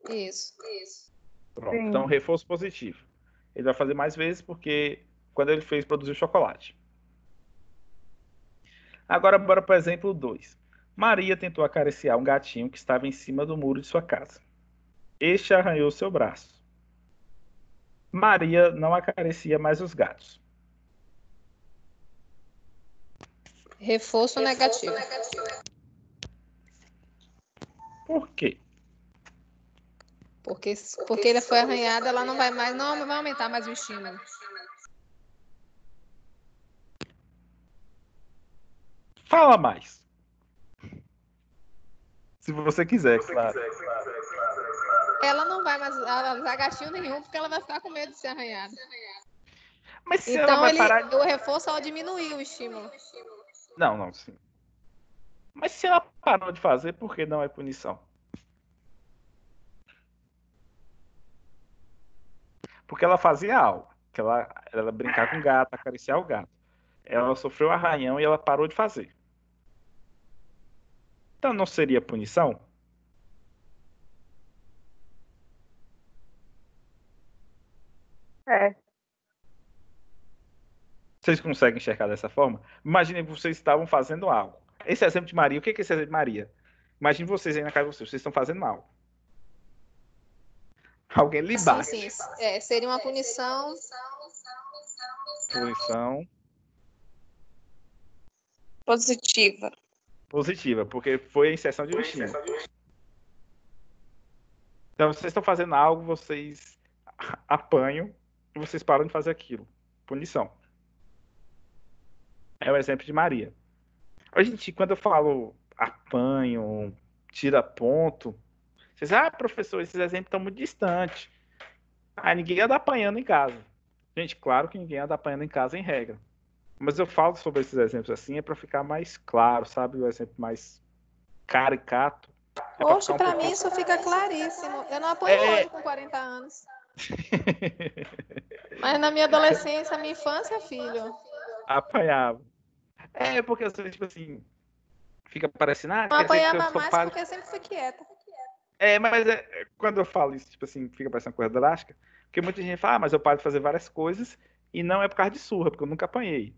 S2: Isso.
S1: Pronto. Então, reforço positivo. Ele vai fazer mais vezes porque quando ele fez, produziu chocolate. Agora, bora para o exemplo 2. Maria tentou acariciar um gatinho que estava em cima do muro de sua casa. Este arranhou seu braço. Maria não acaricia mais os gatos.
S2: Reforço negativo.
S1: Por quê?
S2: Porque ele foi arranhado, ela não vai aumentar mais o estímulo.
S1: Fala mais. Se você quiser, claro.
S2: Ela não vai mais usar gatinho nenhum, porque ela vai ficar com medo de ser arranhada.
S1: Mas se
S2: então,
S1: ela vai parar...
S2: o reforço ela diminui o estímulo.
S1: Não, sim. Mas se ela parou de fazer, por que não é punição? Porque ela fazia algo. Que ela brincar com o gato, acariciar o gato. Ela sofreu arranhão e ela parou de fazer. Então não seria punição?
S7: É.
S1: Vocês conseguem enxergar dessa forma? Imaginem que vocês estavam fazendo algo. Esse exemplo de Maria, o que é esse exemplo de Maria? Imagine vocês aí na casa de vocês estão fazendo algo. Alguém lhe bate.
S2: Sim. Seria uma punição.
S1: Punição positiva, porque foi a inserção de um estímulo. Então, vocês estão fazendo algo, vocês apanham e vocês param de fazer aquilo. Punição. É o exemplo de Maria. Gente, quando eu falo apanho, tira ponto, vocês professor, esses exemplos estão muito distantes. Ninguém anda apanhando em casa. Gente, claro que ninguém anda apanhando em casa em regra. Mas eu falo sobre esses exemplos assim, é para ficar mais claro, sabe? O exemplo mais caricato.
S2: Poxa, para mim isso fica claríssimo. Eu não apanho hoje com 40 anos. Mas na minha adolescência, minha infância, filho.
S1: Apanhava. Porque às vezes, tipo assim, fica parecendo,
S2: não
S1: quer dizer que eu
S2: apanhava
S1: sou
S2: mais
S1: pai.
S2: porque eu sempre fui quieta.
S1: Mas quando eu falo isso, tipo assim, fica parecendo uma coisa drástica, porque muita gente fala, mas eu paro de fazer várias coisas e não é por causa de surra, porque eu nunca apanhei.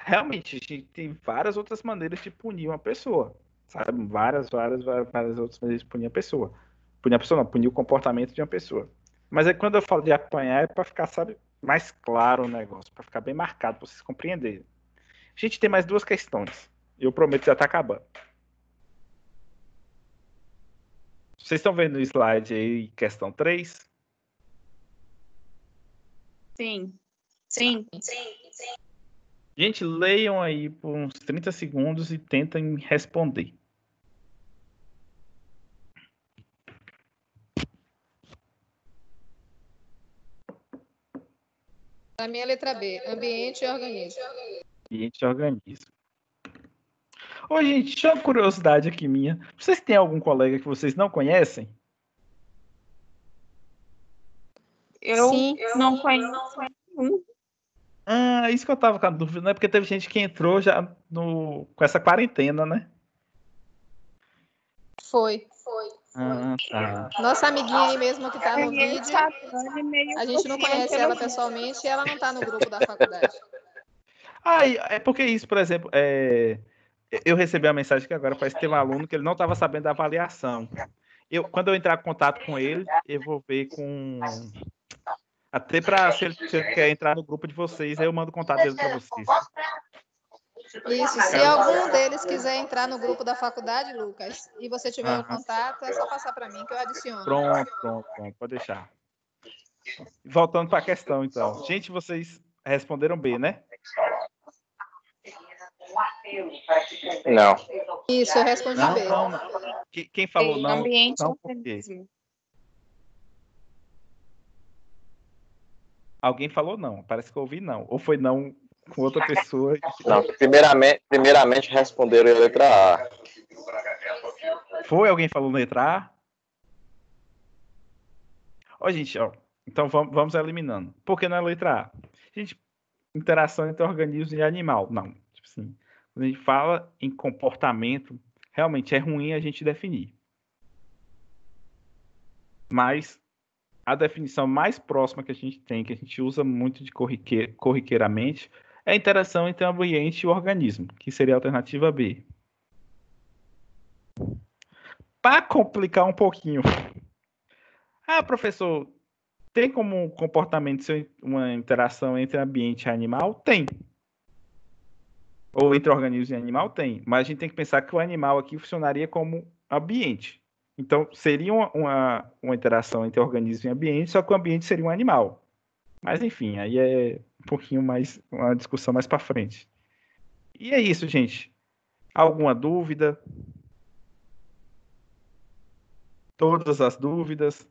S1: Realmente, a gente tem várias outras maneiras de punir uma pessoa. sabe? Várias outras maneiras de punir a pessoa. Punir a pessoa não, punir o comportamento de uma pessoa. Mas aí quando eu falo de apanhar é para ficar, sabe, mais claro o negócio, para ficar bem marcado, para vocês compreenderem. A gente tem mais 2 questões. Eu prometo que já está acabando. Vocês estão vendo no slide aí, questão 3?
S4: Sim. Sim.
S1: Gente, leiam aí por uns 30 segundos e tentem responder.
S2: Para mim é a letra B, ambiente e organismo.
S1: Ambiente e organismo. Ô, gente, tinha uma curiosidade aqui minha. Vocês têm algum colega que vocês não conhecem?
S4: Eu
S2: Sim.
S4: não conheço nenhum.
S1: Isso que eu tava com a dúvida, né? Porque teve gente que entrou já com essa quarentena, né?
S2: Foi.
S1: Tá.
S2: Nossa amiguinha aí mesmo que tá no
S4: Conheço
S2: vídeo,
S4: a Dani meio
S2: a gente não
S4: por cima
S2: conhece
S4: pelo
S2: ela
S4: vídeo.
S2: pessoalmente e ela não tá no grupo da faculdade.
S1: É porque isso, por exemplo, eu recebi a mensagem que agora parece que teve um aluno que ele não estava sabendo da avaliação. Quando eu entrar em contato com ele, eu vou ver com... Até se ele quer entrar no grupo de vocês, aí eu mando o contato dele para vocês.
S2: Isso, se algum deles quiser entrar no grupo da faculdade, Lucas, e você tiver o contato, é só passar para mim que eu adiciono.
S1: Pronto, pode deixar. Voltando para a questão, então. Gente, vocês responderam B, né?
S6: Não.
S2: Isso, eu respondi B.
S1: Não. Quem falou não?
S4: Ambiente e
S1: Não, por quê?
S4: organismo.
S1: Alguém falou não. Parece que eu ouvi não. Ou foi não com outra pessoa.
S6: Não. Primeiramente responderam a letra A.
S1: Foi? Alguém falou letra A? Gente, então vamos eliminando. Por que não é letra A? Gente, interação entre organismo e animal. Não. Tipo assim, quando a gente fala em comportamento, realmente é ruim a gente definir. Mas a definição mais próxima que a gente tem, que a gente usa muito de corriqueiramente, é a interação entre o ambiente e o organismo, que seria a alternativa B. Para complicar um pouquinho. Professor, tem como comportamento ser uma interação entre ambiente e animal? Tem. Ou entre organismo e animal? Tem. Mas a gente tem que pensar que o animal aqui funcionaria como ambiente. Então, seria uma interação entre organismo e ambiente, só que o ambiente seria um animal. Mas, enfim, aí é um pouquinho mais, uma discussão mais para frente. E é isso, gente. Alguma dúvida? Todas as dúvidas?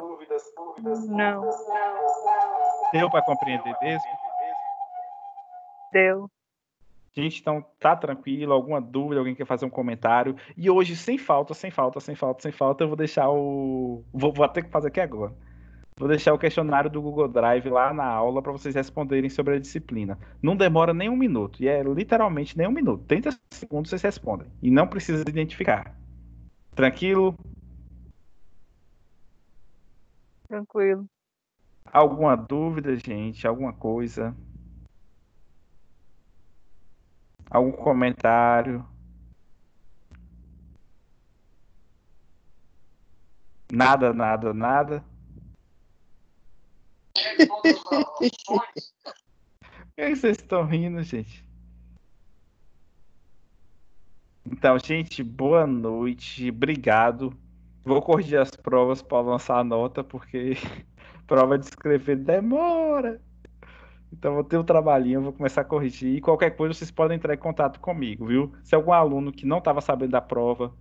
S7: Não.
S1: Deu para compreender mesmo?
S7: Deu.
S1: Gente, então tá tranquilo, alguma dúvida, alguém quer fazer um comentário. E hoje, sem falta, eu vou deixar Vou ter que fazer aqui agora. Vou deixar o questionário do Google Drive lá na aula para vocês responderem sobre a disciplina. Não demora nem 1 minuto, e é literalmente nem 1 minuto. 30 segundos vocês respondem. E não precisa identificar. Tranquilo?
S7: Tranquilo.
S1: Alguma dúvida, gente? Alguma coisa? Algum comentário? Nada. Por que vocês estão rindo, gente? Então, gente, boa noite. Obrigado. Vou corrigir as provas para lançar a nota, porque prova de escrever demora. Então, vou ter um trabalhinho, vou começar a corrigir. E qualquer coisa, vocês podem entrar em contato comigo, viu? Se algum aluno que não estava sabendo da prova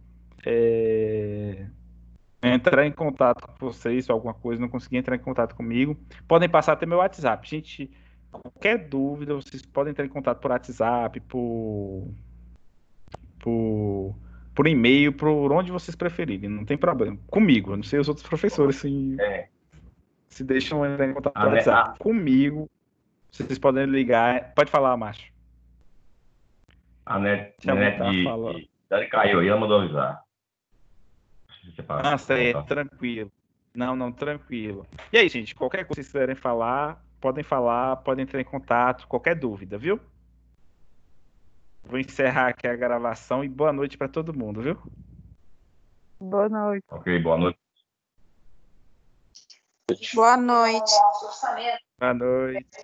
S1: entrar em contato com vocês, ou alguma coisa, não conseguir entrar em contato comigo, podem passar até meu WhatsApp. Gente, qualquer dúvida, vocês podem entrar em contato por WhatsApp, por e-mail, por onde vocês preferirem, não tem problema. Comigo, eu não sei os outros professores se deixam entrar em contato por WhatsApp. Comigo, vocês podem ligar. Pode falar, Márcio.
S3: A net caiu aí, ela mandou avisar.
S1: Tranquilo. Não, tranquilo. E aí, gente, qualquer coisa que vocês quiserem falar, podem entrar em contato, qualquer dúvida, viu? Vou encerrar aqui a gravação e boa noite para todo mundo, viu?
S7: Boa noite.
S3: Ok, boa noite.
S4: Boa noite.
S1: Boa noite.